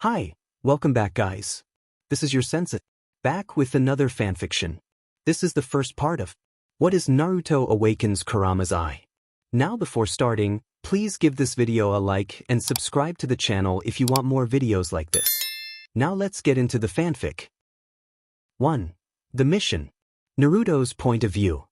Hi, welcome back guys. This is your sensei, back with another fanfiction. This is the first part of What is Naruto Awakens Kurama's Eye? Now before starting, please give this video a like and subscribe to the channel if you want more videos like this. Now let's get into the fanfic. 1. The mission. Naruto's point of view.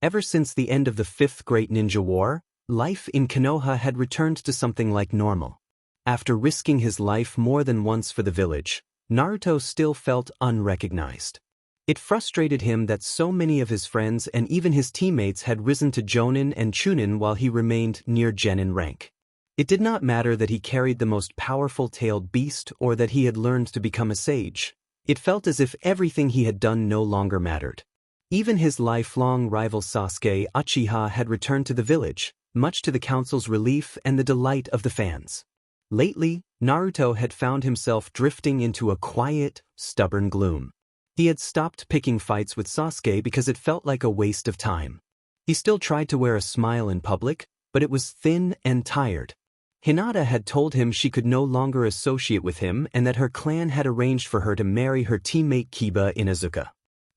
Ever since the end of the 5th Great Ninja War, life in Konoha had returned to something like normal. After risking his life more than once for the village, Naruto still felt unrecognized. It frustrated him that so many of his friends and even his teammates had risen to Jonin and Chunin while he remained near genin rank. It did not matter that he carried the most powerful tailed beast or that he had learned to become a sage. It felt as if everything he had done no longer mattered. Even his lifelong rival Sasuke Uchiha had returned to the village, much to the council's relief and the delight of the fans. Lately, Naruto had found himself drifting into a quiet, stubborn gloom. He had stopped picking fights with Sasuke because it felt like a waste of time. He still tried to wear a smile in public, but it was thin and tired. Hinata had told him she could no longer associate with him and that her clan had arranged for her to marry her teammate Kiba Inuzuka.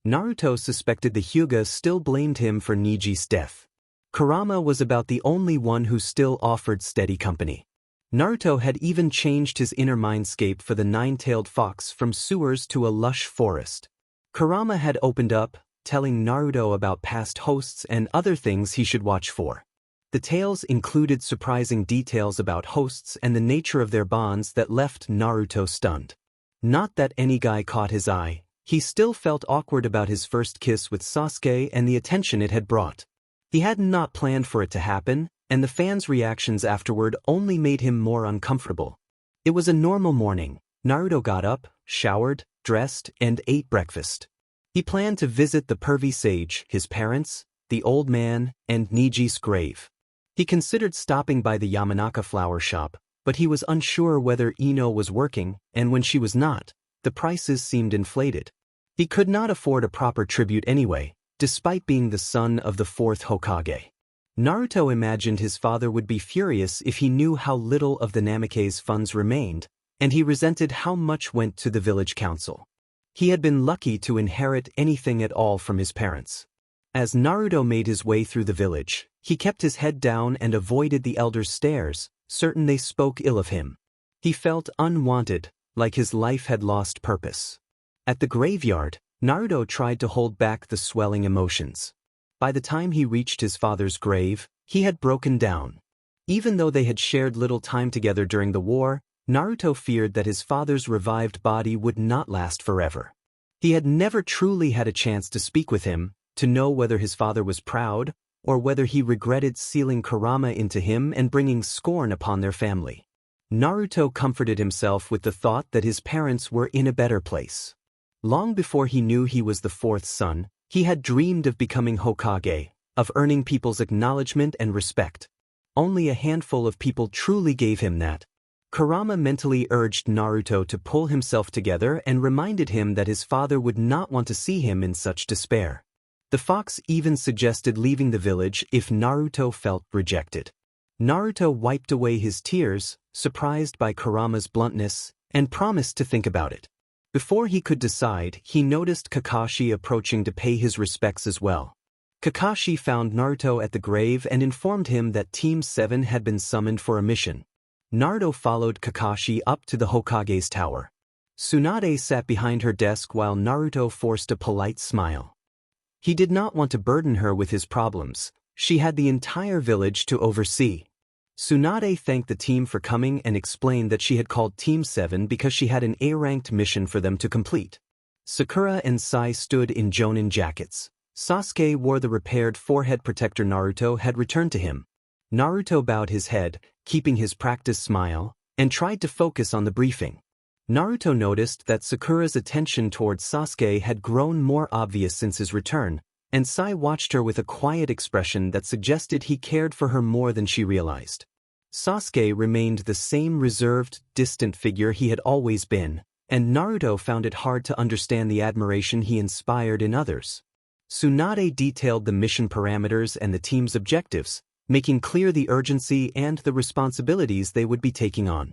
Naruto suspected the Hyuga still blamed him for Niji's death. Kurama was about the only one who still offered steady company. Naruto had even changed his inner mindscape for the nine-tailed fox from sewers to a lush forest. Kurama had opened up, telling Naruto about past hosts and other things he should watch for. The tales included surprising details about hosts and the nature of their bonds that left Naruto stunned. Not that any guy caught his eye, he still felt awkward about his first kiss with Sasuke and the attention it had brought. He had not planned for it to happen, and the fans' reactions afterward only made him more uncomfortable. It was a normal morning. Naruto got up, showered, dressed, and ate breakfast. He planned to visit the pervy sage, his parents, the old man, and Niji's grave. He considered stopping by the Yamanaka flower shop, but he was unsure whether Ino was working, and when she was not, the prices seemed inflated. He could not afford a proper tribute anyway, despite being the son of the 4th Hokage. Naruto imagined his father would be furious if he knew how little of the Namake's funds remained, and he resented how much went to the village council. He had been lucky to inherit anything at all from his parents. As Naruto made his way through the village, he kept his head down and avoided the elders' stares, certain they spoke ill of him. He felt unwanted, like his life had lost purpose. At the graveyard, Naruto tried to hold back the swelling emotions. By the time he reached his father's grave, he had broken down. Even though they had shared little time together during the war, Naruto feared that his father's revived body would not last forever. He had never truly had a chance to speak with him, to know whether his father was proud, or whether he regretted sealing Kurama into him and bringing scorn upon their family. Naruto comforted himself with the thought that his parents were in a better place. Long before he knew he was the 4th son, he had dreamed of becoming Hokage, of earning people's acknowledgement and respect. Only a handful of people truly gave him that. Kurama mentally urged Naruto to pull himself together and reminded him that his father would not want to see him in such despair. The fox even suggested leaving the village if Naruto felt rejected. Naruto wiped away his tears, surprised by Kurama's bluntness, and promised to think about it. Before he could decide, he noticed Kakashi approaching to pay his respects as well. Kakashi found Naruto at the grave and informed him that Team 7 had been summoned for a mission. Naruto followed Kakashi up to the Hokage's tower. Tsunade sat behind her desk while Naruto forced a polite smile. He did not want to burden her with his problems. She had the entire village to oversee. Tsunade thanked the team for coming and explained that she had called Team 7 because she had an A-ranked mission for them to complete. Sakura and Sai stood in Jonin jackets. Sasuke wore the repaired forehead protector Naruto had returned to him. Naruto bowed his head, keeping his practice smile, and tried to focus on the briefing. Naruto noticed that Sakura's attention towards Sasuke had grown more obvious since his return, and Sai watched her with a quiet expression that suggested he cared for her more than she realized. Sasuke remained the same reserved, distant figure he had always been, and Naruto found it hard to understand the admiration he inspired in others. Tsunade detailed the mission parameters and the team's objectives, making clear the urgency and the responsibilities they would be taking on.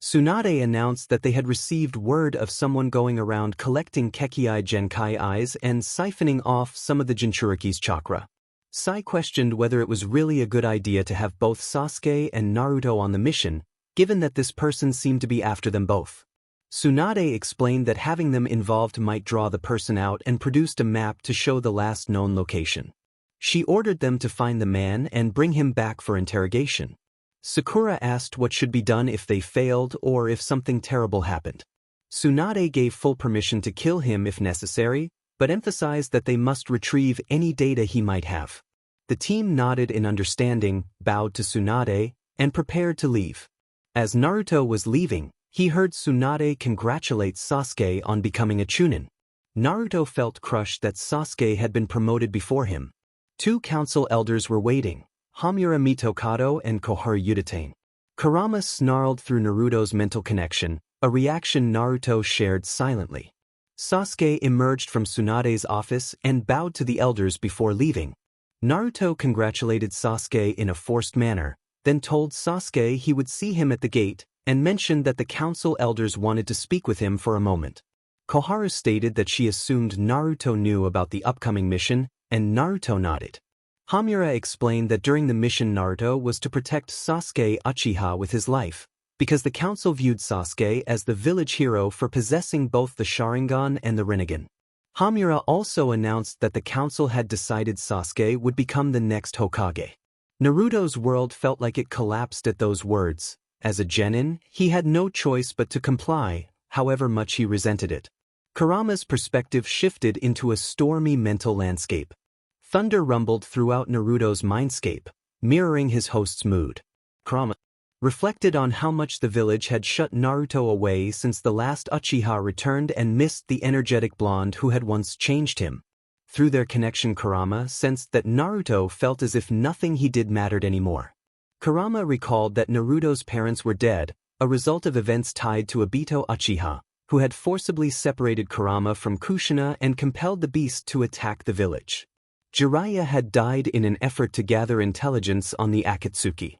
Tsunade announced that they had received word of someone going around collecting Kekii Genkai eyes and siphoning off some of the Jinchuriki's chakra. Sai questioned whether it was really a good idea to have both Sasuke and Naruto on the mission, given that this person seemed to be after them both. Tsunade explained that having them involved might draw the person out and produced a map to show the last known location. She ordered them to find the man and bring him back for interrogation. Sakura asked what should be done if they failed or if something terrible happened. Tsunade gave full permission to kill him if necessary, but emphasized that they must retrieve any data he might have. The team nodded in understanding, bowed to Tsunade, and prepared to leave. As Naruto was leaving, he heard Tsunade congratulate Sasuke on becoming a chunin. Naruto felt crushed that Sasuke had been promoted before him. Two council elders were waiting, Hamura Mitokado and Koharu Udatane. Kurama snarled through Naruto's mental connection, a reaction Naruto shared silently. Sasuke emerged from Tsunade's office and bowed to the elders before leaving. Naruto congratulated Sasuke in a forced manner, then told Sasuke he would see him at the gate, and mentioned that the council elders wanted to speak with him for a moment. Koharu stated that she assumed Naruto knew about the upcoming mission, and Naruto nodded. Hamura explained that during the mission Naruto was to protect Sasuke Uchiha with his life, because the council viewed Sasuke as the village hero for possessing both the Sharingan and the Rinnegan. Hamura also announced that the council had decided Sasuke would become the next Hokage. Naruto's world felt like it collapsed at those words. As a genin, he had no choice but to comply, however much he resented it. Kurama's perspective shifted into a stormy mental landscape. Thunder rumbled throughout Naruto's mindscape, mirroring his host's mood. Kurama reflected on how much the village had shut Naruto away since the last Uchiha returned and missed the energetic blonde who had once changed him. Through their connection, Kurama sensed that Naruto felt as if nothing he did mattered anymore. Kurama recalled that Naruto's parents were dead, a result of events tied to Obito Uchiha, who had forcibly separated Kurama from Kushina and compelled the beast to attack the village. Jiraiya had died in an effort to gather intelligence on the Akatsuki.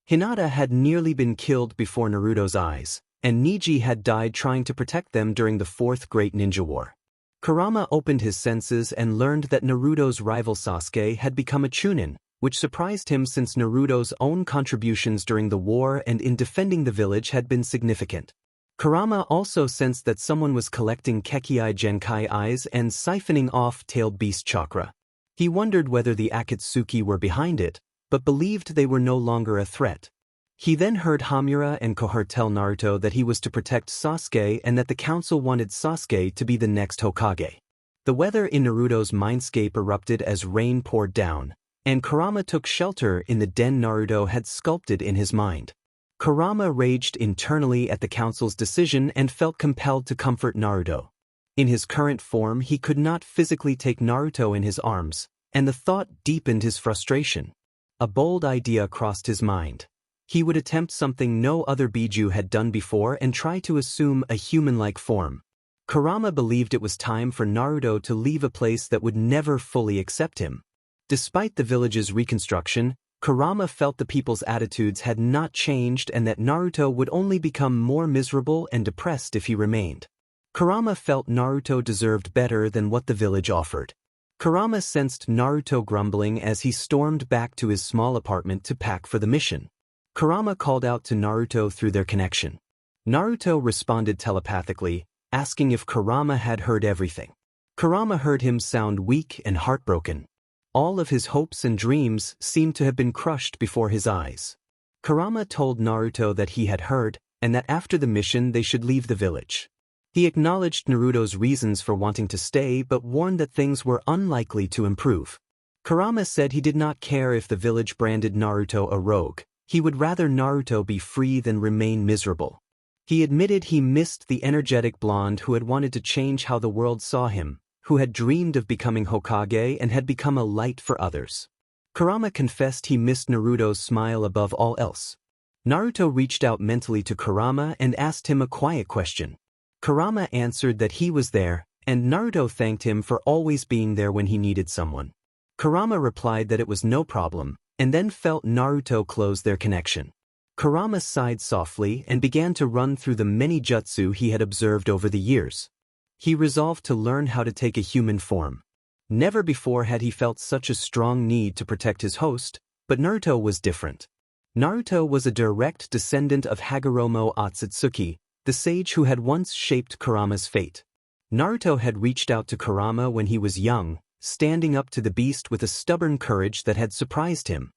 Hinata had nearly been killed before Naruto's eyes, and Neji had died trying to protect them during the Fourth Great Ninja War. Kurama opened his senses and learned that Naruto's rival Sasuke had become a chunin, which surprised him since Naruto's own contributions during the war and in defending the village had been significant. Kurama also sensed that someone was collecting Kekii Genkai eyes and siphoning off tailed beast chakra. He wondered whether the Akatsuki were behind it, but believed they were no longer a threat. He then heard Hamura and Koharu tell Naruto that he was to protect Sasuke and that the council wanted Sasuke to be the next Hokage. The weather in Naruto's mindscape erupted as rain poured down, and Kurama took shelter in the den Naruto had sculpted in his mind. Kurama raged internally at the council's decision and felt compelled to comfort Naruto. In his current form, he could not physically take Naruto in his arms, and the thought deepened his frustration. A bold idea crossed his mind. He would attempt something no other Biju had done before and try to assume a human-like form. Kurama believed it was time for Naruto to leave a place that would never fully accept him. Despite the village's reconstruction, Kurama felt the people's attitudes had not changed and that Naruto would only become more miserable and depressed if he remained. Kurama felt Naruto deserved better than what the village offered. Kurama sensed Naruto grumbling as he stormed back to his small apartment to pack for the mission. Kurama called out to Naruto through their connection. Naruto responded telepathically, asking if Kurama had heard everything. Kurama heard him sound weak and heartbroken. All of his hopes and dreams seemed to have been crushed before his eyes. Kurama told Naruto that he had heard, and that after the mission they should leave the village. He acknowledged Naruto's reasons for wanting to stay but warned that things were unlikely to improve. Kurama said he did not care if the village branded Naruto a rogue. He would rather Naruto be free than remain miserable. He admitted he missed the energetic blonde who had wanted to change how the world saw him, who had dreamed of becoming Hokage and had become a light for others. Kurama confessed he missed Naruto's smile above all else. Naruto reached out mentally to Kurama and asked him a quiet question. Kurama answered that he was there, and Naruto thanked him for always being there when he needed someone. Kurama replied that it was no problem, and then felt Naruto close their connection. Kurama sighed softly and began to run through the many jutsu he had observed over the years. He resolved to learn how to take a human form. Never before had he felt such a strong need to protect his host, but Naruto was different. Naruto was a direct descendant of Hagoromo Otsutsuki, the sage who had once shaped Kurama's fate. Naruto had reached out to Kurama when he was young, standing up to the beast with a stubborn courage that had surprised him.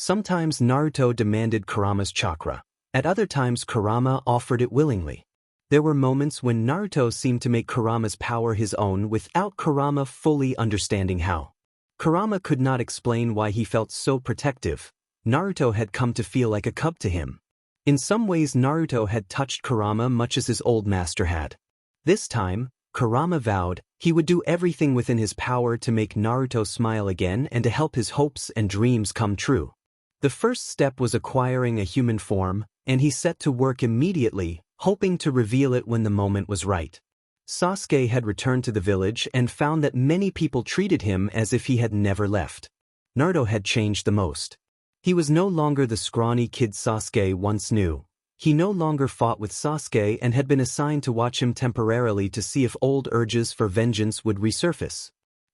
Sometimes Naruto demanded Kurama's chakra. At other times Kurama offered it willingly. There were moments when Naruto seemed to make Kurama's power his own without Kurama fully understanding how. Kurama could not explain why he felt so protective. Naruto had come to feel like a cub to him. In some ways Naruto had touched Kurama much as his old master had. This time, Kurama vowed he would do everything within his power to make Naruto smile again and to help his hopes and dreams come true. The first step was acquiring a human form, and he set to work immediately, hoping to reveal it when the moment was right. Sasuke had returned to the village and found that many people treated him as if he had never left. Naruto had changed the most. He was no longer the scrawny kid Sasuke once knew. He no longer fought with Sasuke and had been assigned to watch him temporarily to see if old urges for vengeance would resurface.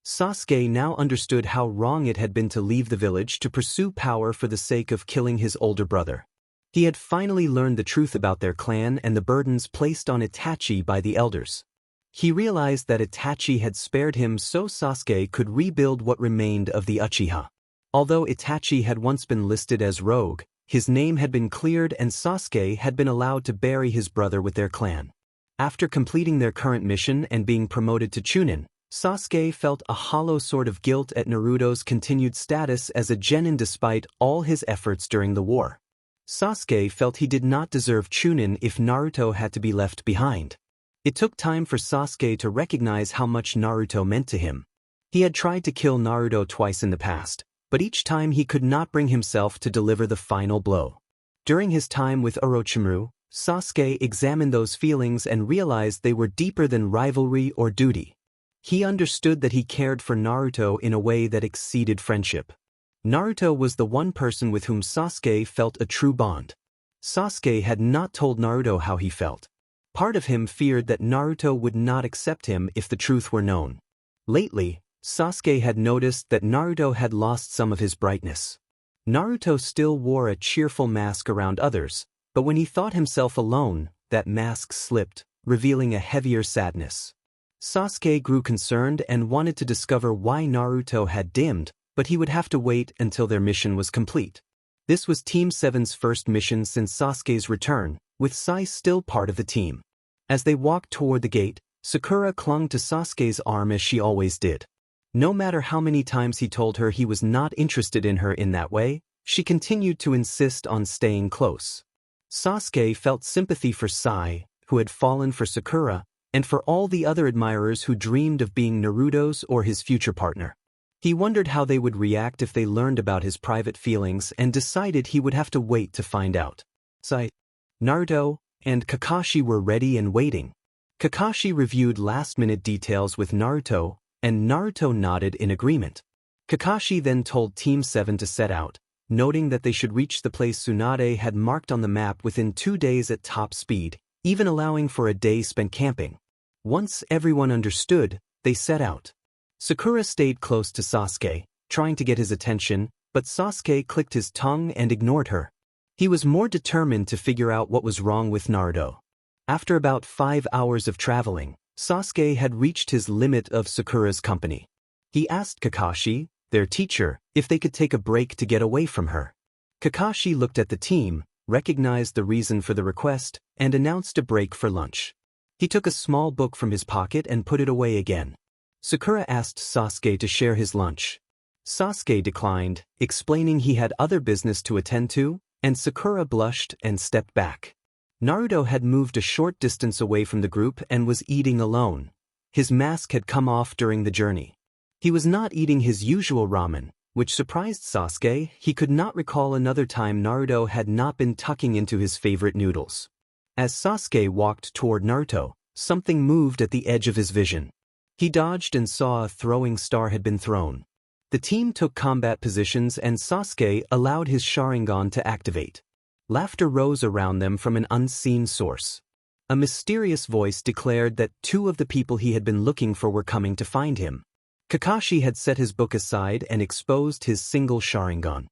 Sasuke now understood how wrong it had been to leave the village to pursue power for the sake of killing his older brother. He had finally learned the truth about their clan and the burdens placed on Itachi by the elders. He realized that Itachi had spared him so Sasuke could rebuild what remained of the Uchiha. Although Itachi had once been listed as rogue, his name had been cleared and Sasuke had been allowed to bury his brother with their clan. After completing their current mission and being promoted to Chunin, Sasuke felt a hollow sort of guilt at Naruto's continued status as a genin despite all his efforts during the war. Sasuke felt he did not deserve Chunin if Naruto had to be left behind. It took time for Sasuke to recognize how much Naruto meant to him. He had tried to kill Naruto twice in the past, but each time he could not bring himself to deliver the final blow. During his time with Orochimaru, Sasuke examined those feelings and realized they were deeper than rivalry or duty. He understood that he cared for Naruto in a way that exceeded friendship. Naruto was the one person with whom Sasuke felt a true bond. Sasuke had not told Naruto how he felt. Part of him feared that Naruto would not accept him if the truth were known. Lately, Sasuke had noticed that Naruto had lost some of his brightness. Naruto still wore a cheerful mask around others, but when he thought himself alone, that mask slipped, revealing a heavier sadness. Sasuke grew concerned and wanted to discover why Naruto had dimmed, but he would have to wait until their mission was complete. This was Team 7's first mission since Sasuke's return, with Sai still part of the team. As they walked toward the gate, Sakura clung to Sasuke's arm as she always did. No matter how many times he told her he was not interested in her in that way, she continued to insist on staying close. Sasuke felt sympathy for Sai, who had fallen for Sakura, and for all the other admirers who dreamed of being Naruto's or his future partner. He wondered how they would react if they learned about his private feelings and decided he would have to wait to find out. Sai, Naruto, and Kakashi were ready and waiting. Kakashi reviewed last-minute details with Naruto, and Naruto nodded in agreement. Kakashi then told Team 7 to set out, noting that they should reach the place Tsunade had marked on the map within 2 days at top speed, even allowing for a day spent camping. Once everyone understood, they set out. Sakura stayed close to Sasuke, trying to get his attention, but Sasuke clicked his tongue and ignored her. He was more determined to figure out what was wrong with Naruto. After about 5 hours of traveling, Sasuke had reached his limit of Sakura's company. He asked Kakashi, their teacher, if they could take a break to get away from her. Kakashi looked at the team, recognized the reason for the request, and announced a break for lunch. He took a small book from his pocket and put it away again. Sakura asked Sasuke to share his lunch. Sasuke declined, explaining he had other business to attend to, and Sakura blushed and stepped back. Naruto had moved a short distance away from the group and was eating alone. His mask had come off during the journey. He was not eating his usual ramen, which surprised Sasuke. He could not recall another time Naruto had not been tucking into his favorite noodles. As Sasuke walked toward Naruto, something moved at the edge of his vision. He dodged and saw a throwing star had been thrown. The team took combat positions and Sasuke allowed his Sharingan to activate. Laughter rose around them from an unseen source. A mysterious voice declared that two of the people he had been looking for were coming to find him. Kakashi had set his book aside and exposed his single Sharingan.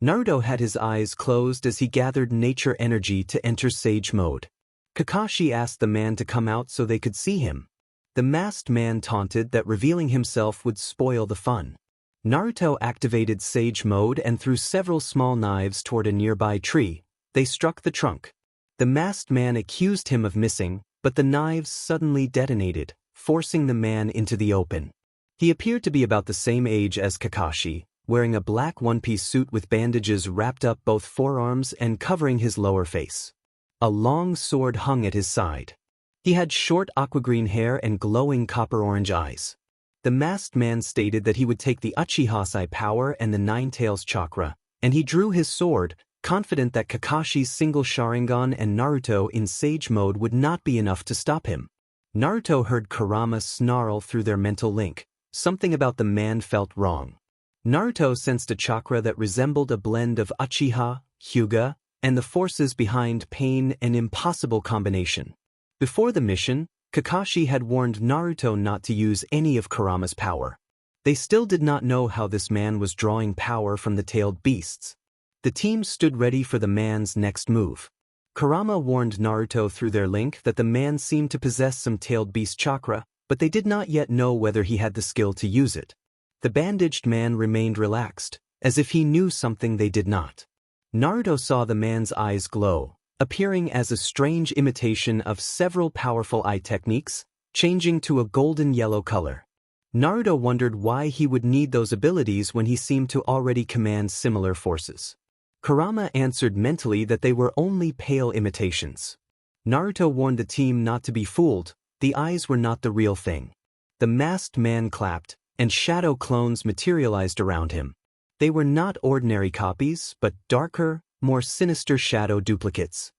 Naruto had his eyes closed as he gathered nature energy to enter Sage mode. Kakashi asked the man to come out so they could see him. The masked man taunted that revealing himself would spoil the fun. Naruto activated Sage mode and threw several small knives toward a nearby tree. They struck the trunk. The masked man accused him of missing, but the knives suddenly detonated, forcing the man into the open. He appeared to be about the same age as Kakashi, wearing a black one-piece suit with bandages wrapped up both forearms and covering his lower face. A long sword hung at his side. He had short aqua-green hair and glowing copper-orange eyes. The masked man stated that he would take the Uchiha power and the Nine Tails chakra, and he drew his sword, confident that Kakashi's single Sharingan and Naruto in Sage mode would not be enough to stop him. Naruto heard Kurama snarl through their mental link. Something about the man felt wrong. Naruto sensed a chakra that resembled a blend of Uchiha, Hyuga, and the forces behind pain, an impossible combination. Before the mission, Kakashi had warned Naruto not to use any of Kurama's power. They still did not know how this man was drawing power from the tailed beasts. The team stood ready for the man's next move. Kurama warned Naruto through their link that the man seemed to possess some tailed beast chakra, but they did not yet know whether he had the skill to use it. The bandaged man remained relaxed, as if he knew something they did not. Naruto saw the man's eyes glow, appearing as a strange imitation of several powerful eye techniques, changing to a golden yellow color. Naruto wondered why he would need those abilities when he seemed to already command similar forces. Kurama answered mentally that they were only pale imitations. Naruto warned the team not to be fooled. The eyes were not the real thing. The masked man clapped, and shadow clones materialized around him. They were not ordinary copies, but darker, more sinister shadow duplicates.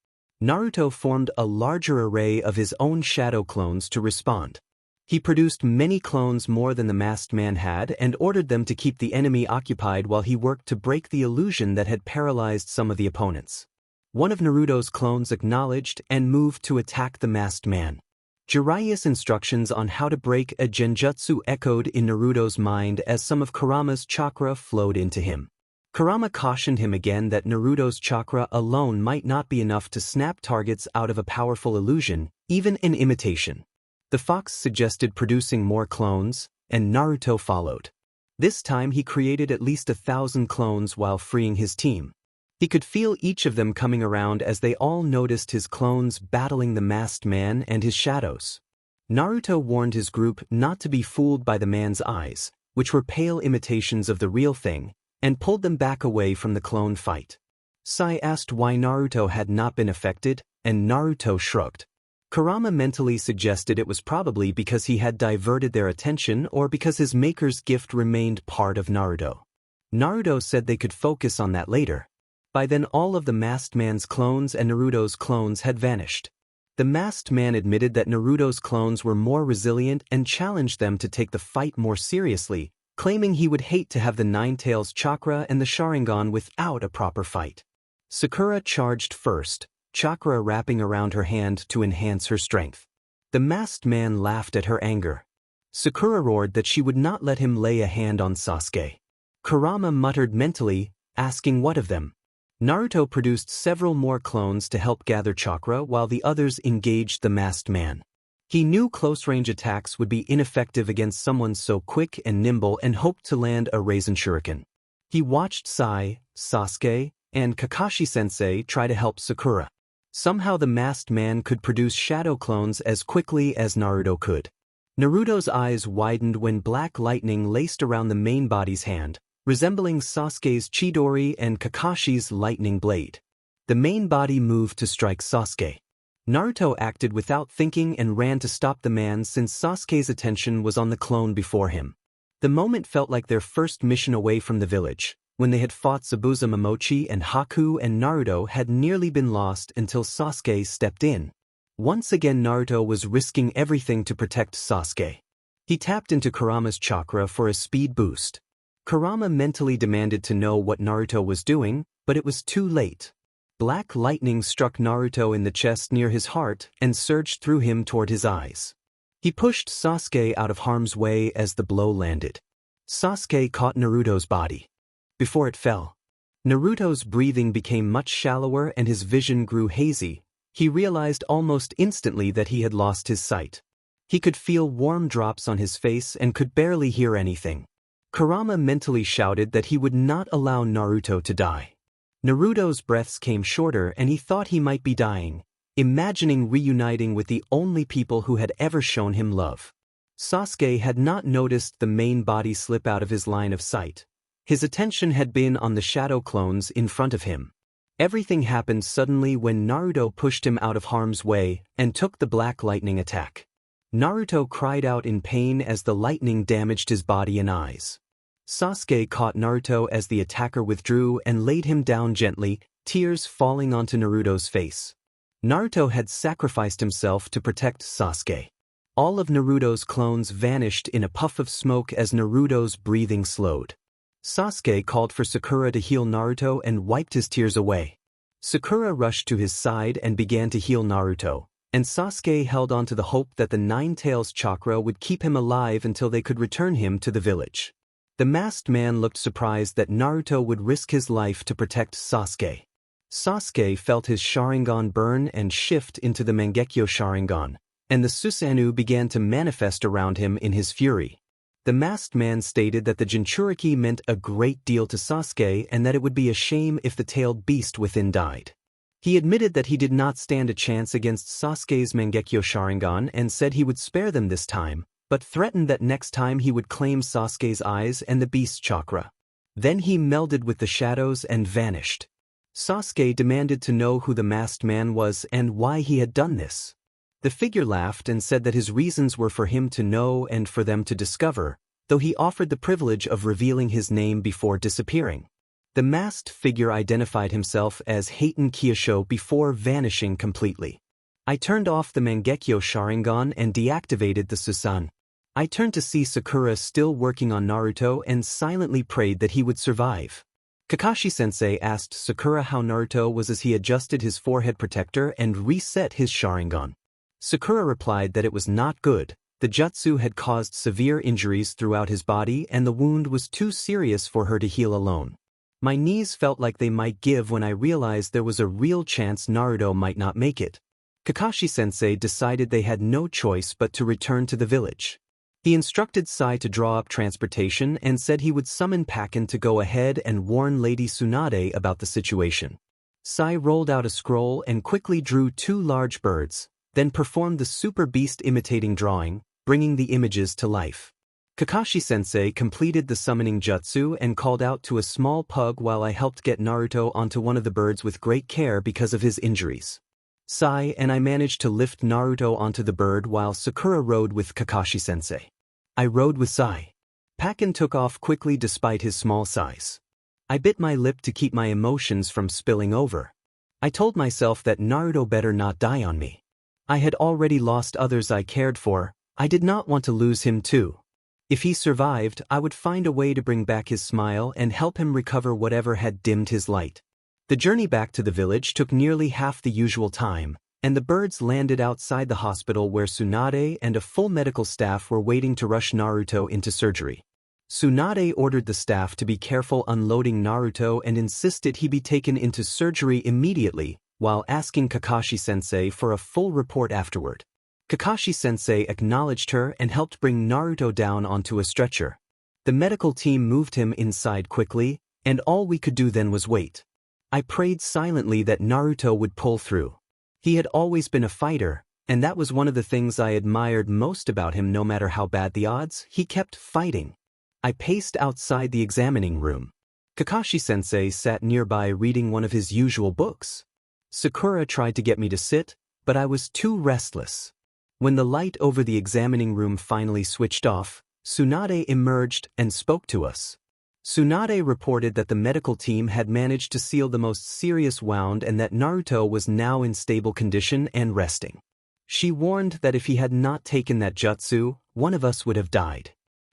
Naruto formed a larger array of his own shadow clones to respond. He produced many clones more than the masked man had and ordered them to keep the enemy occupied while he worked to break the illusion that had paralyzed some of the opponents. One of Naruto's clones acknowledged and moved to attack the masked man. Jiraiya's instructions on how to break a genjutsu echoed in Naruto's mind as some of Kurama's chakra flowed into him. Kurama cautioned him again that Naruto's chakra alone might not be enough to snap targets out of a powerful illusion, even an imitation. The fox suggested producing more clones, and Naruto followed. This time he created at least 1,000 clones while freeing his team. He could feel each of them coming around as they all noticed his clones battling the masked man and his shadows. Naruto warned his group not to be fooled by the man's eyes, which were pale imitations of the real thing, and pulled them back away from the clone fight. Sai asked why Naruto had not been affected, and Naruto shrugged. Kurama mentally suggested it was probably because he had diverted their attention or because his maker's gift remained part of Naruto. Naruto said they could focus on that later. By then all of the masked man's clones and Naruto's clones had vanished. The masked man admitted that Naruto's clones were more resilient and challenged them to take the fight more seriously, claiming he would hate to have the Nine Tails chakra and the Sharingan without a proper fight. Sakura charged first, chakra wrapping around her hand to enhance her strength. The masked man laughed at her anger. Sakura roared that she would not let him lay a hand on Sasuke. Kurama muttered mentally, asking what of them. Naruto produced several more clones to help gather chakra while the others engaged the masked man. He knew close-range attacks would be ineffective against someone so quick and nimble and hoped to land a Raisin Shuriken. He watched Sai, Sasuke, and Kakashi-sensei try to help Sakura. Somehow the masked man could produce shadow clones as quickly as Naruto could. Naruto's eyes widened when black lightning laced around the main body's hand, resembling Sasuke's Chidori and Kakashi's lightning blade. The main body moved to strike Sasuke. Naruto acted without thinking and ran to stop the man since Sasuke's attention was on the clone before him. The moment felt like their first mission away from the village, when they had fought Zabuza Momochi and Haku and Naruto had nearly been lost until Sasuke stepped in. Once again Naruto was risking everything to protect Sasuke. He tapped into Kurama's chakra for a speed boost. Kurama mentally demanded to know what Naruto was doing, but it was too late. Black lightning struck Naruto in the chest near his heart and surged through him toward his eyes. He pushed Sasuke out of harm's way as the blow landed. Sasuke caught Naruto's body. Before it fell, Naruto's breathing became much shallower and his vision grew hazy. He realized almost instantly that he had lost his sight. He could feel warm drops on his face and could barely hear anything. Kurama mentally shouted that he would not allow Naruto to die. Naruto's breaths came shorter and he thought he might be dying, imagining reuniting with the only people who had ever shown him love. Sasuke had not noticed the main body slip out of his line of sight. His attention had been on the shadow clones in front of him. Everything happened suddenly when Naruto pushed him out of harm's way and took the black lightning attack. Naruto cried out in pain as the lightning damaged his body and eyes. Sasuke caught Naruto as the attacker withdrew and laid him down gently, tears falling onto Naruto's face. Naruto had sacrificed himself to protect Sasuke. All of Naruto's clones vanished in a puff of smoke as Naruto's breathing slowed. Sasuke called for Sakura to heal Naruto and wiped his tears away. Sakura rushed to his side and began to heal Naruto, and Sasuke held on to the hope that the Nine Tails chakra would keep him alive until they could return him to the village. The masked man looked surprised that Naruto would risk his life to protect Sasuke. Sasuke felt his Sharingan burn and shift into the Mangekyo Sharingan, and the Susanoo began to manifest around him in his fury. The masked man stated that the Jinchuriki meant a great deal to Sasuke and that it would be a shame if the tailed beast within died. He admitted that he did not stand a chance against Sasuke's Mangekyo Sharingan and said he would spare them this time, but threatened that next time he would claim Sasuke's eyes and the beast's chakra. Then he melded with the shadows and vanished. Sasuke demanded to know who the masked man was and why he had done this. The figure laughed and said that his reasons were for him to know and for them to discover, though he offered the privilege of revealing his name before disappearing. The masked figure identified himself as Heitan Kyosho before vanishing completely. I turned off the Mangekyo Sharingan and deactivated the Susan. I turned to see Sakura still working on Naruto and silently prayed that he would survive. Kakashi-sensei asked Sakura how Naruto was as he adjusted his forehead protector and reset his Sharingan. Sakura replied that it was not good. The jutsu had caused severe injuries throughout his body and the wound was too serious for her to heal alone. My knees felt like they might give when I realized there was a real chance Naruto might not make it. Kakashi-sensei decided they had no choice but to return to the village. He instructed Sai to draw up transportation and said he would summon Pakken to go ahead and warn Lady Tsunade about the situation. Sai rolled out a scroll and quickly drew two large birds, then performed the super beast imitating drawing, bringing the images to life. Kakashi-sensei completed the summoning jutsu and called out to a small pug while I helped get Naruto onto one of the birds with great care because of his injuries. Sai and I managed to lift Naruto onto the bird while Sakura rode with Kakashi-sensei. I rode with Sai. Pakken took off quickly despite his small size. I bit my lip to keep my emotions from spilling over. I told myself that Naruto better not die on me. I had already lost others I cared for. I did not want to lose him too. If he survived, I would find a way to bring back his smile and help him recover whatever had dimmed his light. The journey back to the village took nearly half the usual time, and the birds landed outside the hospital where Tsunade and a full medical staff were waiting to rush Naruto into surgery. Tsunade ordered the staff to be careful unloading Naruto and insisted he be taken into surgery immediately, while asking Kakashi-sensei for a full report afterward. Kakashi-sensei acknowledged her and helped bring Naruto down onto a stretcher. The medical team moved him inside quickly, and all we could do then was wait. I prayed silently that Naruto would pull through. He had always been a fighter, and that was one of the things I admired most about him. No matter how bad the odds, he kept fighting. I paced outside the examining room. Kakashi-sensei sat nearby reading one of his usual books. Sakura tried to get me to sit, but I was too restless. When the light over the examining room finally switched off, Tsunade emerged and spoke to us. Tsunade reported that the medical team had managed to seal the most serious wound and that Naruto was now in stable condition and resting. She warned that if he had not taken that jutsu, one of us would have died.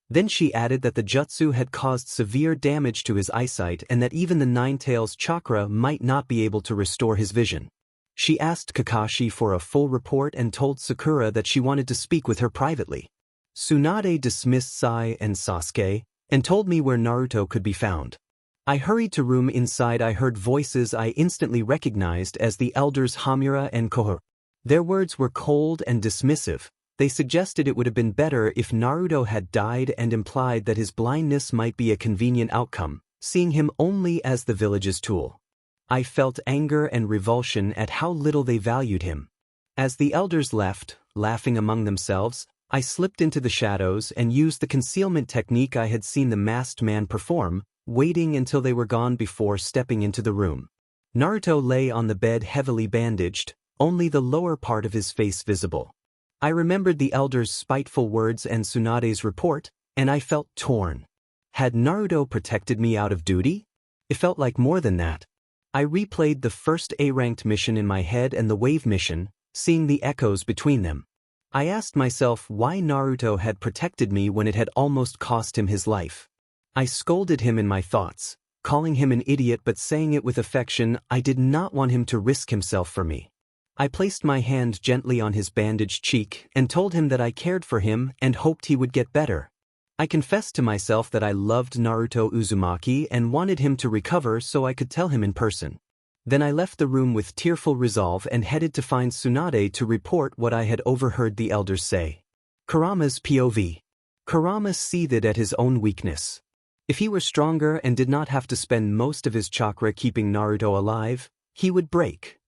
Then she added that the jutsu had caused severe damage to his eyesight and that even the Nine Tails chakra might not be able to restore his vision. She asked Kakashi for a full report and told Sakura that she wanted to speak with her privately. Tsunade dismissed Sai and Sasuke and told me where Naruto could be found. I hurried to room inside. I heard voices I instantly recognized as the elders Hamura and Kohor. Their words were cold and dismissive. They suggested it would have been better if Naruto had died and implied that his blindness might be a convenient outcome, seeing him only as the village's tool. I felt anger and revulsion at how little they valued him. As the elders left, laughing among themselves, I slipped into the shadows and used the concealment technique I had seen the masked man perform, waiting until they were gone before stepping into the room. Naruto lay on the bed heavily bandaged, only the lower part of his face visible. I remembered the elders' spiteful words and Tsunade's report, and I felt torn. Had Naruto protected me out of duty? It felt like more than that. I replayed the first A-ranked mission in my head and the wave mission, seeing the echoes between them. I asked myself why Naruto had protected me when it had almost cost him his life. I scolded him in my thoughts, calling him an idiot but saying it with affection. I did not want him to risk himself for me. I placed my hand gently on his bandaged cheek and told him that I cared for him and hoped he would get better. I confessed to myself that I loved Naruto Uzumaki and wanted him to recover so I could tell him in person. Then I left the room with tearful resolve and headed to find Tsunade to report what I had overheard the elders say. Kurama's POV. Kurama seethed at his own weakness. If he were stronger and did not have to spend most of his chakra keeping Naruto alive, he would break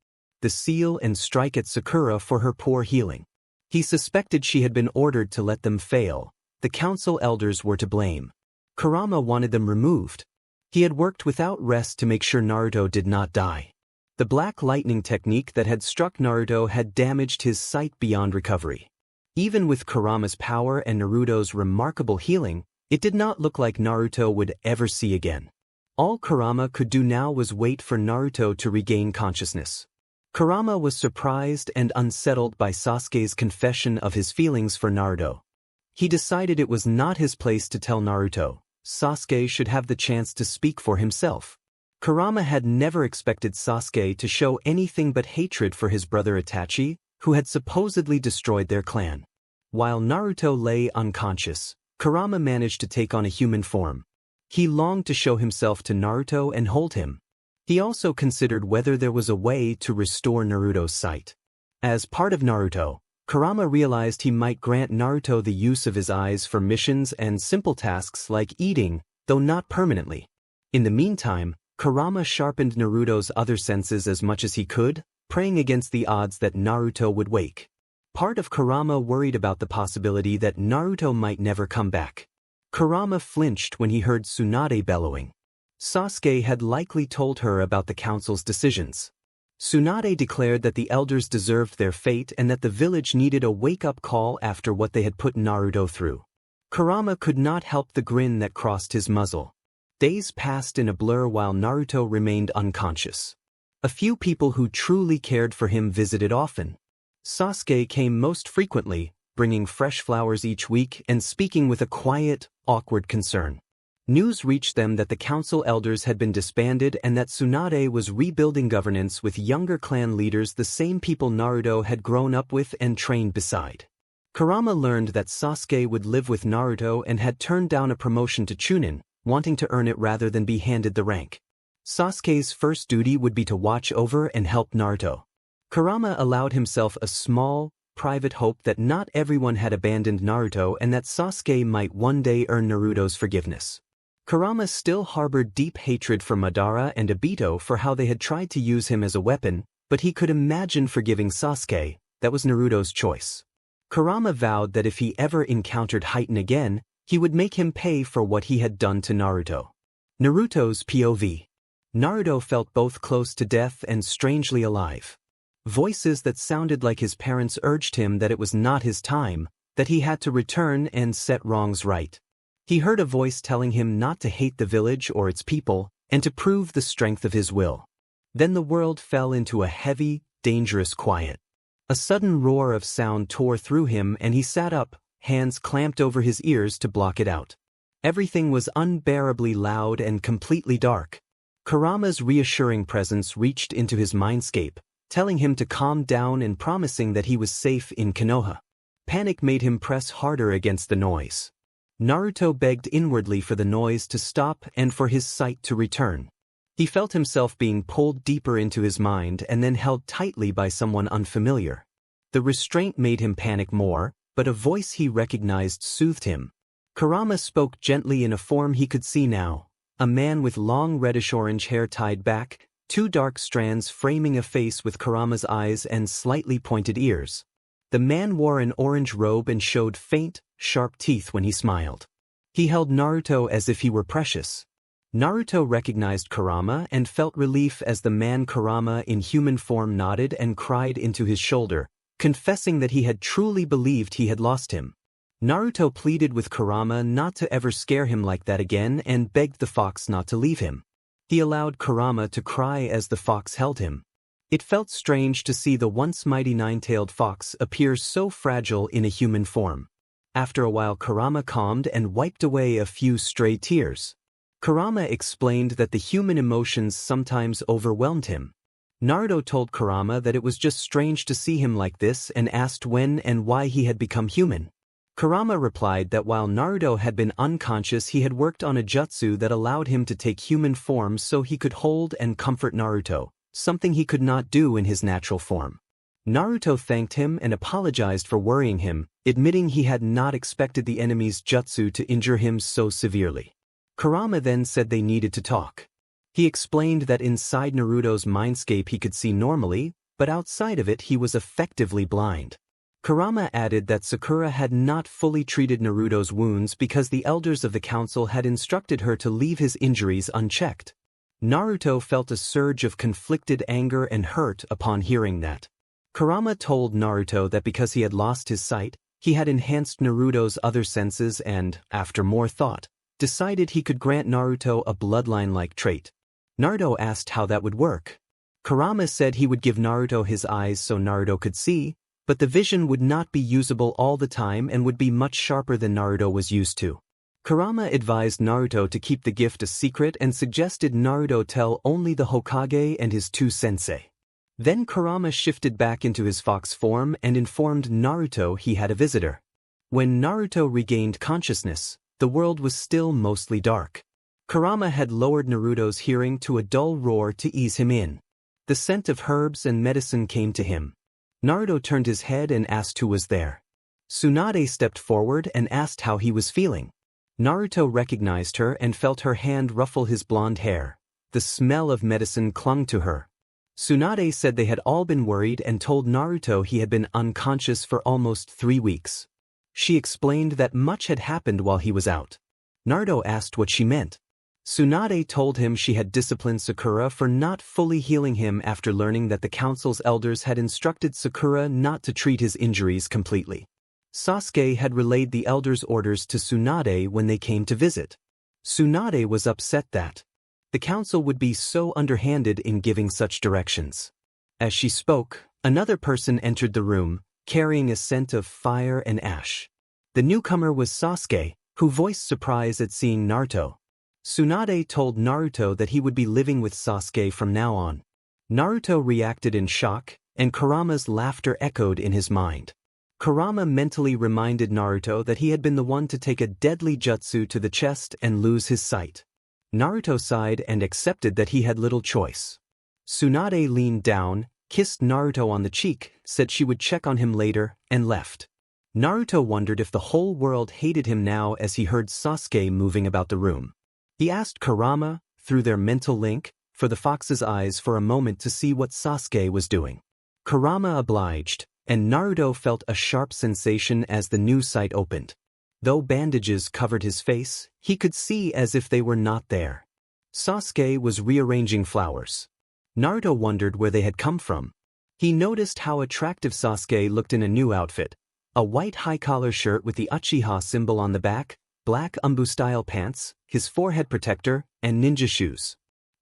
the seal and strike at Sakura for her poor healing. He suspected she had been ordered to let them fail. The council elders were to blame. Kurama wanted them removed. He had worked without rest to make sure Naruto did not die. The black lightning technique that had struck Naruto had damaged his sight beyond recovery. Even with Kurama's power and Naruto's remarkable healing, it did not look like Naruto would ever see again. All Kurama could do now was wait for Naruto to regain consciousness. Kurama was surprised and unsettled by Sasuke's confession of his feelings for Naruto. He decided it was not his place to tell Naruto. Sasuke should have the chance to speak for himself. Kurama had never expected Sasuke to show anything but hatred for his brother Itachi, who had supposedly destroyed their clan. While Naruto lay unconscious, Kurama managed to take on a human form. He longed to show himself to Naruto and hold him. He also considered whether there was a way to restore Naruto's sight. As part of Naruto, Kurama realized he might grant Naruto the use of his eyes for missions and simple tasks like eating, though not permanently. In the meantime, Kurama sharpened Naruto's other senses as much as he could, praying against the odds that Naruto would wake. Part of Kurama worried about the possibility that Naruto might never come back. Kurama flinched when he heard Tsunade bellowing. Sasuke had likely told her about the council's decisions. Tsunade declared that the elders deserved their fate and that the village needed a wake-up call after what they had put Naruto through. Kurama could not help the grin that crossed his muzzle. Days passed in a blur while Naruto remained unconscious. A few people who truly cared for him visited often. Sasuke came most frequently, bringing fresh flowers each week and speaking with a quiet, awkward concern. News reached them that the council elders had been disbanded and that Tsunade was rebuilding governance with younger clan leaders, the same people Naruto had grown up with and trained beside. Kurama learned that Sasuke would live with Naruto and had turned down a promotion to Chunin, wanting to earn it rather than be handed the rank. Sasuke's first duty would be to watch over and help Naruto. Kurama allowed himself a small, private hope that not everyone had abandoned Naruto and that Sasuke might one day earn Naruto's forgiveness. Kurama still harbored deep hatred for Madara and Obito for how they had tried to use him as a weapon, but he could imagine forgiving Sasuke. That was Naruto's choice. Kurama vowed that if he ever encountered Hiiten again, he would make him pay for what he had done to Naruto. Naruto's POV. Naruto felt both close to death and strangely alive. Voices that sounded like his parents urged him that it was not his time, that he had to return and set wrongs right. He heard a voice telling him not to hate the village or its people, and to prove the strength of his will. Then the world fell into a heavy, dangerous quiet. A sudden roar of sound tore through him and he sat up, hands clamped over his ears to block it out. Everything was unbearably loud and completely dark. Kurama's reassuring presence reached into his mindscape, telling him to calm down and promising that he was safe in Konoha. Panic made him press harder against the noise. Naruto begged inwardly for the noise to stop and for his sight to return. He felt himself being pulled deeper into his mind and then held tightly by someone unfamiliar. The restraint made him panic more, but a voice he recognized soothed him. Kurama spoke gently in a form he could see now, a man with long reddish-orange hair tied back, two dark strands framing a face with Kurama's eyes and slightly pointed ears. The man wore an orange robe and showed faint, sharp teeth when he smiled. He held Naruto as if he were precious. Naruto recognized Kurama and felt relief as the man Kurama in human form nodded and cried into his shoulder, confessing that he had truly believed he had lost him. Naruto pleaded with Kurama not to ever scare him like that again and begged the fox not to leave him. He allowed Kurama to cry as the fox held him. It felt strange to see the once mighty nine-tailed fox appear so fragile in a human form. After a while Kurama calmed and wiped away a few stray tears. Kurama explained that the human emotions sometimes overwhelmed him. Naruto told Kurama that it was just strange to see him like this and asked when and why he had become human. Kurama replied that while Naruto had been unconscious he had worked on a jutsu that allowed him to take human form so he could hold and comfort Naruto, something he could not do in his natural form. Naruto thanked him and apologized for worrying him, admitting he had not expected the enemy's jutsu to injure him so severely. Kurama then said they needed to talk. He explained that inside Naruto's mindscape he could see normally, but outside of it he was effectively blind. Kurama added that Sakura had not fully treated Naruto's wounds because the elders of the council had instructed her to leave his injuries unchecked. Naruto felt a surge of conflicted anger and hurt upon hearing that. Kurama told Naruto that because he had lost his sight, he had enhanced Naruto's other senses and, after more thought, decided he could grant Naruto a bloodline-like trait. Naruto asked how that would work. Kurama said he would give Naruto his eyes so Naruto could see, but the vision would not be usable all the time and would be much sharper than Naruto was used to. Kurama advised Naruto to keep the gift a secret and suggested Naruto tell only the Hokage and his two sensei. Then Kurama shifted back into his fox form and informed Naruto he had a visitor. When Naruto regained consciousness, the world was still mostly dark. Kurama had lowered Naruto's hearing to a dull roar to ease him in. The scent of herbs and medicine came to him. Naruto turned his head and asked who was there. Tsunade stepped forward and asked how he was feeling. Naruto recognized her and felt her hand ruffle his blonde hair. The smell of medicine clung to her. Tsunade said they had all been worried and told Naruto he had been unconscious for almost 3 weeks. She explained that much had happened while he was out. Naruto asked what she meant. Tsunade told him she had disciplined Sakura for not fully healing him after learning that the council's elders had instructed Sakura not to treat his injuries completely. Sasuke had relayed the elders' orders to Tsunade when they came to visit. Tsunade was upset that the council would be so underhanded in giving such directions. As she spoke, another person entered the room, carrying a scent of fire and ash. The newcomer was Sasuke, who voiced surprise at seeing Naruto. Tsunade told Naruto that he would be living with Sasuke from now on. Naruto reacted in shock, and Kurama's laughter echoed in his mind. Kurama mentally reminded Naruto that he had been the one to take a deadly jutsu to the chest and lose his sight. Naruto sighed and accepted that he had little choice. Tsunade leaned down, kissed Naruto on the cheek, said she would check on him later, and left. Naruto wondered if the whole world hated him now as he heard Sasuke moving about the room. He asked Kurama, through their mental link, for the fox's eyes for a moment to see what Sasuke was doing. Kurama obliged, and Naruto felt a sharp sensation as the new sight opened. Though bandages covered his face, he could see as if they were not there. Sasuke was rearranging flowers. Naruto wondered where they had come from. He noticed how attractive Sasuke looked in a new outfit, a white high-collar shirt with the Uchiha symbol on the back, black umbu-style pants, his forehead protector, and ninja shoes.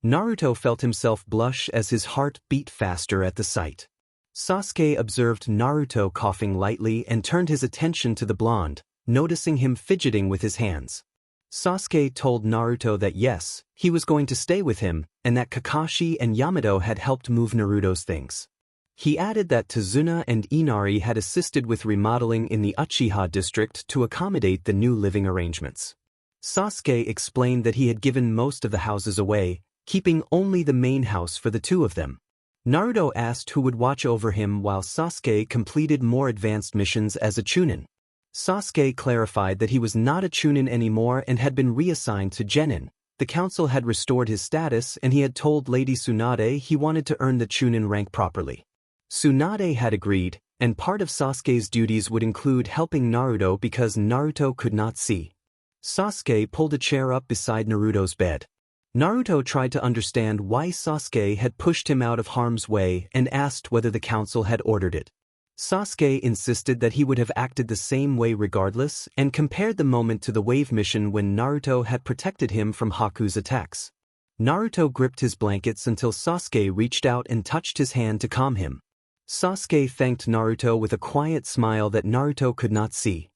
Naruto felt himself blush as his heart beat faster at the sight. Sasuke observed Naruto coughing lightly and turned his attention to the blonde, noticing him fidgeting with his hands. Sasuke told Naruto that yes, he was going to stay with him, and that Kakashi and Yamato had helped move Naruto's things. He added that Tazuna and Inari had assisted with remodeling in the Uchiha district to accommodate the new living arrangements. Sasuke explained that he had given most of the houses away, keeping only the main house for the two of them. Naruto asked who would watch over him while Sasuke completed more advanced missions as a Chunin. Sasuke clarified that he was not a Chunin anymore and had been reassigned to genin. The council had restored his status and he had told Lady Tsunade he wanted to earn the Chunin rank properly. Tsunade had agreed, and part of Sasuke's duties would include helping Naruto because Naruto could not see. Sasuke pulled a chair up beside Naruto's bed. Naruto tried to understand why Sasuke had pushed him out of harm's way and asked whether the council had ordered it. Sasuke insisted that he would have acted the same way regardless and compared the moment to the wave mission when Naruto had protected him from Haku's attacks. Naruto gripped his blankets until Sasuke reached out and touched his hand to calm him. Sasuke thanked Naruto with a quiet smile that Naruto could not see.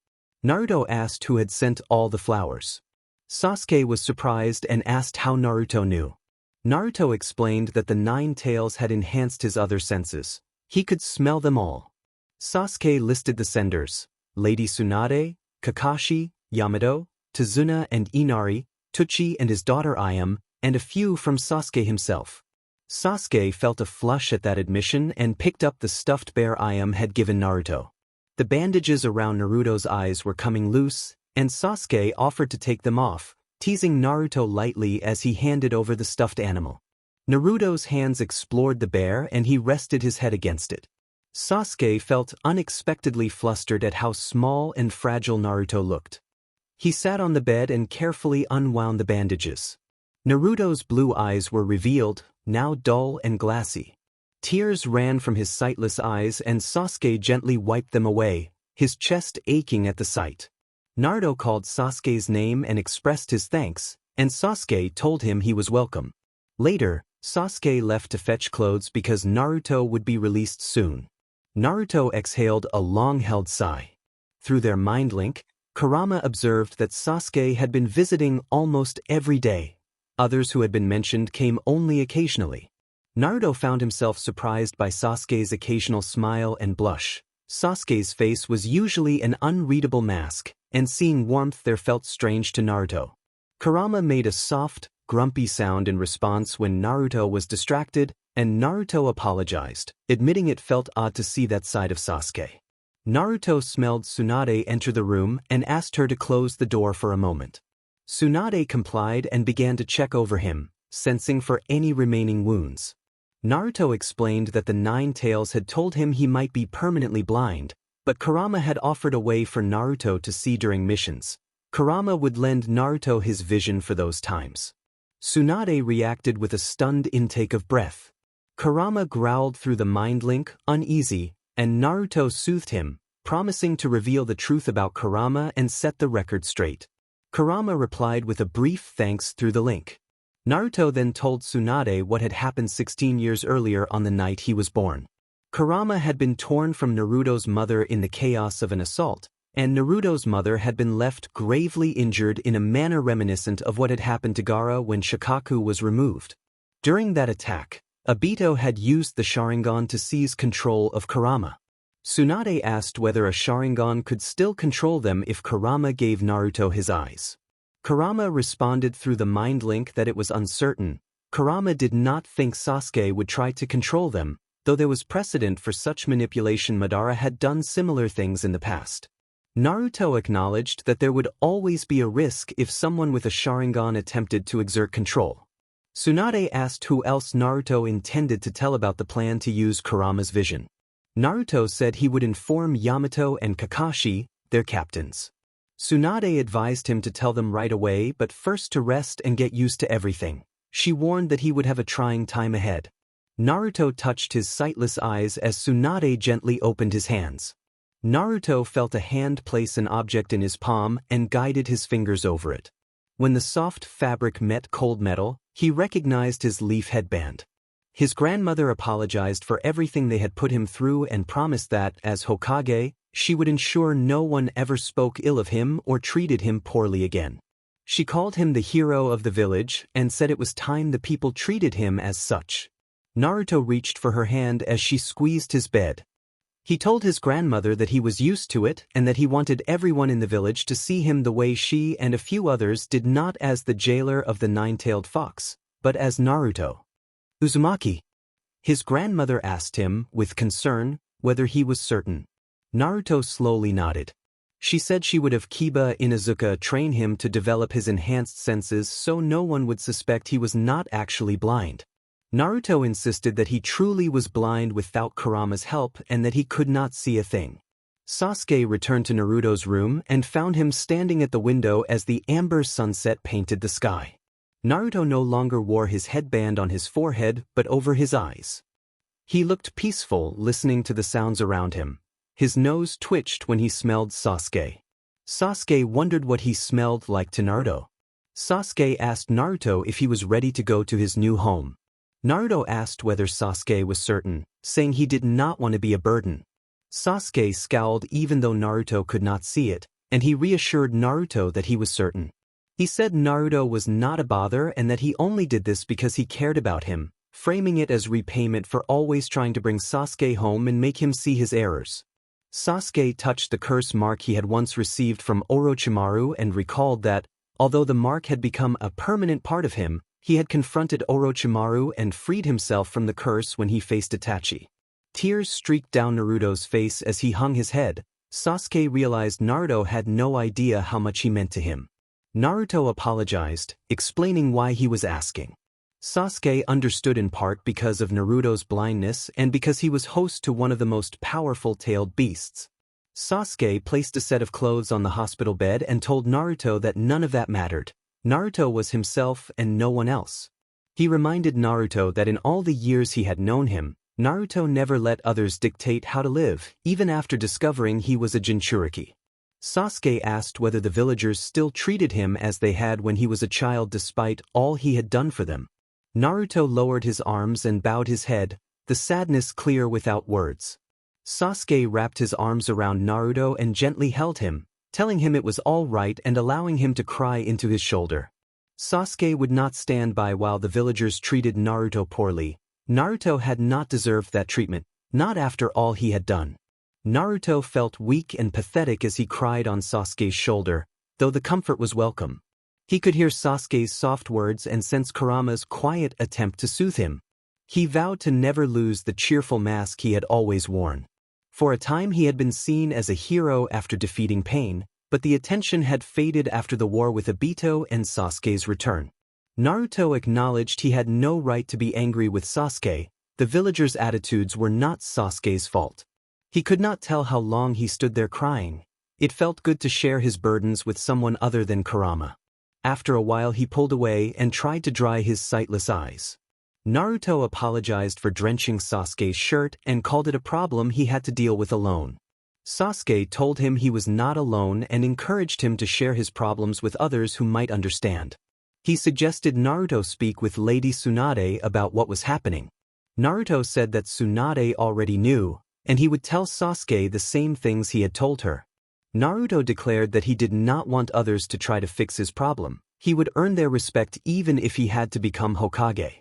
Naruto asked who had sent all the flowers. Sasuke was surprised and asked how Naruto knew. Naruto explained that the 9 tails had enhanced his other senses. He could smell them all. Sasuke listed the senders: Lady Tsunade, Kakashi, Yamato, Tazuna and Inari, Tuchi and his daughter Ayame, and a few from Sasuke himself. Sasuke felt a flush at that admission and picked up the stuffed bear Ayame had given Naruto. The bandages around Naruto's eyes were coming loose, and Sasuke offered to take them off, teasing Naruto lightly as he handed over the stuffed animal. Naruto's hands explored the bear and he rested his head against it. Sasuke felt unexpectedly flustered at how small and fragile Naruto looked. He sat on the bed and carefully unwound the bandages. Naruto's blue eyes were revealed, now dull and glassy. Tears ran from his sightless eyes and Sasuke gently wiped them away, his chest aching at the sight. Naruto called Sasuke's name and expressed his thanks, and Sasuke told him he was welcome. Later, Sasuke left to fetch clothes because Naruto would be released soon. Naruto exhaled a long-held sigh. Through their mind link, Kurama observed that Sasuke had been visiting almost every day. Others who had been mentioned came only occasionally. Naruto found himself surprised by Sasuke's occasional smile and blush. Sasuke's face was usually an unreadable mask, and seeing warmth there felt strange to Naruto. Kurama made a soft, grumpy sound in response when Naruto was distracted, and Naruto apologized, admitting it felt odd to see that side of Sasuke. Naruto smelled Tsunade enter the room and asked her to close the door for a moment. Tsunade complied and began to check over him, sensing for any remaining wounds. Naruto explained that the 9 tails had told him he might be permanently blind, but Kurama had offered a way for Naruto to see during missions. Kurama would lend Naruto his vision for those times. Tsunade reacted with a stunned intake of breath. Kurama growled through the mind link, uneasy, and Naruto soothed him, promising to reveal the truth about Kurama and set the record straight. Kurama replied with a brief thanks through the link. Naruto then told Tsunade what had happened 16 years earlier on the night he was born. Kurama had been torn from Naruto's mother in the chaos of an assault, and Naruto's mother had been left gravely injured in a manner reminiscent of what had happened to Gaara when Shikaku was removed. During that attack, Obito had used the Sharingan to seize control of Kurama. Tsunade asked whether a Sharingan could still control them if Kurama gave Naruto his eyes. Kurama responded through the mind link that it was uncertain. Kurama did not think Sasuke would try to control them, though there was precedent for such manipulation. Madara had done similar things in the past. Naruto acknowledged that there would always be a risk if someone with a Sharingan attempted to exert control. Tsunade asked who else Naruto intended to tell about the plan to use Kurama's vision. Naruto said he would inform Yamato and Kakashi, their captains. Tsunade advised him to tell them right away but first to rest and get used to everything. She warned that he would have a trying time ahead. Naruto touched his sightless eyes as Tsunade gently opened his hands. Naruto felt a hand place an object in his palm and guided his fingers over it. When the soft fabric met cold metal, he recognized his leaf headband. His grandmother apologized for everything they had put him through and promised that, as Hokage, she would ensure no one ever spoke ill of him or treated him poorly again. She called him the hero of the village and said it was time the people treated him as such. Naruto reached for her hand as she squeezed his bed. He told his grandmother that he was used to it and that he wanted everyone in the village to see him the way she and a few others did, not as the jailer of the nine-tailed fox, but as Naruto. Uzumaki. His grandmother asked him, with concern, whether he was certain. Naruto slowly nodded. She said she would have Kiba Inuzuka train him to develop his enhanced senses so no one would suspect he was not actually blind. Naruto insisted that he truly was blind without Kurama's help and that he could not see a thing. Sasuke returned to Naruto's room and found him standing at the window as the amber sunset painted the sky. Naruto no longer wore his headband on his forehead but over his eyes. He looked peaceful, listening to the sounds around him. His nose twitched when he smelled Sasuke. Sasuke wondered what he smelled like to Naruto. Sasuke asked Naruto if he was ready to go to his new home. Naruto asked whether Sasuke was certain, saying he did not want to be a burden. Sasuke scowled even though Naruto could not see it, and he reassured Naruto that he was certain. He said Naruto was not a bother and that he only did this because he cared about him, framing it as repayment for always trying to bring Sasuke home and make him see his errors. Sasuke touched the curse mark he had once received from Orochimaru and recalled that, although the mark had become a permanent part of him, he had confronted Orochimaru and freed himself from the curse when he faced Itachi. Tears streaked down Naruto's face as he hung his head. Sasuke realized Naruto had no idea how much he meant to him. Naruto apologized, explaining why he was asking. Sasuke understood in part because of Naruto's blindness and because he was host to one of the most powerful tailed beasts. Sasuke placed a set of clothes on the hospital bed and told Naruto that none of that mattered. Naruto was himself and no one else. He reminded Naruto that in all the years he had known him, Naruto never let others dictate how to live, even after discovering he was a Jinchuriki. Sasuke asked whether the villagers still treated him as they had when he was a child despite all he had done for them. Naruto lowered his arms and bowed his head, the sadness clear without words. Sasuke wrapped his arms around Naruto and gently held him, telling him it was all right and allowing him to cry into his shoulder. Sasuke would not stand by while the villagers treated Naruto poorly. Naruto had not deserved that treatment, not after all he had done. Naruto felt weak and pathetic as he cried on Sasuke's shoulder, though the comfort was welcome. He could hear Sasuke's soft words and sense Kurama's quiet attempt to soothe him. He vowed to never lose the cheerful mask he had always worn. For a time he had been seen as a hero after defeating pain, but the attention had faded after the war with Obito and Sasuke's return. Naruto acknowledged he had no right to be angry with Sasuke. The villagers' attitudes were not Sasuke's fault. He could not tell how long he stood there crying. It felt good to share his burdens with someone other than Kurama. After a while he pulled away and tried to dry his sightless eyes. Naruto apologized for drenching Sasuke's shirt and called it a problem he had to deal with alone. Sasuke told him he was not alone and encouraged him to share his problems with others who might understand. He suggested Naruto speak with Lady Tsunade about what was happening. Naruto said that Tsunade already knew, and he would tell Sasuke the same things he had told her. Naruto declared that he did not want others to try to fix his problem. He would earn their respect even if he had to become Hokage.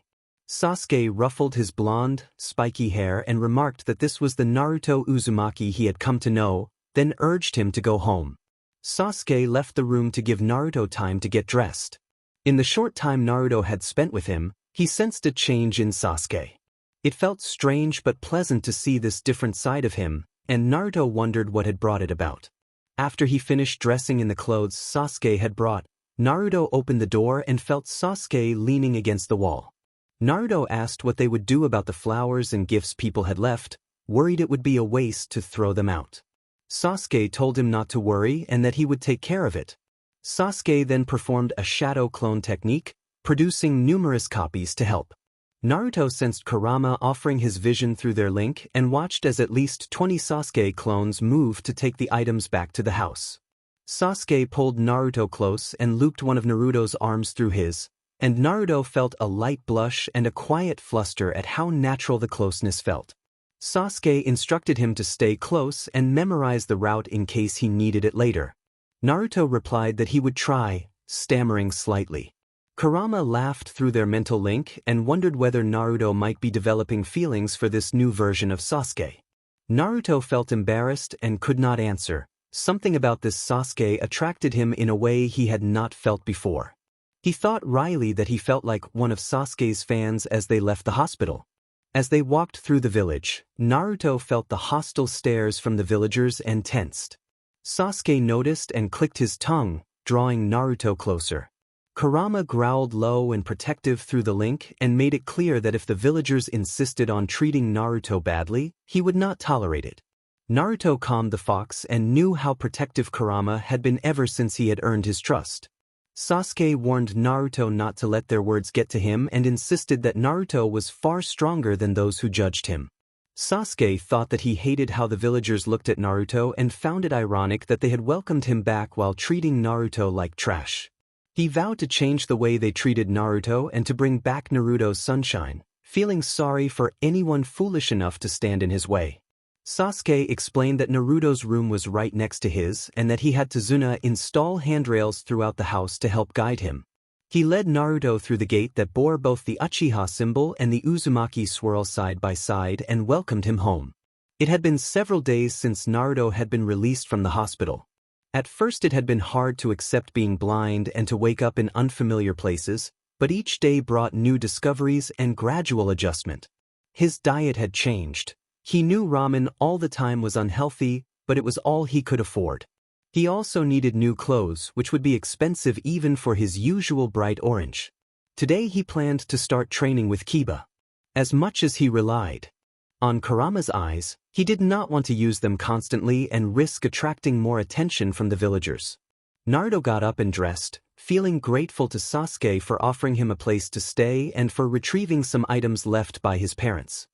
Sasuke ruffled his blonde, spiky hair and remarked that this was the Naruto Uzumaki he had come to know, then urged him to go home. Sasuke left the room to give Naruto time to get dressed. In the short time Naruto had spent with him, he sensed a change in Sasuke. It felt strange but pleasant to see this different side of him, and Naruto wondered what had brought it about. After he finished dressing in the clothes Sasuke had brought, Naruto opened the door and felt Sasuke leaning against the wall. Naruto asked what they would do about the flowers and gifts people had left, worried it would be a waste to throw them out. Sasuke told him not to worry and that he would take care of it. Sasuke then performed a shadow clone technique, producing numerous copies to help. Naruto sensed Kurama offering his vision through their link and watched as at least 20 Sasuke clones moved to take the items back to the house. Sasuke pulled Naruto close and looped one of Naruto's arms through his, and Naruto felt a light blush and a quiet fluster at how natural the closeness felt. Sasuke instructed him to stay close and memorize the route in case he needed it later. Naruto replied that he would try, stammering slightly. Kurama laughed through their mental link and wondered whether Naruto might be developing feelings for this new version of Sasuke. Naruto felt embarrassed and could not answer. Something about this Sasuke attracted him in a way he had not felt before. He thought wryly that he felt like one of Sasuke's fans as they left the hospital. As they walked through the village, Naruto felt the hostile stares from the villagers and tensed. Sasuke noticed and clicked his tongue, drawing Naruto closer. Kurama growled low and protective through the link and made it clear that if the villagers insisted on treating Naruto badly, he would not tolerate it. Naruto calmed the fox and knew how protective Kurama had been ever since he had earned his trust. Sasuke warned Naruto not to let their words get to him and insisted that Naruto was far stronger than those who judged him. Sasuke thought that he hated how the villagers looked at Naruto and found it ironic that they had welcomed him back while treating Naruto like trash. He vowed to change the way they treated Naruto and to bring back Naruto's sunshine, feeling sorry for anyone foolish enough to stand in his way. Sasuke explained that Naruto's room was right next to his and that he had Tazuna install handrails throughout the house to help guide him. He led Naruto through the gate that bore both the Uchiha symbol and the Uzumaki swirl side by side and welcomed him home. It had been several days since Naruto had been released from the hospital. At first it had been hard to accept being blind and to wake up in unfamiliar places, but each day brought new discoveries and gradual adjustment. His diet had changed. He knew ramen all the time was unhealthy, but it was all he could afford. He also needed new clothes, which would be expensive even for his usual bright orange. Today he planned to start training with Kiba. As much as he relied on Kurama's eyes, he did not want to use them constantly and risk attracting more attention from the villagers. Naruto got up and dressed, feeling grateful to Sasuke for offering him a place to stay and for retrieving some items left by his parents.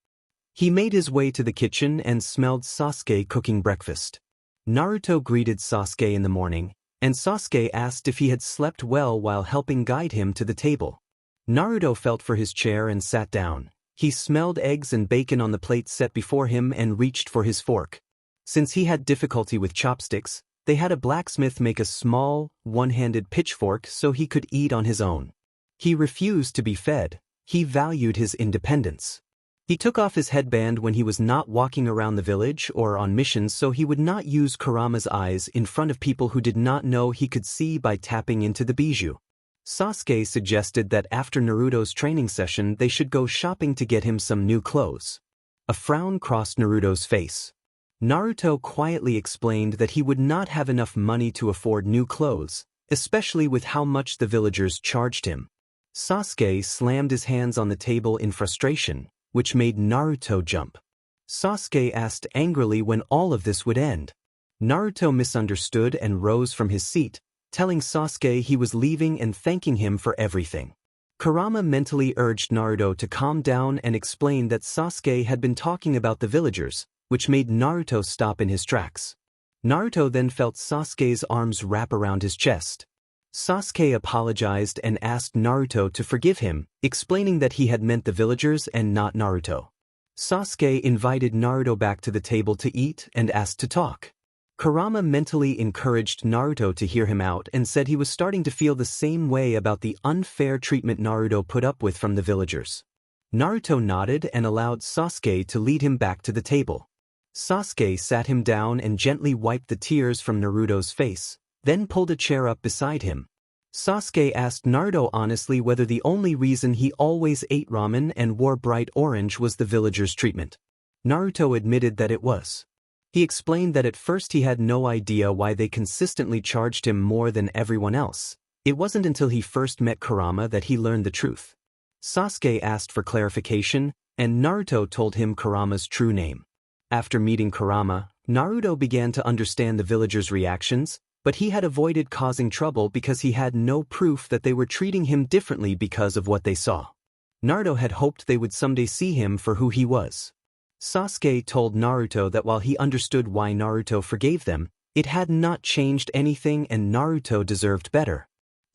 He made his way to the kitchen and smelled Sasuke cooking breakfast. Naruto greeted Sasuke in the morning, and Sasuke asked if he had slept well while helping guide him to the table. Naruto felt for his chair and sat down. He smelled eggs and bacon on the plate set before him and reached for his fork. Since he had difficulty with chopsticks, they had a blacksmith make a small, one-handed pitchfork so he could eat on his own. He refused to be fed. He valued his independence. He took off his headband when he was not walking around the village or on missions so he would not use Kurama's eyes in front of people who did not know he could see by tapping into the bijou. Sasuke suggested that after Naruto's training session they should go shopping to get him some new clothes. A frown crossed Naruto's face. Naruto quietly explained that he would not have enough money to afford new clothes, especially with how much the villagers charged him. Sasuke slammed his hands on the table in frustration, which made Naruto jump. Sasuke asked angrily when all of this would end. Naruto misunderstood and rose from his seat, telling Sasuke he was leaving and thanking him for everything. Kurama mentally urged Naruto to calm down and explained that Sasuke had been talking about the villagers, which made Naruto stop in his tracks. Naruto then felt Sasuke's arms wrap around his chest. Sasuke apologized and asked Naruto to forgive him, explaining that he had meant the villagers and not Naruto. Sasuke invited Naruto back to the table to eat and asked to talk. Kurama mentally encouraged Naruto to hear him out and said he was starting to feel the same way about the unfair treatment Naruto put up with from the villagers. Naruto nodded and allowed Sasuke to lead him back to the table. Sasuke sat him down and gently wiped the tears from Naruto's face, then pulled a chair up beside him. Sasuke asked Naruto honestly whether the only reason he always ate ramen and wore bright orange was the villagers' treatment. Naruto admitted that it was. He explained that at first he had no idea why they consistently charged him more than everyone else. It wasn't until he first met Kurama that he learned the truth. Sasuke asked for clarification, and Naruto told him Kurama's true name. After meeting Kurama, Naruto began to understand the villagers' reactions, but he had avoided causing trouble because he had no proof that they were treating him differently because of what they saw. Naruto had hoped they would someday see him for who he was. Sasuke told Naruto that while he understood why Naruto forgave them, it had not changed anything and Naruto deserved better.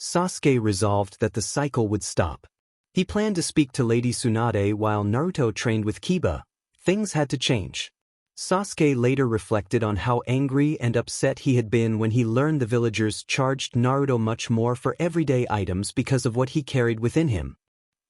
Sasuke resolved that the cycle would stop. He planned to speak to Lady Tsunade while Naruto trained with Kiba. Things had to change. Sasuke later reflected on how angry and upset he had been when he learned the villagers charged Naruto much more for everyday items because of what he carried within him.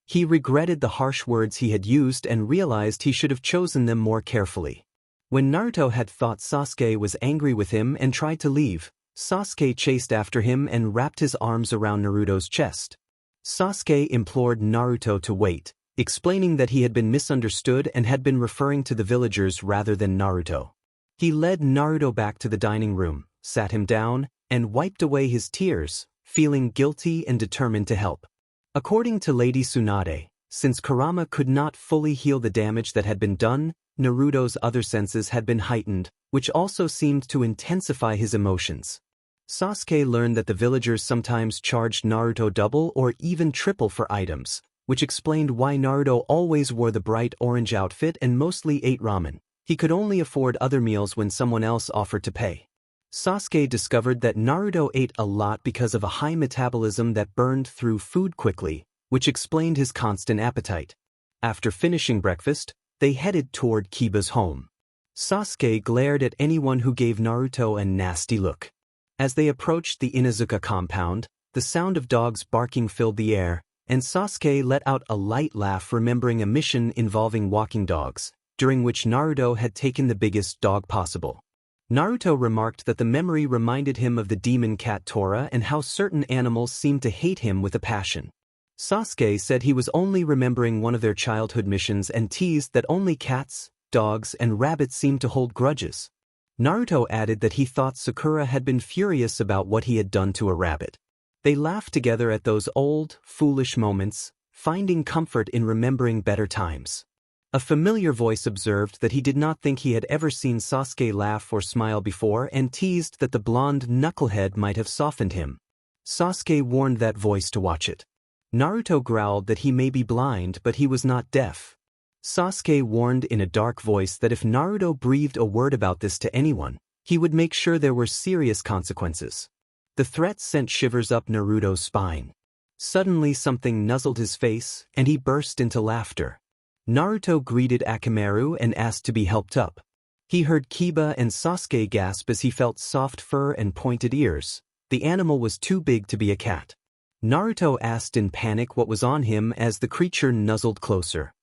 He regretted the harsh words he had used and realized he should have chosen them more carefully. When Naruto had thought Sasuke was angry with him and tried to leave, Sasuke chased after him and wrapped his arms around Naruto's chest. Sasuke implored Naruto to wait, explaining that he had been misunderstood and had been referring to the villagers rather than Naruto. He led Naruto back to the dining room, sat him down, and wiped away his tears, feeling guilty and determined to help. According to Lady Tsunade, since Kurama could not fully heal the damage that had been done, Naruto's other senses had been heightened, which also seemed to intensify his emotions. Sasuke learned that the villagers sometimes charged Naruto double or even triple for items, which explained why Naruto always wore the bright orange outfit and mostly ate ramen. He could only afford other meals when someone else offered to pay. Sasuke discovered that Naruto ate a lot because of a high metabolism that burned through food quickly, which explained his constant appetite. After finishing breakfast, they headed toward Kiba's home. Sasuke glared at anyone who gave Naruto a nasty look. As they approached the Inuzuka compound, the sound of dogs barking filled the air, and Sasuke let out a light laugh remembering a mission involving walking dogs, during which Naruto had taken the biggest dog possible. Naruto remarked that the memory reminded him of the demon cat Tora and how certain animals seemed to hate him with a passion. Sasuke said he was only remembering one of their childhood missions and teased that only cats, dogs, and rabbits seemed to hold grudges. Naruto added that he thought Sakura had been furious about what he had done to a rabbit. They laughed together at those old, foolish moments, finding comfort in remembering better times. A familiar voice observed that he did not think he had ever seen Sasuke laugh or smile before and teased that the blonde knucklehead might have softened him. Sasuke warned that voice to watch it. Naruto growled that he may be blind but he was not deaf. Sasuke warned in a dark voice that if Naruto breathed a word about this to anyone, he would make sure there were serious consequences. The threat sent shivers up Naruto's spine. Suddenly something nuzzled his face, and he burst into laughter. Naruto greeted Akamaru and asked to be helped up. He heard Kiba and Sasuke gasp as he felt soft fur and pointed ears. The animal was too big to be a cat. Naruto asked in panic what was on him as the creature nuzzled closer.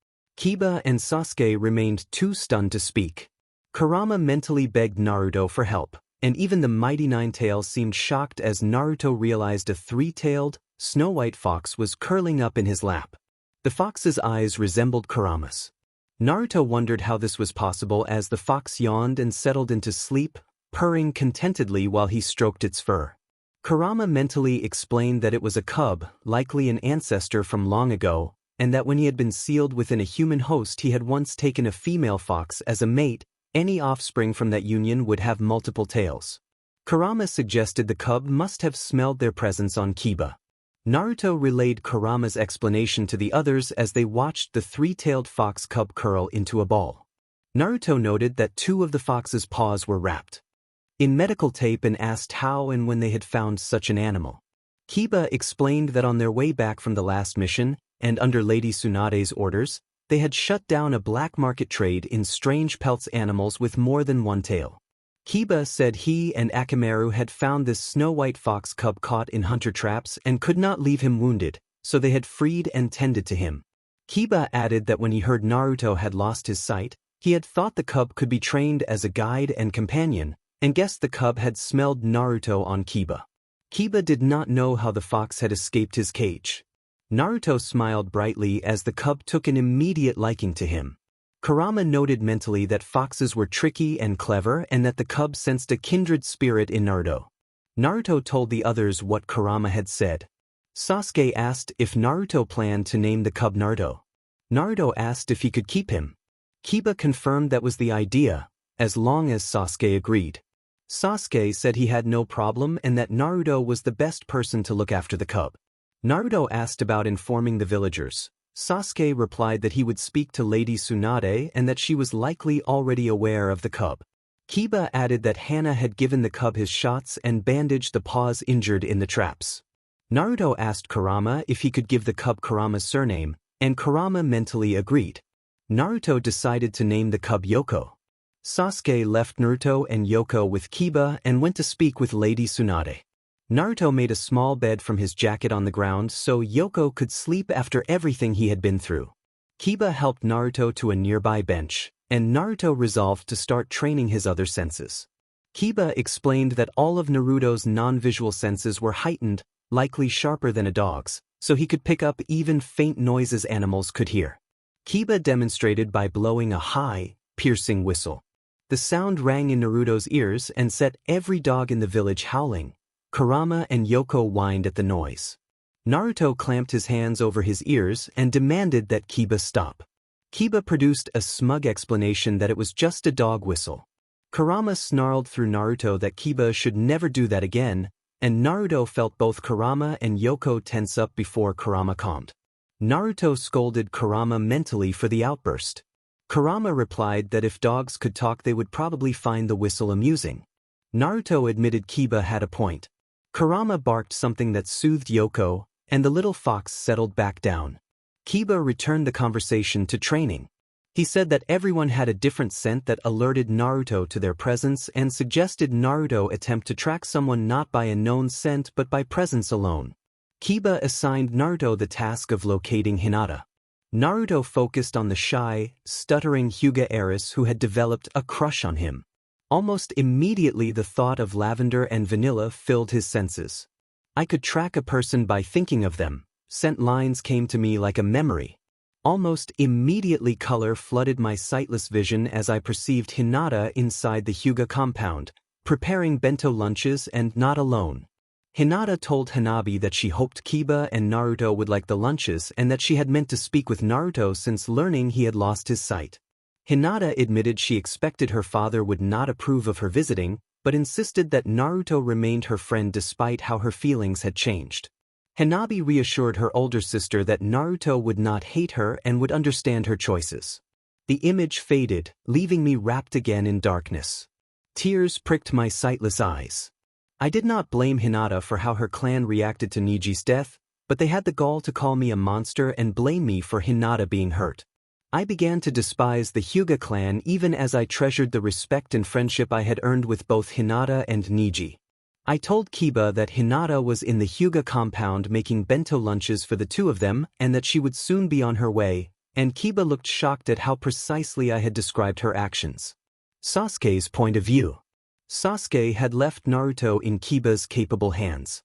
Kiba and Sasuke remained too stunned to speak. Kurama mentally begged Naruto for help, and even the mighty Nine-Tails seemed shocked as Naruto realized a three-tailed, snow-white fox was curling up in his lap. The fox's eyes resembled Kurama's. Naruto wondered how this was possible as the fox yawned and settled into sleep, purring contentedly while he stroked its fur. Kurama mentally explained that it was a cub, likely an ancestor from long ago, and that when he had been sealed within a human host he had once taken a female fox as a mate. Any offspring from that union would have multiple tails. Kurama suggested the cub must have smelled their presence on Kiba. Naruto relayed Kurama's explanation to the others as they watched the three-tailed fox cub curl into a ball. Naruto noted that two of the fox's paws were wrapped in medical tape and asked how and when they had found such an animal. Kiba explained that on their way back from the last mission, and under Lady Tsunade's orders, they had shut down a black market trade in strange pelts animals with more than one tail. Kiba said he and Akamaru had found this snow-white fox cub caught in hunter traps and could not leave him wounded, so they had freed and tended to him. Kiba added that when he heard Naruto had lost his sight, he had thought the cub could be trained as a guide and companion, and guessed the cub had smelled Naruto on Kiba. Kiba did not know how the fox had escaped his cage. Naruto smiled brightly as the cub took an immediate liking to him. Kurama noted mentally that foxes were tricky and clever and that the cub sensed a kindred spirit in Naruto. Naruto told the others what Kurama had said. Sasuke asked if Naruto planned to name the cub Naruto. Naruto asked if he could keep him. Kiba confirmed that was the idea, as long as Sasuke agreed. Sasuke said he had no problem and that Naruto was the best person to look after the cub. Naruto asked about informing the villagers. Sasuke replied that he would speak to Lady Tsunade and that she was likely already aware of the cub. Kiba added that Hana had given the cub his shots and bandaged the paws injured in the traps. Naruto asked Kurama if he could give the cub Kurama's surname, and Kurama mentally agreed. Naruto decided to name the cub Yoko. Sasuke left Naruto and Yoko with Kiba and went to speak with Lady Tsunade. Naruto made a small bed from his jacket on the ground so Yoko could sleep after everything he had been through. Kiba helped Naruto to a nearby bench, and Naruto resolved to start training his other senses. Kiba explained that all of Naruto's non-visual senses were heightened, likely sharper than a dog's, so he could pick up even faint noises animals could hear. Kiba demonstrated by blowing a high, piercing whistle. The sound rang in Naruto's ears and set every dog in the village howling. Kurama and Yoko whined at the noise. Naruto clamped his hands over his ears and demanded that Kiba stop. Kiba produced a smug explanation that it was just a dog whistle. Kurama snarled through Naruto that Kiba should never do that again, and Naruto felt both Kurama and Yoko tense up before Kurama calmed. Naruto scolded Kurama mentally for the outburst. Kurama replied that if dogs could talk they would probably find the whistle amusing. Naruto admitted Kiba had a point. Kurama barked something that soothed Yoko, and the little fox settled back down. Kiba returned the conversation to training. He said that everyone had a different scent that alerted Naruto to their presence and suggested Naruto attempt to track someone not by a known scent but by presence alone. Kiba assigned Naruto the task of locating Hinata. Naruto focused on the shy, stuttering Hyuga heiress who had developed a crush on him. Almost immediately the thought of lavender and vanilla filled his senses. I could track a person by thinking of them. Scent lines came to me like a memory. Almost immediately color flooded my sightless vision as I perceived Hinata inside the Hyuga compound, preparing bento lunches and not alone. Hinata told Hanabi that she hoped Kiba and Naruto would like the lunches and that she had meant to speak with Naruto since learning he had lost his sight. Hinata admitted she expected her father would not approve of her visiting, but insisted that Naruto remained her friend despite how her feelings had changed. Hanabi reassured her older sister that Naruto would not hate her and would understand her choices. The image faded, leaving me wrapped again in darkness. Tears pricked my sightless eyes. I did not blame Hinata for how her clan reacted to Niji's death, but they had the gall to call me a monster and blame me for Hinata being hurt. I began to despise the Hyuga clan even as I treasured the respect and friendship I had earned with both Hinata and Niji. I told Kiba that Hinata was in the Hyuga compound making bento lunches for the two of them and that she would soon be on her way, and Kiba looked shocked at how precisely I had described her actions. Sasuke's point of view. Sasuke had left Naruto in Kiba's capable hands.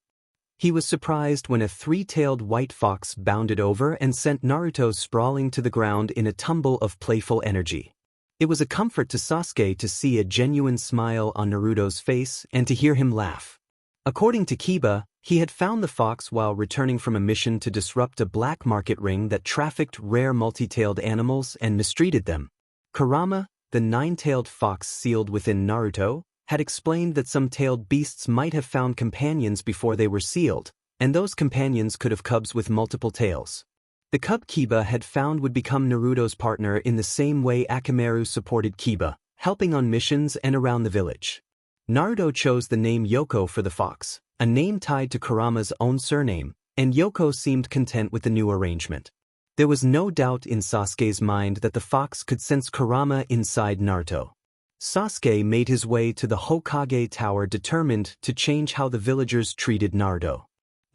He was surprised when a three-tailed white fox bounded over and sent Naruto sprawling to the ground in a tumble of playful energy. It was a comfort to Sasuke to see a genuine smile on Naruto's face and to hear him laugh. According to Kiba, he had found the fox while returning from a mission to disrupt a black market ring that trafficked rare multi-tailed animals and mistreated them. Kurama, the nine-tailed fox sealed within Naruto, had explained that some tailed beasts might have found companions before they were sealed, and those companions could have cubs with multiple tails. The cub Kiba had found would become Naruto's partner in the same way Akamaru supported Kiba, helping on missions and around the village. Naruto chose the name Yoko for the fox, a name tied to Kurama's own surname, and Yoko seemed content with the new arrangement. There was no doubt in Sasuke's mind that the fox could sense Kurama inside Naruto. Sasuke made his way to the Hokage Tower determined to change how the villagers treated Naruto.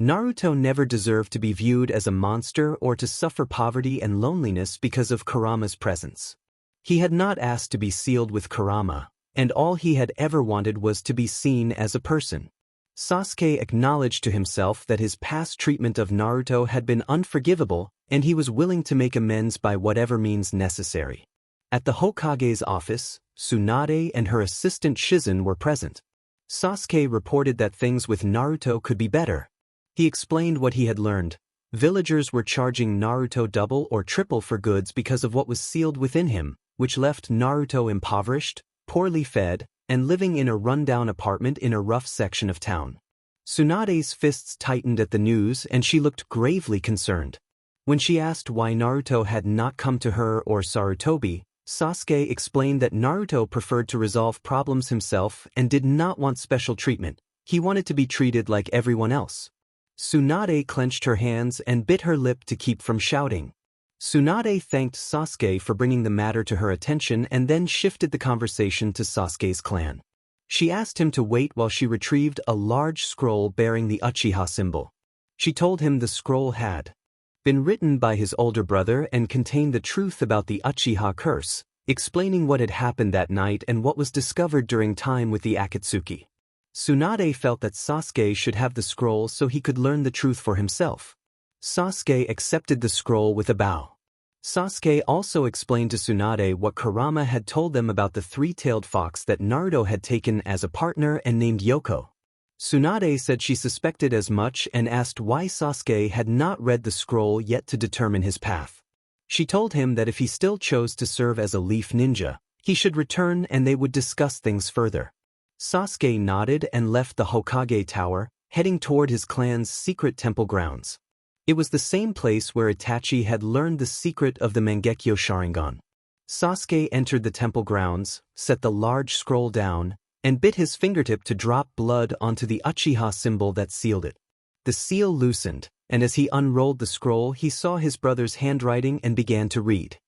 Naruto never deserved to be viewed as a monster or to suffer poverty and loneliness because of Kurama's presence. He had not asked to be sealed with Kurama, and all he had ever wanted was to be seen as a person. Sasuke acknowledged to himself that his past treatment of Naruto had been unforgivable, and he was willing to make amends by whatever means necessary. At the Hokage's office, Tsunade and her assistant Shizen were present. Sasuke reported that things with Naruto could be better. He explained what he had learned. Villagers were charging Naruto double or triple for goods because of what was sealed within him, which left Naruto impoverished, poorly fed, and living in a rundown apartment in a rough section of town. Tsunade's fists tightened at the news and she looked gravely concerned. When she asked why Naruto had not come to her or Sarutobi, Sasuke explained that Naruto preferred to resolve problems himself and did not want special treatment. He wanted to be treated like everyone else. Tsunade clenched her hands and bit her lip to keep from shouting. Tsunade thanked Sasuke for bringing the matter to her attention and then shifted the conversation to Sasuke's clan. She asked him to wait while she retrieved a large scroll bearing the Uchiha symbol. She told him the scroll had been written by his older brother and contained the truth about the Uchiha curse, explaining what had happened that night and what was discovered during time with the Akatsuki. Tsunade felt that Sasuke should have the scroll so he could learn the truth for himself. Sasuke accepted the scroll with a bow. Sasuke also explained to Tsunade what Kurama had told them about the three-tailed fox that Naruto had taken as a partner and named Yoko. Tsunade said she suspected as much and asked why Sasuke had not read the scroll yet to determine his path. She told him that if he still chose to serve as a leaf ninja, he should return and they would discuss things further. Sasuke nodded and left the Hokage Tower, heading toward his clan's secret temple grounds. It was the same place where Itachi had learned the secret of the Mangekyo Sharingan. Sasuke entered the temple grounds, set the large scroll down, and bit his fingertip to drop blood onto the Uchiha symbol that sealed it. The seal loosened, and as he unrolled the scroll he saw his brother's handwriting and began to read.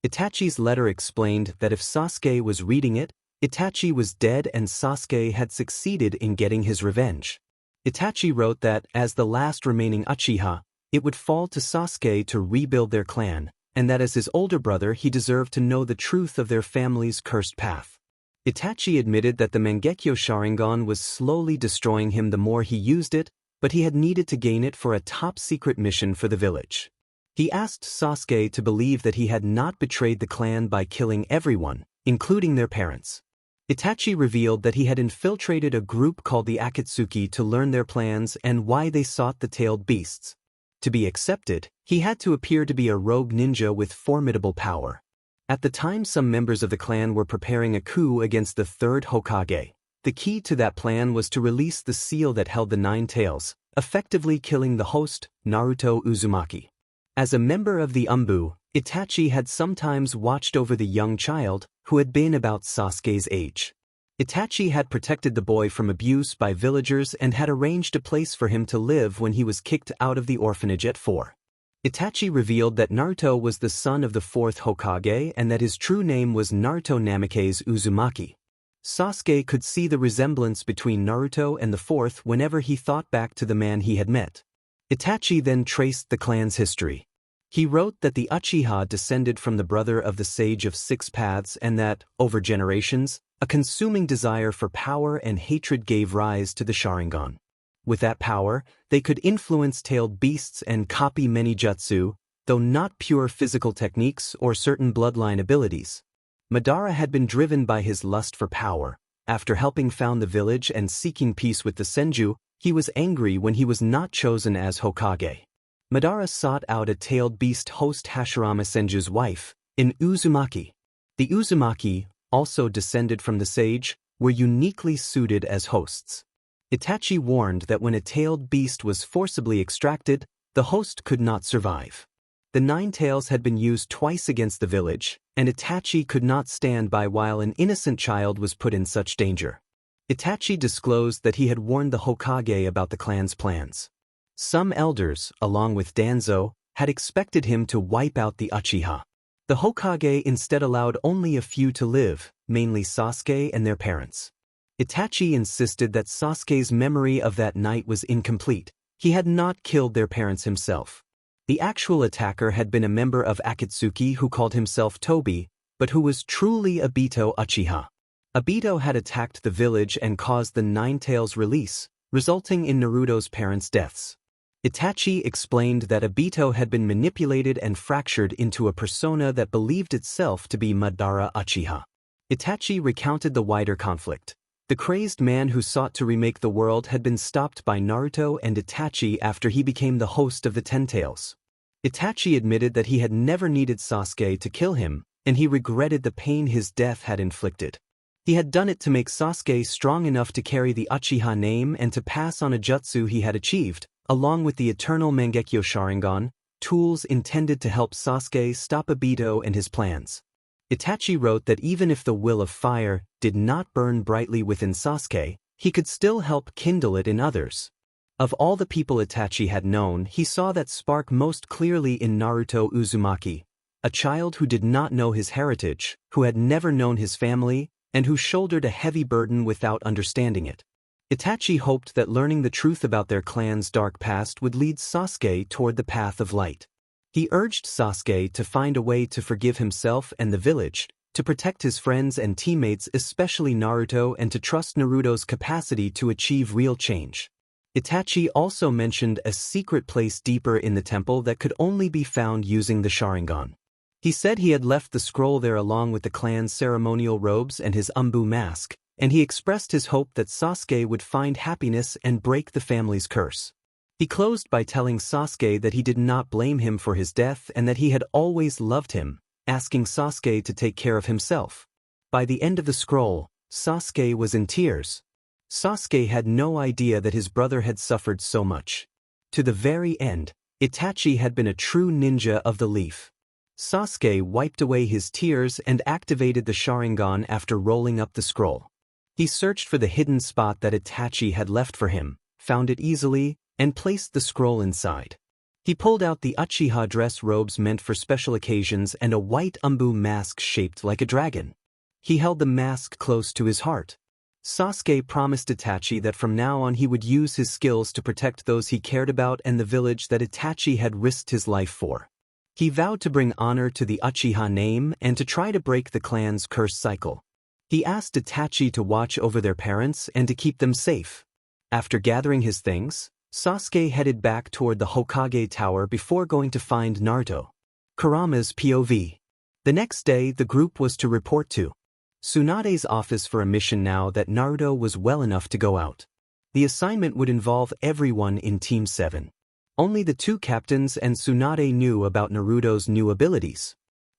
Itachi's letter explained that if Sasuke was reading it, Itachi was dead and Sasuke had succeeded in getting his revenge. Itachi wrote that, as the last remaining Uchiha, it would fall to Sasuke to rebuild their clan, and that as his older brother he deserved to know the truth of their family's cursed path. Itachi admitted that the Mangekyo Sharingan was slowly destroying him the more he used it, but he had needed to gain it for a top-secret mission for the village. He asked Sasuke to believe that he had not betrayed the clan by killing everyone, including their parents. Itachi revealed that he had infiltrated a group called the Akatsuki to learn their plans and why they sought the tailed beasts. To be accepted, he had to appear to be a rogue ninja with formidable power. At the time some members of the clan were preparing a coup against the third Hokage. The key to that plan was to release the seal that held the 9 tails, effectively killing the host, Naruto Uzumaki. As a member of the Umbu, Itachi had sometimes watched over the young child, who had been about Sasuke's age. Itachi had protected the boy from abuse by villagers and had arranged a place for him to live when he was kicked out of the orphanage at 4. Itachi revealed that Naruto was the son of the 4th Hokage and that his true name was Naruto Namikaze Uzumaki. Sasuke could see the resemblance between Naruto and the 4th whenever he thought back to the man he had met. Itachi then traced the clan's history. He wrote that the Uchiha descended from the brother of the Sage of 6 Paths and that, over generations, a consuming desire for power and hatred gave rise to the Sharingan. With that power, they could influence tailed beasts and copy many jutsu, though not pure physical techniques or certain bloodline abilities. Madara had been driven by his lust for power. After helping found the village and seeking peace with the Senju, he was angry when he was not chosen as Hokage. Madara sought out a tailed beast host Hashirama Senju's wife, an Uzumaki. The Uzumaki, also descended from the sage, were uniquely suited as hosts. Itachi warned that when a tailed beast was forcibly extracted, the host could not survive. The 9 tails had been used twice against the village, and Itachi could not stand by while an innocent child was put in such danger. Itachi disclosed that he had warned the Hokage about the clan's plans. Some elders, along with Danzo, had expected him to wipe out the Uchiha. The Hokage instead allowed only a few to live, mainly Sasuke and their parents. Itachi insisted that Sasuke's memory of that night was incomplete. He had not killed their parents himself. The actual attacker had been a member of Akatsuki who called himself Tobi, but who was truly Obito Uchiha. Obito had attacked the village and caused the 9 tails release, resulting in Naruto's parents' deaths. Itachi explained that Obito had been manipulated and fractured into a persona that believed itself to be Madara Uchiha. Itachi recounted the wider conflict. The crazed man who sought to remake the world had been stopped by Naruto and Itachi after he became the host of the 10 Tails. Itachi admitted that he had never needed Sasuke to kill him, and he regretted the pain his death had inflicted. He had done it to make Sasuke strong enough to carry the Uchiha name and to pass on a jutsu he had achieved, along with the eternal Mangekyo Sharingan, tools intended to help Sasuke stop Obito and his plans. Itachi wrote that even if the will of fire did not burn brightly within Sasuke, he could still help kindle it in others. Of all the people Itachi had known, he saw that spark most clearly in Naruto Uzumaki, a child who did not know his heritage, who had never known his family, and who shouldered a heavy burden without understanding it. Itachi hoped that learning the truth about their clan's dark past would lead Sasuke toward the path of light. He urged Sasuke to find a way to forgive himself and the village, to protect his friends and teammates, especially Naruto, and to trust Naruto's capacity to achieve real change. Itachi also mentioned a secret place deeper in the temple that could only be found using the Sharingan. He said he had left the scroll there along with the clan's ceremonial robes and his Umbu mask, and he expressed his hope that Sasuke would find happiness and break the family's curse. He closed by telling Sasuke that he did not blame him for his death and that he had always loved him, asking Sasuke to take care of himself. By the end of the scroll, Sasuke was in tears. Sasuke had no idea that his brother had suffered so much. To the very end, Itachi had been a true ninja of the leaf. Sasuke wiped away his tears and activated the Sharingan after rolling up the scroll. He searched for the hidden spot that Itachi had left for him, found it easily, and placed the scroll inside. He pulled out the Uchiha dress robes meant for special occasions and a white Umbu mask shaped like a dragon. He held the mask close to his heart. Sasuke promised Itachi that from now on he would use his skills to protect those he cared about and the village that Itachi had risked his life for. He vowed to bring honor to the Uchiha name and to try to break the clan's cursed cycle. He asked Itachi to watch over their parents and to keep them safe. After gathering his things, Sasuke headed back toward the Hokage Tower before going to find Naruto. Kurama's POV. The next day, the group was to report to Tsunade's office for a mission now that Naruto was well enough to go out. The assignment would involve everyone in Team 7. Only the two captains and Tsunade knew about Naruto's new abilities.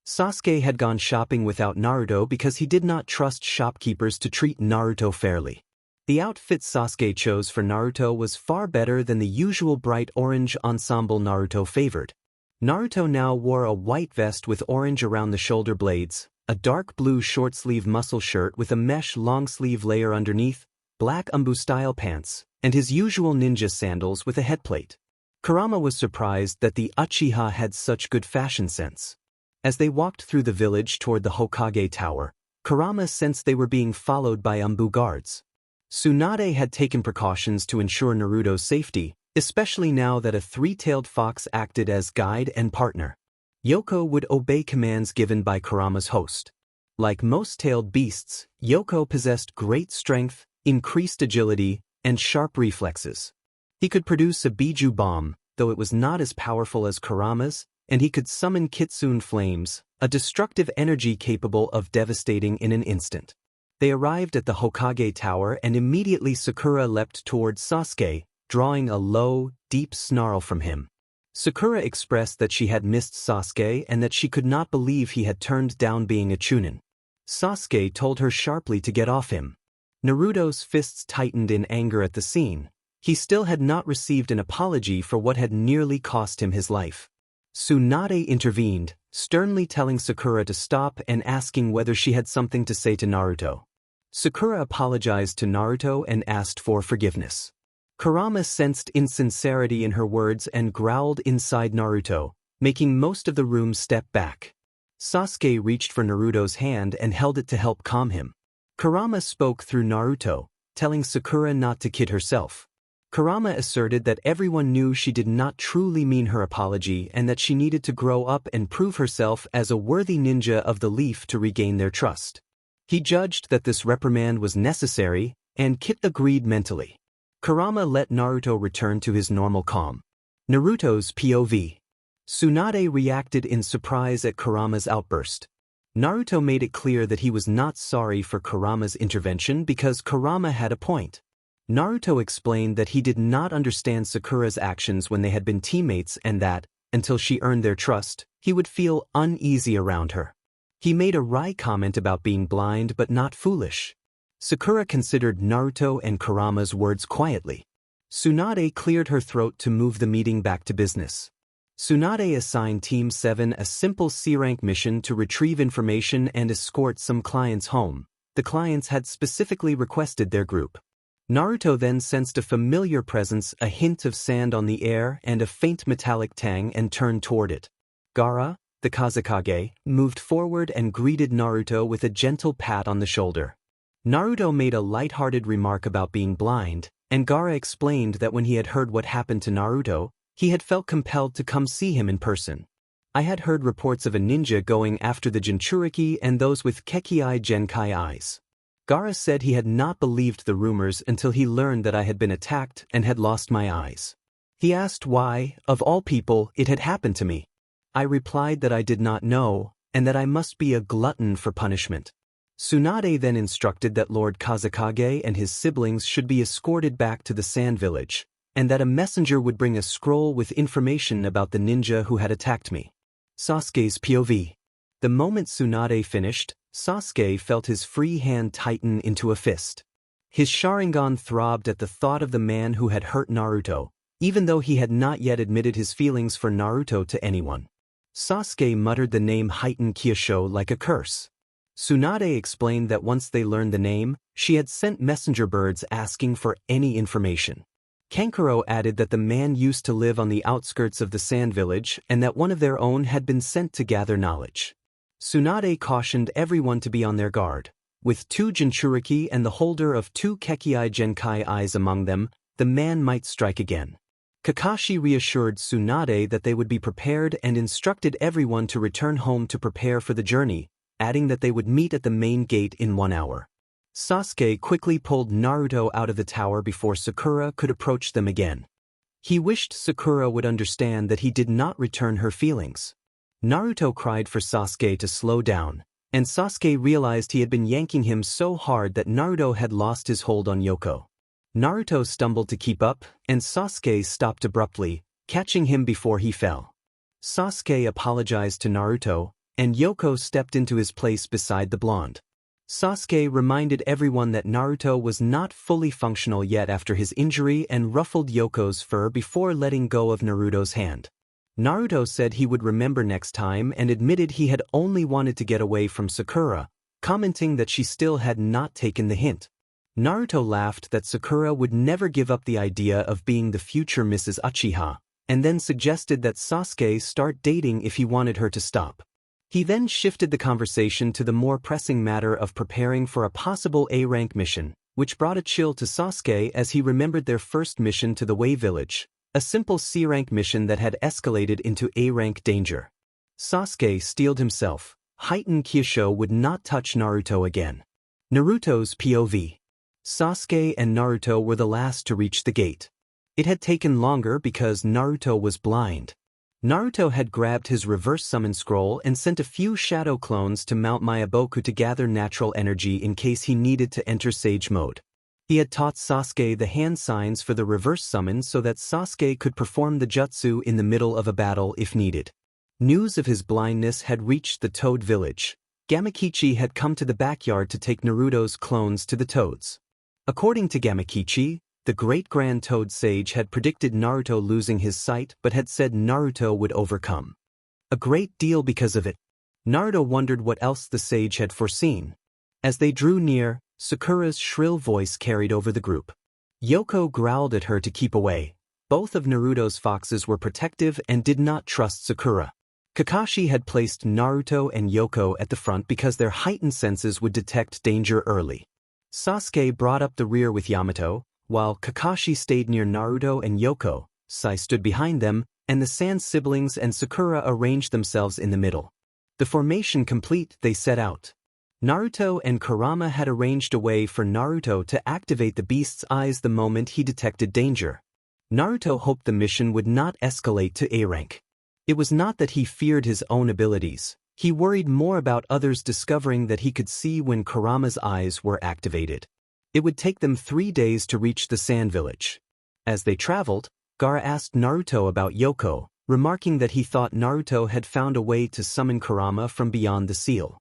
Sasuke had gone shopping without Naruto because he did not trust shopkeepers to treat Naruto fairly. The outfit Sasuke chose for Naruto was far better than the usual bright orange ensemble Naruto favored. Naruto now wore a white vest with orange around the shoulder blades, a dark blue short-sleeve muscle shirt with a mesh long-sleeve layer underneath, black Umbu-style pants, and his usual ninja sandals with a headplate. Kurama was surprised that the Uchiha had such good fashion sense. As they walked through the village toward the Hokage Tower, Kurama sensed they were being followed by Umbu guards. Tsunade had taken precautions to ensure Naruto's safety, especially now that a three-tailed fox acted as guide and partner. Yoko would obey commands given by Kurama's host. Like most tailed beasts, Yoko possessed great strength, increased agility, and sharp reflexes. He could produce a Biju bomb, though it was not as powerful as Kurama's, and he could summon Kitsune flames, a destructive energy capable of devastating in an instant. They arrived at the Hokage Tower and immediately Sakura leapt towards Sasuke, drawing a low, deep snarl from him. Sakura expressed that she had missed Sasuke and that she could not believe he had turned down being a Chunin. Sasuke told her sharply to get off him. Naruto's fists tightened in anger at the scene. He still had not received an apology for what had nearly cost him his life. Tsunade intervened, sternly telling Sakura to stop and asking whether she had something to say to Naruto. Sakura apologized to Naruto and asked for forgiveness. Kurama sensed insincerity in her words and growled inside Naruto, making most of the room step back. Sasuke reached for Naruto's hand and held it to help calm him. Kurama spoke through Naruto, telling Sakura not to kid herself. Kurama asserted that everyone knew she did not truly mean her apology and that she needed to grow up and prove herself as a worthy ninja of the leaf to regain their trust. He judged that this reprimand was necessary, and Kit agreed mentally. Kurama let Naruto return to his normal calm. Naruto's POV. Tsunade reacted in surprise at Kurama's outburst. Naruto made it clear that he was not sorry for Kurama's intervention because Kurama had a point. Naruto explained that he did not understand Sakura's actions when they had been teammates and that, until she earned their trust, he would feel uneasy around her. He made a wry comment about being blind but not foolish. Sakura considered Naruto and Kurama's words quietly. Tsunade cleared her throat to move the meeting back to business. Tsunade assigned Team 7 a simple C-rank mission to retrieve information and escort some clients home. The clients had specifically requested their group. Naruto then sensed a familiar presence, a hint of sand on the air and a faint metallic tang, and turned toward it. Gaara, the Kazekage, moved forward and greeted Naruto with a gentle pat on the shoulder. Naruto made a light-hearted remark about being blind, and Gaara explained that when he had heard what happened to Naruto, he had felt compelled to come see him in person. I had heard reports of a ninja going after the Jinchuriki and those with Kekkai Genkai eyes. Gaara said he had not believed the rumors until he learned that I had been attacked and had lost my eyes. He asked why, of all people, it had happened to me. I replied that I did not know, and that I must be a glutton for punishment. Tsunade then instructed that Lord Kazekage and his siblings should be escorted back to the Sand Village, and that a messenger would bring a scroll with information about the ninja who had attacked me. Sasuke's POV. The moment Tsunade finished, Sasuke felt his free hand tighten into a fist. His Sharingan throbbed at the thought of the man who had hurt Naruto, even though he had not yet admitted his feelings for Naruto to anyone. Sasuke muttered the name Heitan Kyosho like a curse. Tsunade explained that once they learned the name, she had sent messenger birds asking for any information. Kankuro added that the man used to live on the outskirts of the Sand Village and that one of their own had been sent to gather knowledge. Tsunade cautioned everyone to be on their guard. With 2 Jinchuriki and the holder of 2 Kekkai Genkai eyes among them, the man might strike again. Kakashi reassured Tsunade that they would be prepared and instructed everyone to return home to prepare for the journey, adding that they would meet at the main gate in 1 hour. Sasuke quickly pulled Naruto out of the tower before Sakura could approach them again. He wished Sakura would understand that he did not return her feelings. Naruto cried for Sasuke to slow down, and Sasuke realized he had been yanking him so hard that Naruto had lost his hold on Yoko. Naruto stumbled to keep up, and Sasuke stopped abruptly, catching him before he fell. Sasuke apologized to Naruto, and Yoko stepped into his place beside the blonde. Sasuke reminded everyone that Naruto was not fully functional yet after his injury and ruffled Yoko's fur before letting go of Naruto's hand. Naruto said he would remember next time and admitted he had only wanted to get away from Sakura, commenting that she still had not taken the hint. Naruto laughed that Sakura would never give up the idea of being the future Mrs. Uchiha, and then suggested that Sasuke start dating if he wanted her to stop. He then shifted the conversation to the more pressing matter of preparing for a possible A-rank mission, which brought a chill to Sasuke as he remembered their first mission to the Way Village, a simple C-rank mission that had escalated into A-rank danger. Sasuke steeled himself. Heitan Kyosho would not touch Naruto again. Naruto's POV. Sasuke and Naruto were the last to reach the gate. It had taken longer because Naruto was blind. Naruto had grabbed his reverse summon scroll and sent a few shadow clones to Mount Mayaboku to gather natural energy in case he needed to enter Sage mode. He had taught Sasuke the hand signs for the reverse summon so that Sasuke could perform the jutsu in the middle of a battle if needed. News of his blindness had reached the Toad Village. Gamakichi had come to the backyard to take Naruto's clones to the Toads. According to Gamakichi, the Great Grand Toad Sage had predicted Naruto losing his sight but had said Naruto would overcome. A great deal because of it. Naruto wondered what else the sage had foreseen. As they drew near, Sakura's shrill voice carried over the group. Yoko growled at her to keep away. Both of Naruto's foxes were protective and did not trust Sakura. Kakashi had placed Naruto and Yoko at the front because their heightened senses would detect danger early. Sasuke brought up the rear with Yamato, while Kakashi stayed near Naruto and Yoko. Sai stood behind them, and the Sand siblings and Sakura arranged themselves in the middle. The formation complete, they set out. Naruto and Kurama had arranged a way for Naruto to activate the beast's eyes the moment he detected danger. Naruto hoped the mission would not escalate to A rank. It was not that he feared his own abilities. He worried more about others discovering that he could see when Kurama's eyes were activated. It would take them 3 days to reach the Sand Village. As they traveled, Gaara asked Naruto about Yoko, remarking that he thought Naruto had found a way to summon Kurama from beyond the seal.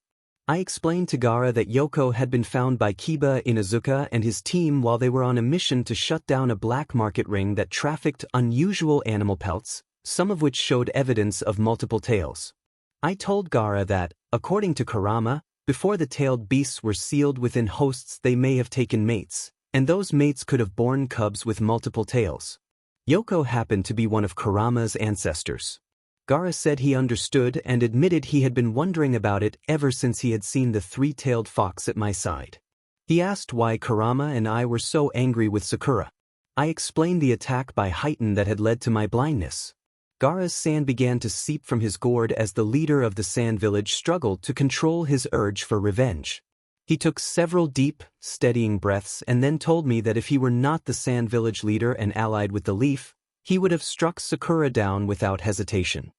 I explained to Gaara that Yoko had been found by Kiba Inuzuka and his team while they were on a mission to shut down a black market ring that trafficked unusual animal pelts, some of which showed evidence of multiple tails. I told Gaara that, according to Kurama, before the tailed beasts were sealed within hosts they may have taken mates, and those mates could have borne cubs with multiple tails. Yoko happened to be one of Kurama's ancestors. Gaara said he understood and admitted he had been wondering about it ever since he had seen the three-tailed fox at my side. He asked why Kurama and I were so angry with Sakura. I explained the attack by Heighten that had led to my blindness. Gaara's sand began to seep from his gourd as the leader of the sand village struggled to control his urge for revenge. He took several deep, steadying breaths and then told me that if he were not the sand village leader and allied with the leaf, he would have struck Sakura down without hesitation.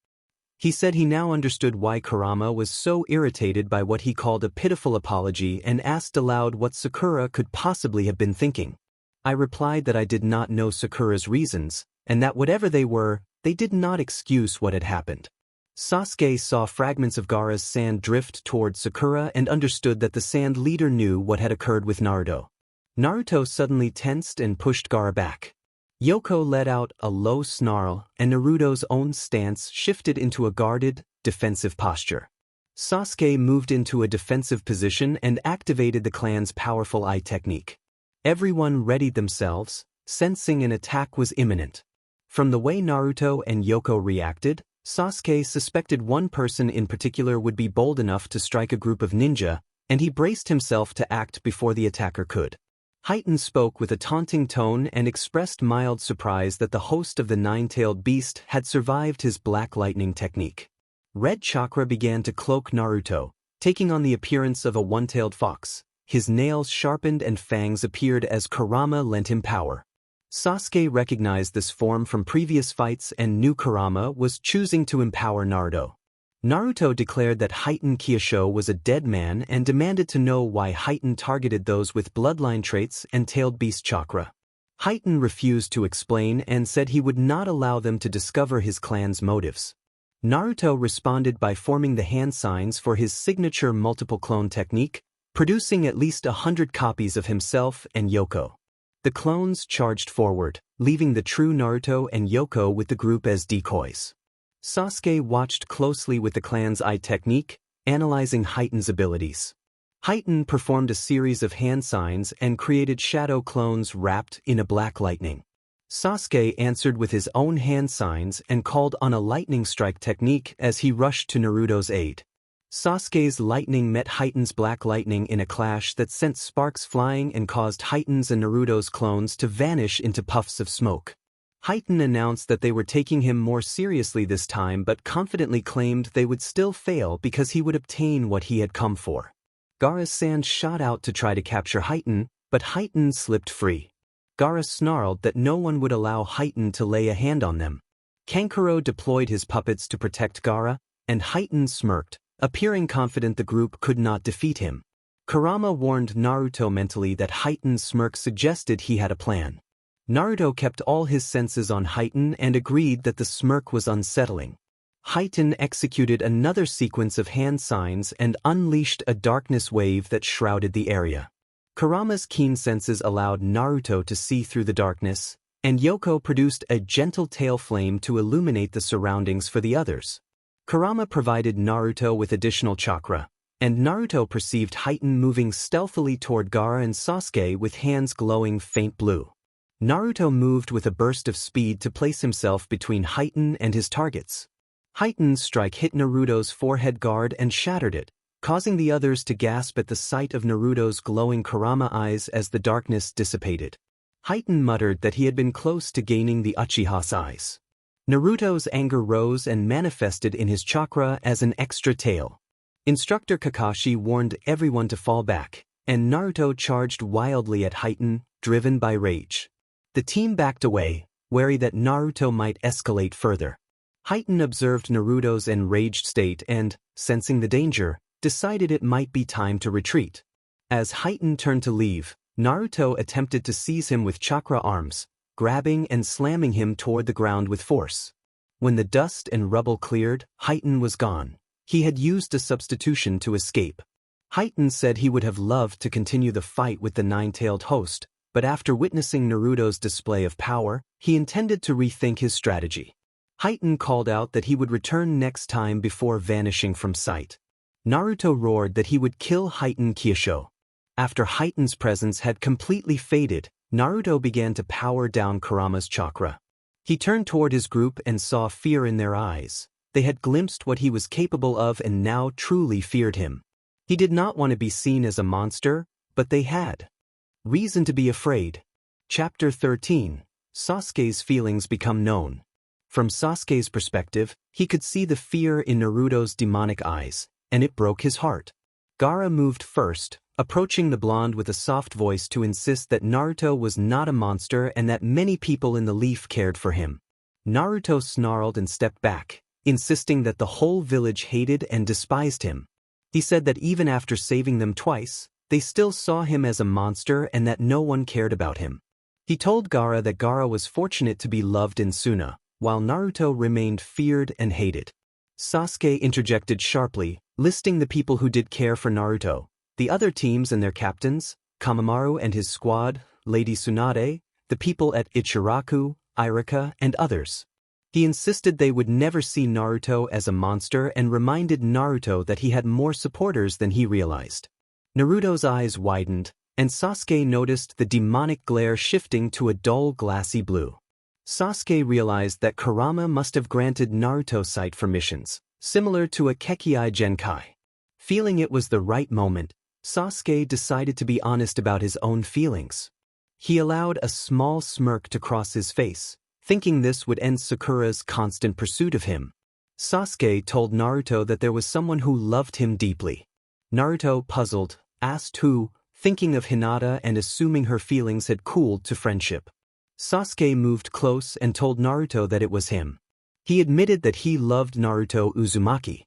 He said he now understood why Kurama was so irritated by what he called a pitiful apology and asked aloud what Sakura could possibly have been thinking. I replied that I did not know Sakura's reasons, and that whatever they were, they did not excuse what had happened. Sasuke saw fragments of Gaara's sand drift toward Sakura and understood that the sand leader knew what had occurred with Naruto. Naruto suddenly tensed and pushed Gaara back. Yoko let out a low snarl, and Naruto's own stance shifted into a guarded, defensive posture. Sasuke moved into a defensive position and activated the clan's powerful eye technique. Everyone readied themselves, sensing an attack was imminent. From the way Naruto and Yoko reacted, Sasuke suspected one person in particular would be bold enough to strike a group of ninja, and he braced himself to act before the attacker could. Heighten spoke with a taunting tone and expressed mild surprise that the host of the nine-tailed beast had survived his black lightning technique. Red chakra began to cloak Naruto, taking on the appearance of a one-tailed fox. His nails sharpened and fangs appeared as Kurama lent him power. Sasuke recognized this form from previous fights and knew Kurama was choosing to empower Naruto. Naruto declared that Heighten Kyosho was a dead man and demanded to know why Heighten targeted those with bloodline traits and tailed beast chakra. Heighten refused to explain and said he would not allow them to discover his clan's motives. Naruto responded by forming the hand signs for his signature multiple clone technique, producing at least 100 copies of himself and Yoko. The clones charged forward, leaving the true Naruto and Yoko with the group as decoys. Sasuke watched closely with the clan's eye technique, analyzing Heighten's abilities. Heighten performed a series of hand signs and created shadow clones wrapped in a black lightning. Sasuke answered with his own hand signs and called on a lightning strike technique as he rushed to Naruto's aid. Sasuke's lightning met Heighten's black lightning in a clash that sent sparks flying and caused Heighten's and Naruto's clones to vanish into puffs of smoke. Heighten announced that they were taking him more seriously this time but confidently claimed they would still fail because he would obtain what he had come for. Gaara's sand shot out to try to capture Heighten, but Heighten slipped free. Gaara snarled that no one would allow Heighten to lay a hand on them. Kankuro deployed his puppets to protect Gaara, and Heighten smirked, appearing confident the group could not defeat him. Kurama warned Naruto mentally that Heighten's smirk suggested he had a plan. Naruto kept all his senses on Heighten and agreed that the smirk was unsettling. Heighten executed another sequence of hand signs and unleashed a darkness wave that shrouded the area. Kurama's keen senses allowed Naruto to see through the darkness, and Yoko produced a gentle tail flame to illuminate the surroundings for the others. Kurama provided Naruto with additional chakra, and Naruto perceived Heighten moving stealthily toward Gaara and Sasuke with hands glowing faint blue. Naruto moved with a burst of speed to place himself between Heighten and his targets. Heighten's strike hit Naruto's forehead guard and shattered it, causing the others to gasp at the sight of Naruto's glowing Kurama eyes as the darkness dissipated. Heighten muttered that he had been close to gaining the Uchiha's eyes. Naruto's anger rose and manifested in his chakra as an extra tail. Instructor Kakashi warned everyone to fall back, and Naruto charged wildly at Heighten, driven by rage. The team backed away, wary that Naruto might escalate further. Heighten observed Naruto's enraged state and, sensing the danger, decided it might be time to retreat. As Heighten turned to leave, Naruto attempted to seize him with chakra arms, grabbing and slamming him toward the ground with force. When the dust and rubble cleared, Heighten was gone. He had used a substitution to escape. Heighten said he would have loved to continue the fight with the nine-tailed host, but after witnessing Naruto's display of power, he intended to rethink his strategy. Heighten called out that he would return next time before vanishing from sight. Naruto roared that he would kill Heighten Kyosho. After Heighten's presence had completely faded, Naruto began to power down Kurama's chakra. He turned toward his group and saw fear in their eyes. They had glimpsed what he was capable of and now truly feared him. He did not want to be seen as a monster, but they had reason to be afraid. Chapter 13. Sasuke's feelings become known. From Sasuke's perspective, he could see the fear in Naruto's demonic eyes, and it broke his heart. Gaara moved first, approaching the blonde with a soft voice to insist that Naruto was not a monster and that many people in the leaf cared for him. Naruto snarled and stepped back, insisting that the whole village hated and despised him. He said that even after saving them twice, they still saw him as a monster and that no one cared about him. He told Gaara that Gaara was fortunate to be loved in Suna, while Naruto remained feared and hated. Sasuke interjected sharply, listing the people who did care for Naruto, the other teams and their captains, Kamamaru and his squad, Lady Tsunade, the people at Ichiraku, Irika, and others. He insisted they would never see Naruto as a monster and reminded Naruto that he had more supporters than he realized. Naruto's eyes widened, and Sasuke noticed the demonic glare shifting to a dull glassy blue. Sasuke realized that Kurama must have granted Naruto sight for missions, similar to a Kekkai Genkai. Feeling it was the right moment, Sasuke decided to be honest about his own feelings. He allowed a small smirk to cross his face, thinking this would end Sakura's constant pursuit of him. Sasuke told Naruto that there was someone who loved him deeply. Naruto, puzzled, asked who, thinking of Hinata and assuming her feelings had cooled to friendship. Sasuke moved close and told Naruto that it was him. He admitted that he loved Naruto Uzumaki.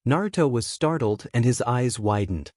Naruto was startled and his eyes widened.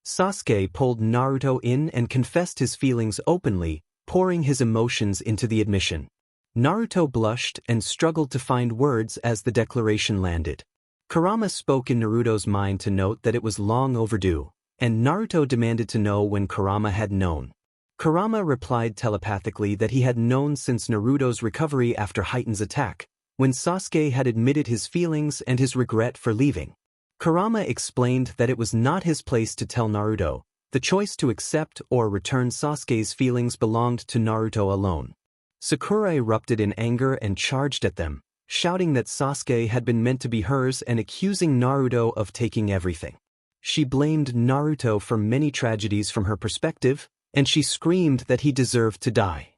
Sasuke pulled Naruto in and confessed his feelings openly, pouring his emotions into the admission. Naruto blushed and struggled to find words as the declaration landed. Kurama spoke in Naruto's mind to note that it was long overdue, and Naruto demanded to know when Kurama had known. Kurama replied telepathically that he had known since Naruto's recovery after Heighten's attack, when Sasuke had admitted his feelings and his regret for leaving. Kurama explained that it was not his place to tell Naruto. The choice to accept or return Sasuke's feelings belonged to Naruto alone. Sakura erupted in anger and charged at them, shouting that Sasuke had been meant to be hers and accusing Naruto of taking everything. She blamed Naruto for many tragedies from her perspective, and she screamed that he deserved to die.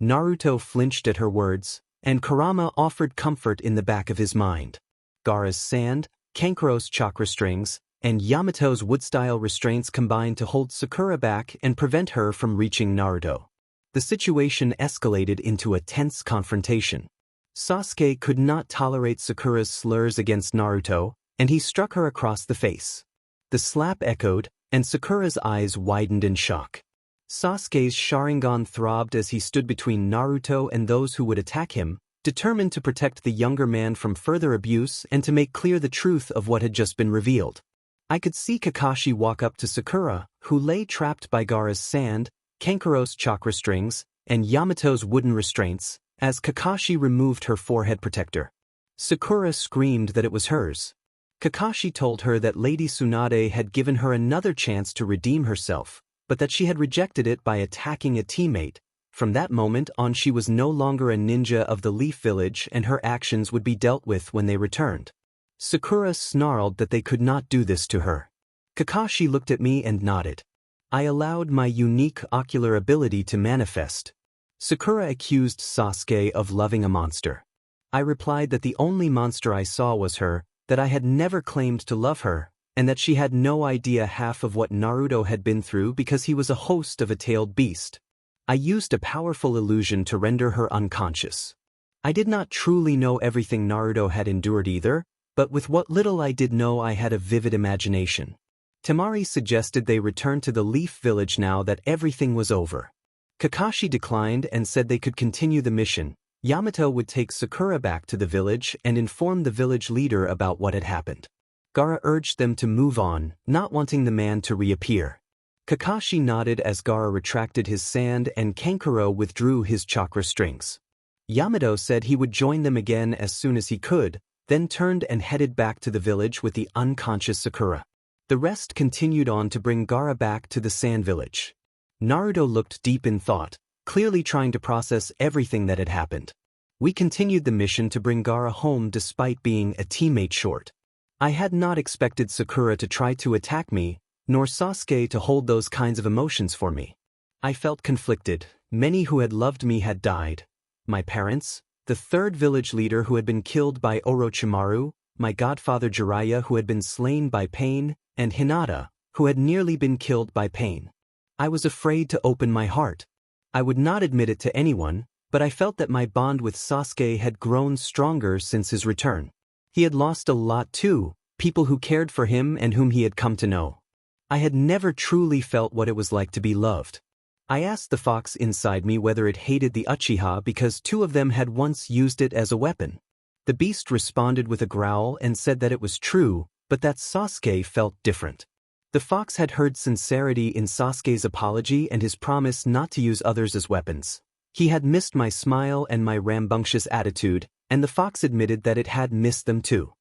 Naruto flinched at her words, and Kurama offered comfort in the back of his mind. Gaara's sand, Kankuro's chakra strings, and Yamato's wood-style restraints combined to hold Sakura back and prevent her from reaching Naruto. The situation escalated into a tense confrontation. Sasuke could not tolerate Sakura's slurs against Naruto, and he struck her across the face. The slap echoed, and Sakura's eyes widened in shock. Sasuke's Sharingan throbbed as he stood between Naruto and those who would attack him, determined to protect the younger man from further abuse and to make clear the truth of what had just been revealed. I could see Kakashi walk up to Sakura, who lay trapped by Gaara's sand, Kankuro's chakra strings, and Yamato's wooden restraints, as Kakashi removed her forehead protector. Sakura screamed that it was hers. Kakashi told her that Lady Tsunade had given her another chance to redeem herself, but that she had rejected it by attacking a teammate. From that moment on, she was no longer a ninja of the Leaf Village and her actions would be dealt with when they returned. Sakura snarled that they could not do this to her. Kakashi looked at me and nodded. I allowed my unique ocular ability to manifest. Sakura accused Sasuke of loving a monster. I replied that the only monster I saw was her, that I had never claimed to love her, and that she had no idea half of what Naruto had been through because he was a host of a tailed beast. I used a powerful illusion to render her unconscious. I did not truly know everything Naruto had endured either, but with what little I did know I had a vivid imagination. Temari suggested they return to the Leaf Village now that everything was over. Kakashi declined and said they could continue the mission. Yamato would take Sakura back to the village and inform the village leader about what had happened. Gaara urged them to move on, not wanting the man to reappear. Kakashi nodded as Gaara retracted his sand and Kankuro withdrew his chakra strings. Yamato said he would join them again as soon as he could, then turned and headed back to the village with the unconscious Sakura. The rest continued on to bring Gaara back to the sand village. Naruto looked deep in thought, clearly trying to process everything that had happened. We continued the mission to bring Gaara home despite being a teammate short. I had not expected Sakura to try to attack me, nor Sasuke to hold those kinds of emotions for me. I felt conflicted. Many who had loved me had died. My parents, the third village leader who had been killed by Orochimaru, my godfather Jiraiya who had been slain by Pain, and Hinata, who had nearly been killed by Pain. I was afraid to open my heart. I would not admit it to anyone, but I felt that my bond with Sasuke had grown stronger since his return. He had lost a lot too, people who cared for him and whom he had come to know. I had never truly felt what it was like to be loved. I asked the fox inside me whether it hated the Uchiha because two of them had once used it as a weapon. The beast responded with a growl and said that it was true, but that Sasuke felt different. The fox had heard sincerity in Sasuke's apology and his promise not to use others as weapons. He had missed my smile and my rambunctious attitude, and the fox admitted that it had missed them too.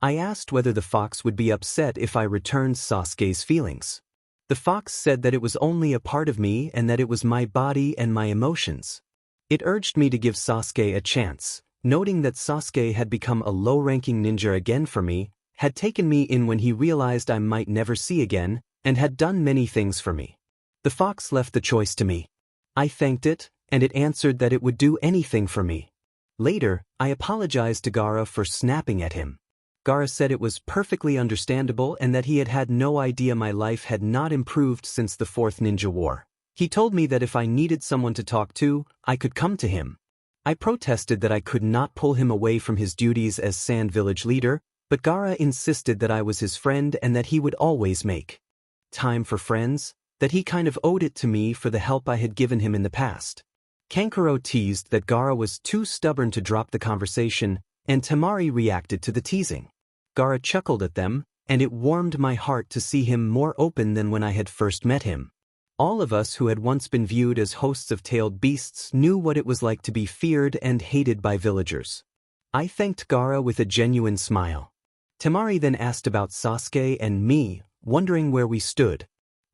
I asked whether the fox would be upset if I returned Sasuke's feelings. The fox said that it was only a part of me and that it was my body and my emotions. It urged me to give Sasuke a chance, noting that Sasuke had become a low-ranking ninja again for me, had taken me in when he realized I might never see again, and had done many things for me. The fox left the choice to me. I thanked it, and it answered that it would do anything for me. Later, I apologized to Gaara for snapping at him. Gaara said it was perfectly understandable and that he had had no idea my life had not improved since the Fourth Ninja War. He told me that if I needed someone to talk to, I could come to him. I protested that I could not pull him away from his duties as Sand Village leader, but Gaara insisted that I was his friend and that he would always make time for friends, that he kind of owed it to me for the help I had given him in the past. Kankuro teased that Gaara was too stubborn to drop the conversation, and Temari reacted to the teasing. Gaara chuckled at them, and it warmed my heart to see him more open than when I had first met him. All of us who had once been viewed as hosts of tailed beasts knew what it was like to be feared and hated by villagers. I thanked Gaara with a genuine smile. Temari then asked about Sasuke and me, wondering where we stood.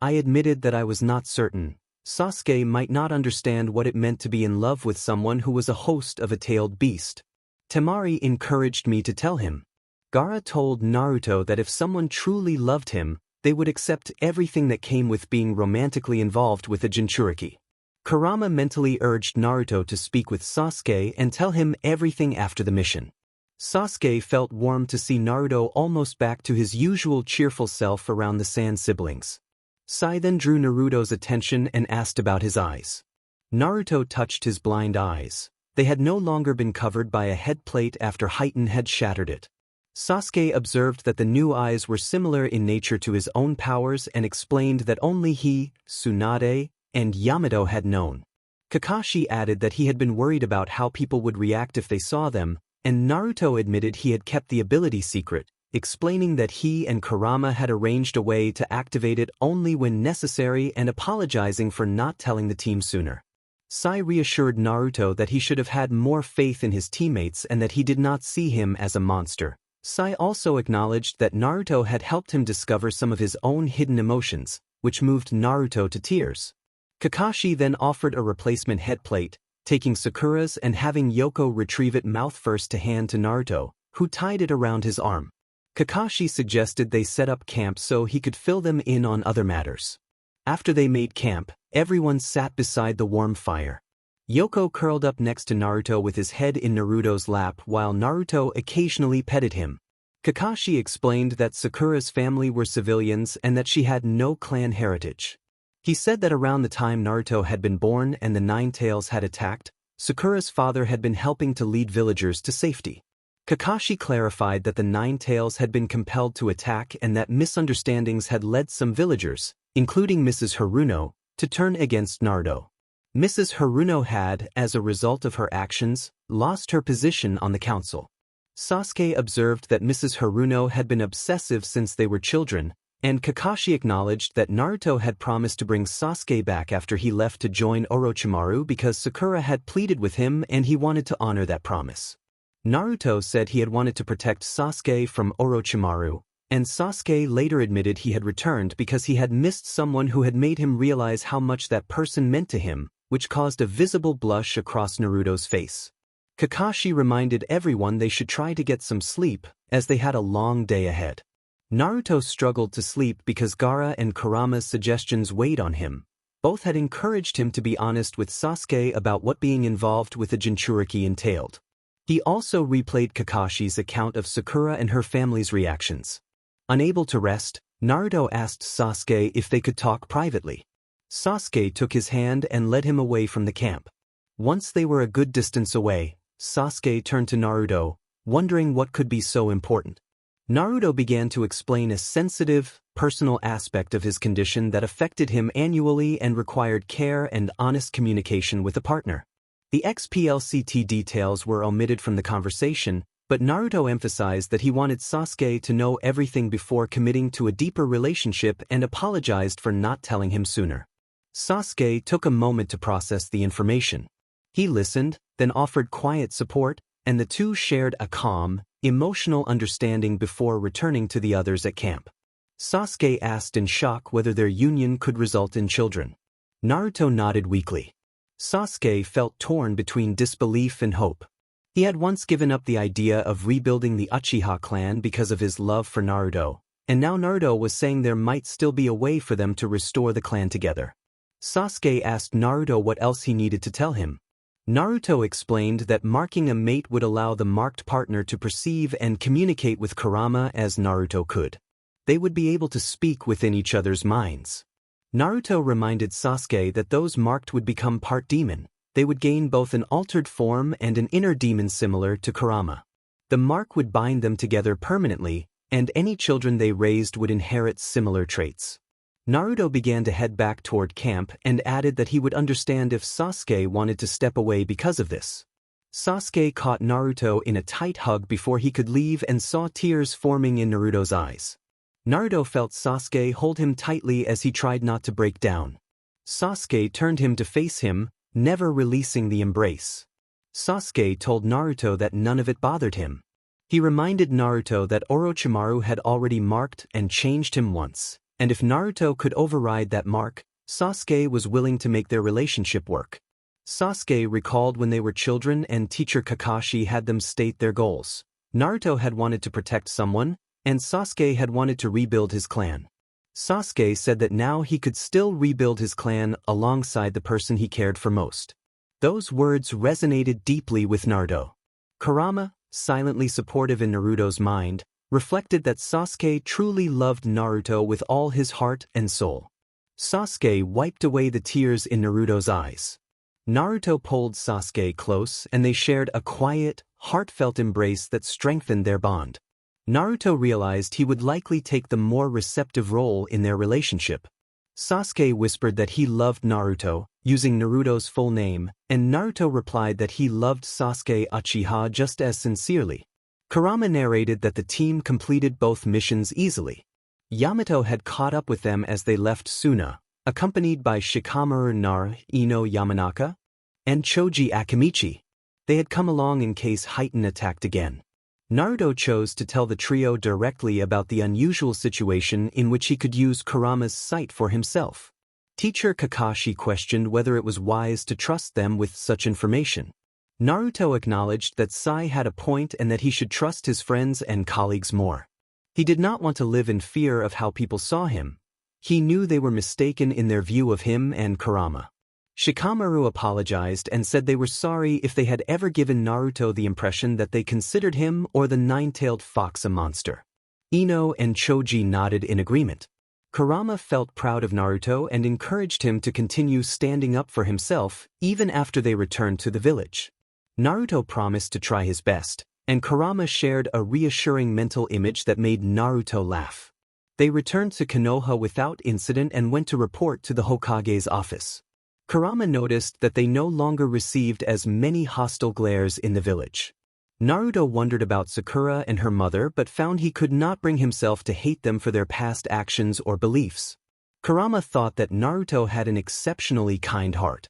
I admitted that I was not certain. Sasuke might not understand what it meant to be in love with someone who was a host of a tailed beast. Temari encouraged me to tell him. Gaara told Naruto that if someone truly loved him, they would accept everything that came with being romantically involved with a Jinchuriki. Kurama mentally urged Naruto to speak with Sasuke and tell him everything after the mission. Sasuke felt warm to see Naruto almost back to his usual cheerful self around the Sand siblings. Sai then drew Naruto's attention and asked about his eyes. Naruto touched his blind eyes. They had no longer been covered by a head plate after Heighten had shattered it. Sasuke observed that the new eyes were similar in nature to his own powers and explained that only he, Tsunade, and Yamato had known. Kakashi added that he had been worried about how people would react if they saw them, and Naruto admitted he had kept the ability secret, explaining that he and Kurama had arranged a way to activate it only when necessary and apologizing for not telling the team sooner. Sai reassured Naruto that he should have had more faith in his teammates and that he did not see him as a monster. Sai also acknowledged that Naruto had helped him discover some of his own hidden emotions, which moved Naruto to tears. Kakashi then offered a replacement headplate, taking Sakura's and having Yoko retrieve it mouth first to hand to Naruto, who tied it around his arm. Kakashi suggested they set up camp so he could fill them in on other matters. After they made camp, everyone sat beside the warm fire. Yoko curled up next to Naruto with his head in Naruto's lap while Naruto occasionally petted him. Kakashi explained that Sakura's family were civilians and that she had no clan heritage. He said that around the time Naruto had been born and the Nine Tails had attacked, Sakura's father had been helping to lead villagers to safety. Kakashi clarified that the Nine Tails had been compelled to attack and that misunderstandings had led some villagers, including Mrs. Haruno, to turn against Naruto. Mrs. Haruno had, as a result of her actions, lost her position on the council. Sasuke observed that Mrs. Haruno had been obsessive since they were children, and Kakashi acknowledged that Naruto had promised to bring Sasuke back after he left to join Orochimaru because Sakura had pleaded with him and he wanted to honor that promise. Naruto said he had wanted to protect Sasuke from Orochimaru, and Sasuke later admitted he had returned because he had missed someone who had made him realize how much that person meant to him, which caused a visible blush across Naruto's face. Kakashi reminded everyone they should try to get some sleep, as they had a long day ahead. Naruto struggled to sleep because Gaara and Kurama's suggestions weighed on him. Both had encouraged him to be honest with Sasuke about what being involved with the Jinchuriki entailed. He also replayed Kakashi's account of Sakura and her family's reactions. Unable to rest, Naruto asked Sasuke if they could talk privately. Sasuke took his hand and led him away from the camp. Once they were a good distance away, Sasuke turned to Naruto, wondering what could be so important. Naruto began to explain a sensitive, personal aspect of his condition that affected him annually and required care and honest communication with a partner. The XPLCT details were omitted from the conversation, but Naruto emphasized that he wanted Sasuke to know everything before committing to a deeper relationship and apologized for not telling him sooner. Sasuke took a moment to process the information. He listened, then offered quiet support, and the two shared a calm, emotional understanding before returning to the others at camp. Sasuke asked in shock whether their union could result in children. Naruto nodded weakly. Sasuke felt torn between disbelief and hope. He had once given up the idea of rebuilding the Uchiha clan because of his love for Naruto, and now Naruto was saying there might still be a way for them to restore the clan together. Sasuke asked Naruto what else he needed to tell him. Naruto explained that marking a mate would allow the marked partner to perceive and communicate with Kurama as Naruto could. They would be able to speak within each other's minds. Naruto reminded Sasuke that those marked would become part demon. They would gain both an altered form and an inner demon similar to Kurama. The mark would bind them together permanently, and any children they raised would inherit similar traits. Naruto began to head back toward camp and added that he would understand if Sasuke wanted to step away because of this. Sasuke caught Naruto in a tight hug before he could leave and saw tears forming in Naruto's eyes. Naruto felt Sasuke hold him tightly as he tried not to break down. Sasuke turned him to face him, never releasing the embrace. Sasuke told Naruto that none of it bothered him. He reminded Naruto that Orochimaru had already marked and changed him once, and if Naruto could override that mark, Sasuke was willing to make their relationship work. Sasuke recalled when they were children and teacher Kakashi had them state their goals. Naruto had wanted to protect someone, and Sasuke had wanted to rebuild his clan. Sasuke said that now he could still rebuild his clan alongside the person he cared for most. Those words resonated deeply with Naruto. Kurama, silently supportive in Naruto's mind, reflected that Sasuke truly loved Naruto with all his heart and soul. Sasuke wiped away the tears in Naruto's eyes. Naruto pulled Sasuke close and they shared a quiet, heartfelt embrace that strengthened their bond. Naruto realized he would likely take the more receptive role in their relationship. Sasuke whispered that he loved Naruto, using Naruto's full name, and Naruto replied that he loved Sasuke Uchiha just as sincerely. Kurama narrated that the team completed both missions easily. Yamato had caught up with them as they left Suna, accompanied by Shikamaru Nar Ino Yamanaka and Choji Akimichi. They had come along in case Heighten attacked again. Naruto chose to tell the trio directly about the unusual situation in which he could use Kurama's sight for himself. Teacher Kakashi questioned whether it was wise to trust them with such information. Naruto acknowledged that Sai had a point and that he should trust his friends and colleagues more. He did not want to live in fear of how people saw him. He knew they were mistaken in their view of him and Kurama. Shikamaru apologized and said they were sorry if they had ever given Naruto the impression that they considered him or the nine-tailed fox a monster. Ino and Choji nodded in agreement. Kurama felt proud of Naruto and encouraged him to continue standing up for himself even after they returned to the village. Naruto promised to try his best, and Kurama shared a reassuring mental image that made Naruto laugh. They returned to Konoha without incident and went to report to the Hokage's office. Kurama noticed that they no longer received as many hostile glares in the village. Naruto wondered about Sakura and her mother but found he could not bring himself to hate them for their past actions or beliefs. Kurama thought that Naruto had an exceptionally kind heart.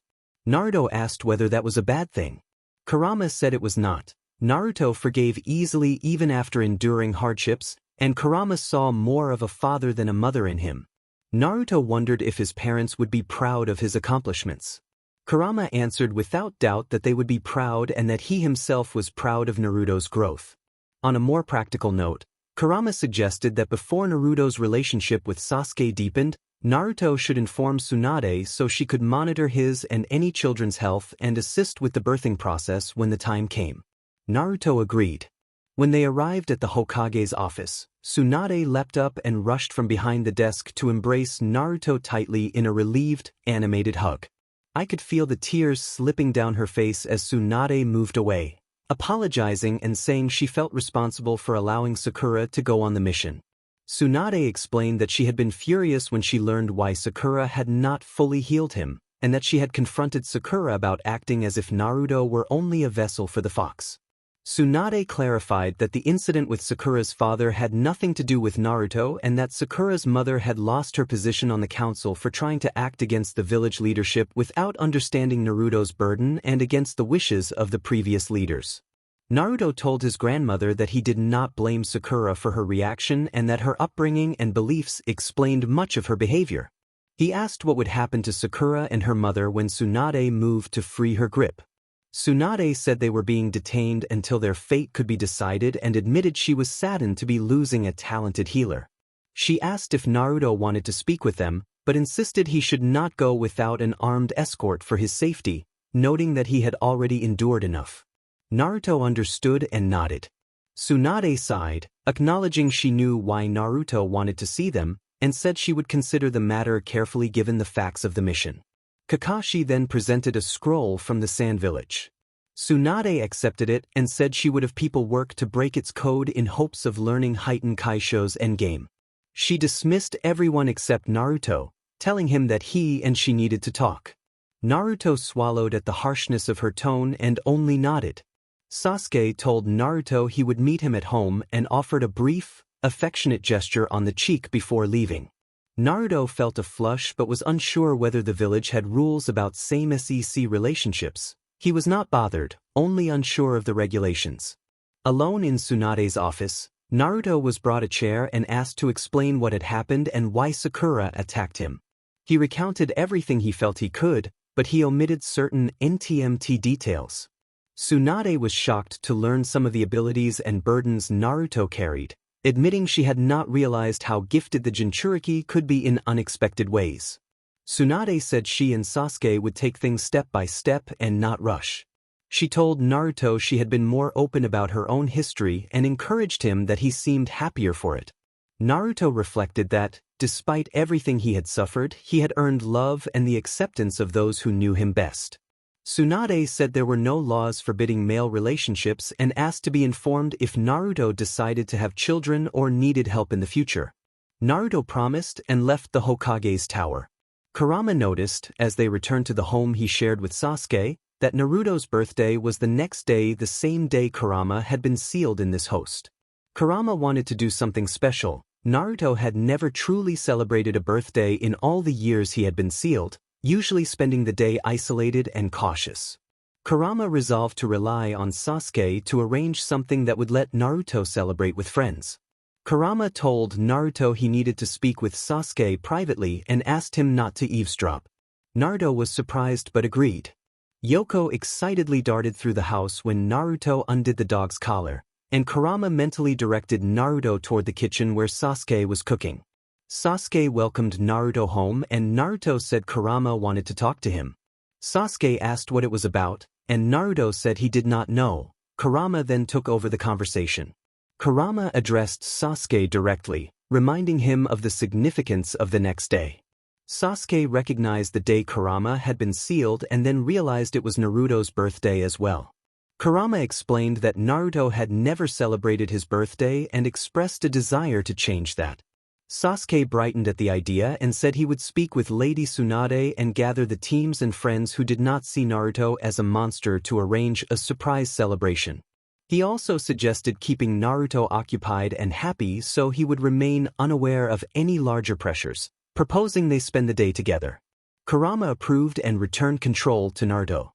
Naruto asked whether that was a bad thing. Kurama said it was not. Naruto forgave easily even after enduring hardships, and Kurama saw more of a father than a mother in him. Naruto wondered if his parents would be proud of his accomplishments. Kurama answered without doubt that they would be proud and that he himself was proud of Naruto's growth. On a more practical note, Kurama suggested that before Naruto's relationship with Sasuke deepened, Naruto should inform Tsunade so she could monitor his and any children's health and assist with the birthing process when the time came. Naruto agreed. When they arrived at the Hokage's office, Tsunade leapt up and rushed from behind the desk to embrace Naruto tightly in a relieved, animated hug. I could feel the tears slipping down her face as Tsunade moved away, apologizing and saying she felt responsible for allowing Sakura to go on the mission. Tsunade explained that she had been furious when she learned why Sakura had not fully healed him, and that she had confronted Sakura about acting as if Naruto were only a vessel for the fox. Tsunade clarified that the incident with Sakura's father had nothing to do with Naruto and that Sakura's mother had lost her position on the council for trying to act against the village leadership without understanding Naruto's burden and against the wishes of the previous leaders. Naruto told his grandmother that he did not blame Sakura for her reaction and that her upbringing and beliefs explained much of her behavior. He asked what would happen to Sakura and her mother when Tsunade moved to free her grip. Tsunade said they were being detained until their fate could be decided and admitted she was saddened to be losing a talented healer. She asked if Naruto wanted to speak with them, but insisted he should not go without an armed escort for his safety, noting that he had already endured enough. Naruto understood and nodded. Tsunade sighed, acknowledging she knew why Naruto wanted to see them, and said she would consider the matter carefully given the facts of the mission. Kakashi then presented a scroll from the Sand Village. Tsunade accepted it and said she would have people work to break its code in hopes of learning Heitan Kaisho's endgame. She dismissed everyone except Naruto, telling him that he and she needed to talk. Naruto swallowed at the harshness of her tone and only nodded. Sasuke told Naruto he would meet him at home and offered a brief, affectionate gesture on the cheek before leaving. Naruto felt a flush but was unsure whether the village had rules about same-sex relationships. He was not bothered, only unsure of the regulations. Alone in Tsunade's office, Naruto was brought a chair and asked to explain what had happened and why Sakura attacked him. He recounted everything he felt he could, but he omitted certain NTMT details. Tsunade was shocked to learn some of the abilities and burdens Naruto carried, admitting she had not realized how gifted the Jinchuriki could be in unexpected ways. Tsunade said she and Sasuke would take things step by step and not rush. She told Naruto she had been more open about her own history and encouraged him that he seemed happier for it. Naruto reflected that, despite everything he had suffered, he had earned love and the acceptance of those who knew him best. Tsunade said there were no laws forbidding male relationships and asked to be informed if Naruto decided to have children or needed help in the future. Naruto promised and left the Hokage's tower. Kurama noticed, as they returned to the home he shared with Sasuke, that Naruto's birthday was the next day, the same day Kurama had been sealed in this host. Kurama wanted to do something special. Naruto had never truly celebrated a birthday in all the years he had been sealed, usually spending the day isolated and cautious. Kurama resolved to rely on Sasuke to arrange something that would let Naruto celebrate with friends. Kurama told Naruto he needed to speak with Sasuke privately and asked him not to eavesdrop. Naruto was surprised but agreed. Yoko excitedly darted through the house when Naruto undid the dog's collar, and Kurama mentally directed Naruto toward the kitchen where Sasuke was cooking. Sasuke welcomed Naruto home and Naruto said Kurama wanted to talk to him. Sasuke asked what it was about, and Naruto said he did not know. Kurama then took over the conversation. Kurama addressed Sasuke directly, reminding him of the significance of the next day. Sasuke recognized the day Kurama had been sealed and then realized it was Naruto's birthday as well. Kurama explained that Naruto had never celebrated his birthday and expressed a desire to change that. Sasuke brightened at the idea and said he would speak with Lady Tsunade and gather the teams and friends who did not see Naruto as a monster to arrange a surprise celebration. He also suggested keeping Naruto occupied and happy so he would remain unaware of any larger pressures, proposing they spend the day together. Kurama approved and returned control to Naruto.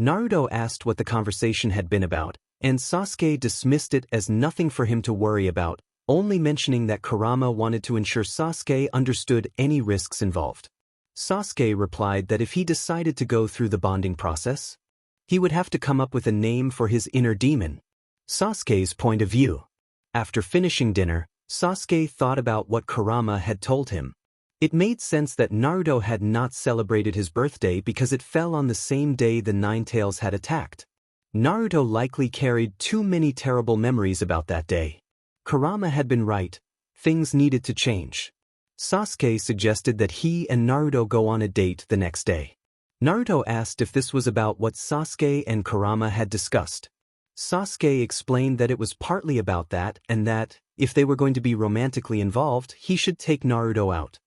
Naruto asked what the conversation had been about, and Sasuke dismissed it as nothing for him to worry about, only mentioning that Kurama wanted to ensure Sasuke understood any risks involved. Sasuke replied that if he decided to go through the bonding process, he would have to come up with a name for his inner demon. Sasuke's point of view. After finishing dinner, Sasuke thought about what Kurama had told him. It made sense that Naruto had not celebrated his birthday because it fell on the same day the Nine Tails had attacked. Naruto likely carried too many terrible memories about that day. Kurama had been right. Things needed to change. Sasuke suggested that he and Naruto go on a date the next day. Naruto asked if this was about what Sasuke and Kurama had discussed. Sasuke explained that it was partly about that and that, if they were going to be romantically involved, he should take Naruto out.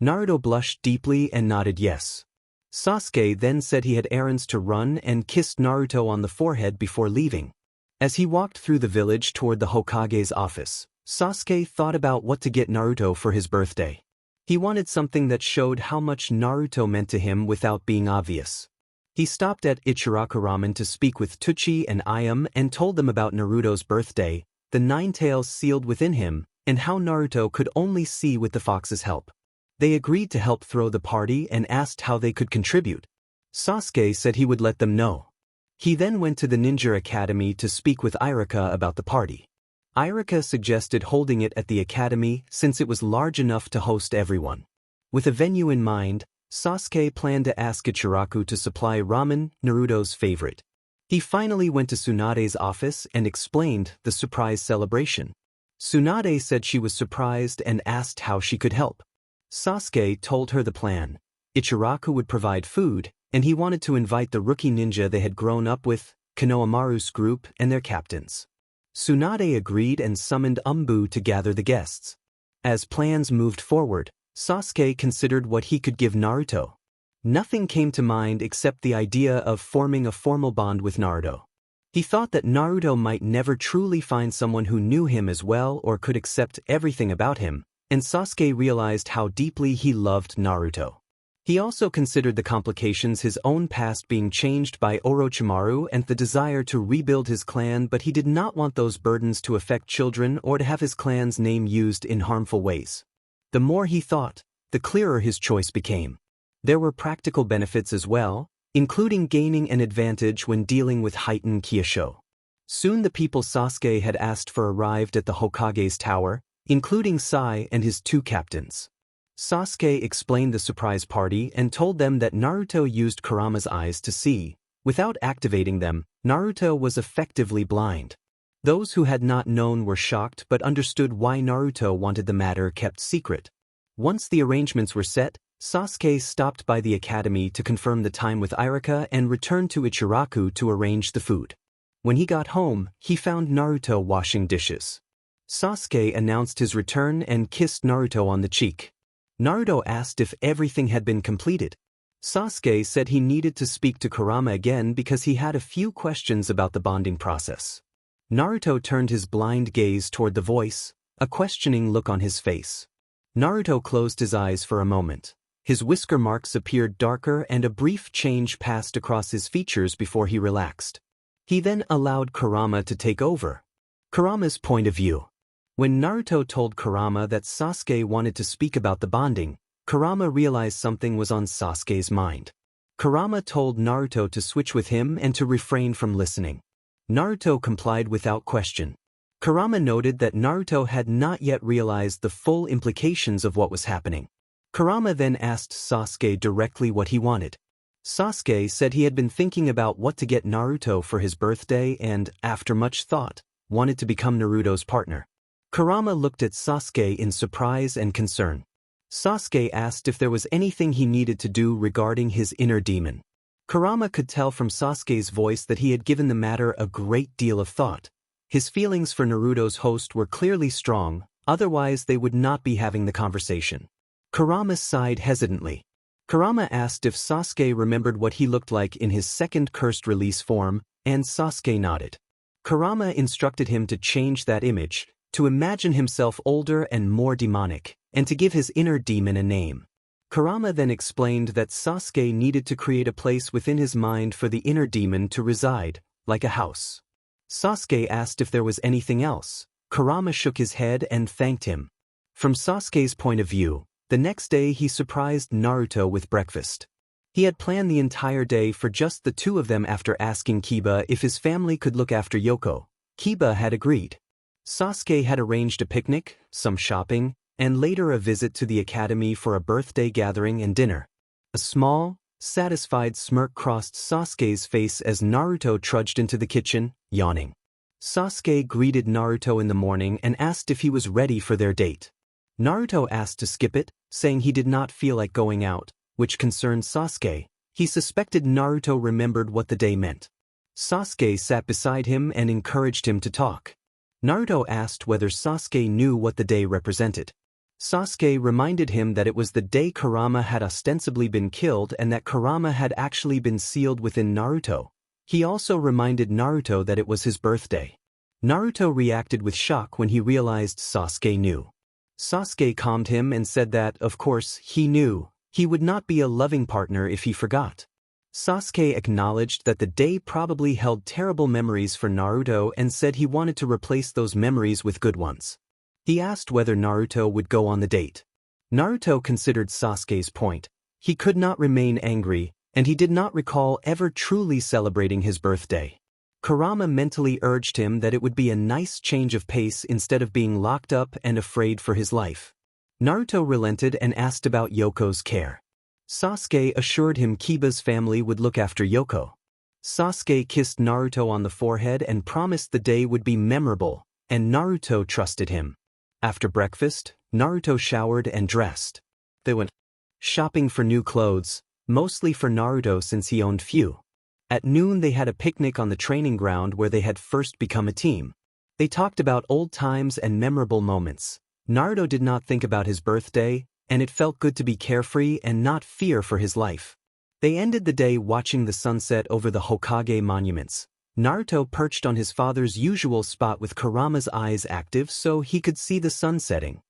Naruto blushed deeply and nodded yes. Sasuke then said he had errands to run and kissed Naruto on the forehead before leaving. As he walked through the village toward the Hokage's office, Sasuke thought about what to get Naruto for his birthday. He wanted something that showed how much Naruto meant to him without being obvious. He stopped at Ichiraku Ramen to speak with Tsuchi and Ayam and told them about Naruto's birthday, the Nine Tails sealed within him, and how Naruto could only see with the fox's help. They agreed to help throw the party and asked how they could contribute. Sasuke said he would let them know. He then went to the Ninja Academy to speak with Irika about the party. Irika suggested holding it at the academy since it was large enough to host everyone. With a venue in mind, Sasuke planned to ask Ichiraku to supply ramen, Naruto's favorite. He finally went to Tsunade's office and explained the surprise celebration. Tsunade said she was surprised and asked how she could help. Sasuke told her the plan. Ichiraku would provide food, and he wanted to invite the rookie ninja they had grown up with, Konohamaru's group, and their captains. Tsunade agreed and summoned Umbu to gather the guests. As plans moved forward, Sasuke considered what he could give Naruto. Nothing came to mind except the idea of forming a formal bond with Naruto. He thought that Naruto might never truly find someone who knew him as well or could accept everything about him, and Sasuke realized how deeply he loved Naruto. He also considered the complications his own past being changed by Orochimaru and the desire to rebuild his clan, but he did not want those burdens to affect children or to have his clan's name used in harmful ways. The more he thought, the clearer his choice became. There were practical benefits as well, including gaining an advantage when dealing with heightened Kyosho. Soon the people Sasuke had asked for arrived at the Hokage's tower, including Sai and his two captains. Sasuke explained the surprise party and told them that Naruto used Kurama's eyes to see. Without activating them, Naruto was effectively blind. Those who had not known were shocked but understood why Naruto wanted the matter kept secret. Once the arrangements were set, Sasuke stopped by the academy to confirm the time with Irika and returned to Ichiraku to arrange the food. When he got home, he found Naruto washing dishes. Sasuke announced his return and kissed Naruto on the cheek. Naruto asked if everything had been completed. Sasuke said he needed to speak to Kurama again because he had a few questions about the bonding process. Naruto turned his blind gaze toward the voice, a questioning look on his face. Naruto closed his eyes for a moment. His whisker marks appeared darker and a brief change passed across his features before he relaxed. He then allowed Kurama to take over. Kurama's point of view. When Naruto told Kurama that Sasuke wanted to speak about the bonding, Kurama realized something was on Sasuke's mind. Kurama told Naruto to switch with him and to refrain from listening. Naruto complied without question. Kurama noted that Naruto had not yet realized the full implications of what was happening. Kurama then asked Sasuke directly what he wanted. Sasuke said he had been thinking about what to get Naruto for his birthday and, after much thought, wanted to become Naruto's partner. Kurama looked at Sasuke in surprise and concern. Sasuke asked if there was anything he needed to do regarding his inner demon. Kurama could tell from Sasuke's voice that he had given the matter a great deal of thought. His feelings for Naruto's host were clearly strong, otherwise they would not be having the conversation. Kurama sighed hesitantly. Kurama asked if Sasuke remembered what he looked like in his second cursed release form, and Sasuke nodded. Kurama instructed him to change that image, to imagine himself older and more demonic, and to give his inner demon a name. Kurama then explained that Sasuke needed to create a place within his mind for the inner demon to reside, like a house. Sasuke asked if there was anything else. Kurama shook his head and thanked him. From Sasuke's point of view, the next day he surprised Naruto with breakfast. He had planned the entire day for just the two of them after asking Kiba if his family could look after Yoko. Kiba had agreed. Sasuke had arranged a picnic, some shopping, and later a visit to the academy for a birthday gathering and dinner. A small, satisfied smirk crossed Sasuke's face as Naruto trudged into the kitchen, yawning. Sasuke greeted Naruto in the morning and asked if he was ready for their date. Naruto asked to skip it, saying he did not feel like going out, which concerned Sasuke. He suspected Naruto remembered what the day meant. Sasuke sat beside him and encouraged him to talk. Naruto asked whether Sasuke knew what the day represented. Sasuke reminded him that it was the day Kurama had ostensibly been killed and that Kurama had actually been sealed within Naruto. He also reminded Naruto that it was his birthday. Naruto reacted with shock when he realized Sasuke knew. Sasuke calmed him and said that, of course, he knew. He would not be a loving partner if he forgot. Sasuke acknowledged that the day probably held terrible memories for Naruto and said he wanted to replace those memories with good ones. He asked whether Naruto would go on the date. Naruto considered Sasuke's point. He could not remain angry, and he did not recall ever truly celebrating his birthday. Kurama mentally urged him that it would be a nice change of pace instead of being locked up and afraid for his life. Naruto relented and asked about Yoko's care. Sasuke assured him Kiba's family would look after Yoko. Sasuke kissed Naruto on the forehead and promised the day would be memorable, and Naruto trusted him. After breakfast, Naruto showered and dressed. They went shopping for new clothes, mostly for Naruto since he owned few. At noon they had a picnic on the training ground where they had first become a team. They talked about old times and memorable moments. Naruto did not think about his birthday, and it felt good to be carefree and not fear for his life. They ended the day watching the sunset over the Hokage monuments. Naruto perched on his father's usual spot with Kurama's eyes active so he could see the sun setting.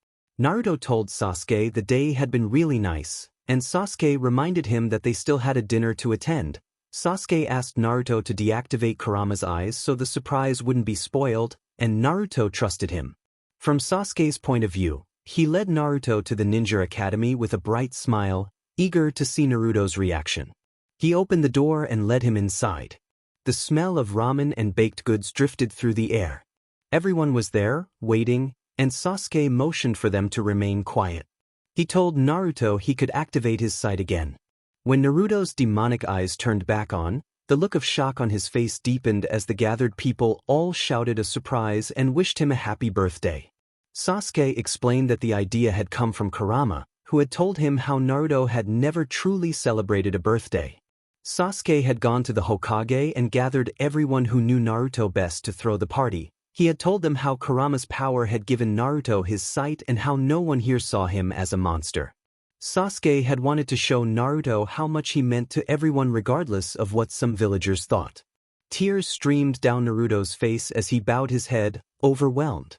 Naruto told Sasuke the day had been really nice, and Sasuke reminded him that they still had a dinner to attend. Sasuke asked Naruto to deactivate Kurama's eyes so the surprise wouldn't be spoiled, and Naruto trusted him. From Sasuke's point of view, he led Naruto to the ninja academy with a bright smile, eager to see Naruto's reaction. He opened the door and led him inside. The smell of ramen and baked goods drifted through the air. Everyone was there, waiting, and Sasuke motioned for them to remain quiet. He told Naruto he could activate his sight again. When Naruto's demonic eyes turned back on, the look of shock on his face deepened as the gathered people all shouted a surprise and wished him a happy birthday. Sasuke explained that the idea had come from Kurama, who had told him how Naruto had never truly celebrated a birthday. Sasuke had gone to the Hokage and gathered everyone who knew Naruto best to throw the party. He had told them how Kurama's power had given Naruto his sight and how no one here saw him as a monster. Sasuke had wanted to show Naruto how much he meant to everyone regardless of what some villagers thought. Tears streamed down Naruto's face as he bowed his head, overwhelmed.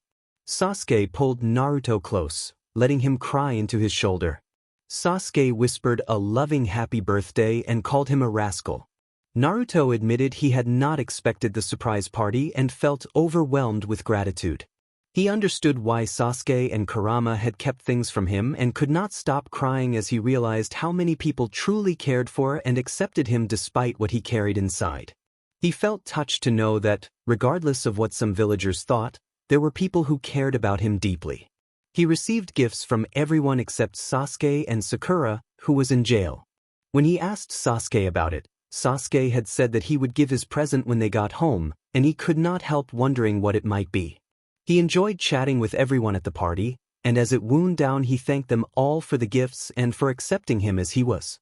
Sasuke pulled Naruto close, letting him cry into his shoulder. Sasuke whispered a loving happy birthday and called him a rascal. Naruto admitted he had not expected the surprise party and felt overwhelmed with gratitude. He understood why Sasuke and Kurama had kept things from him and could not stop crying as he realized how many people truly cared for and accepted him despite what he carried inside. He felt touched to know that, regardless of what some villagers thought, there were people who cared about him deeply. He received gifts from everyone except Sasuke and Sakura, who was in jail. When he asked Sasuke about it, Sasuke had said that he would give his present when they got home, and he could not help wondering what it might be. He enjoyed chatting with everyone at the party, and as it wound down he thanked them all for the gifts and for accepting him as he was.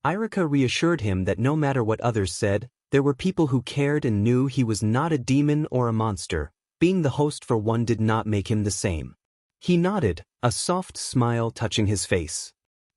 Irika reassured him that no matter what others said, there were people who cared and knew he was not a demon or a monster. Being the host for one did not make him the same. He nodded, a soft smile touching his face.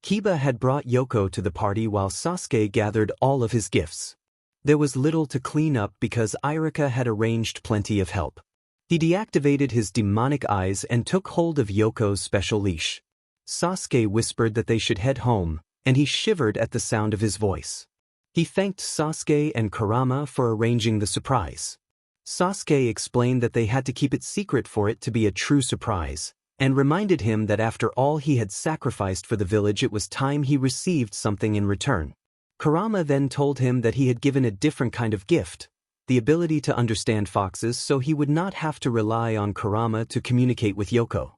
Kiba had brought Yoko to the party while Sasuke gathered all of his gifts. There was little to clean up because Irika had arranged plenty of help. He deactivated his demonic eyes and took hold of Yoko's special leash. Sasuke whispered that they should head home, and he shivered at the sound of his voice. He thanked Sasuke and Kurama for arranging the surprise. Sasuke explained that they had to keep it secret for it to be a true surprise, and reminded him that after all he had sacrificed for the village, it was time he received something in return. Kurama then told him that he had given a different kind of gift, the ability to understand foxes, so he would not have to rely on Kurama to communicate with Yoko.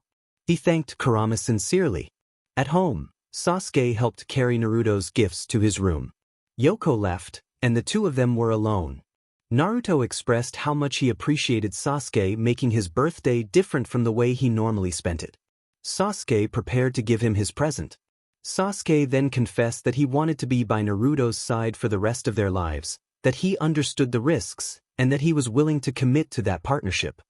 He thanked Kurama sincerely. At home, Sasuke helped carry Naruto's gifts to his room. Yoko left, and the two of them were alone. Naruto expressed how much he appreciated Sasuke making his birthday different from the way he normally spent it. Sasuke prepared to give him his present. Sasuke then confessed that he wanted to be by Naruto's side for the rest of their lives, that he understood the risks, and that he was willing to commit to that partnership.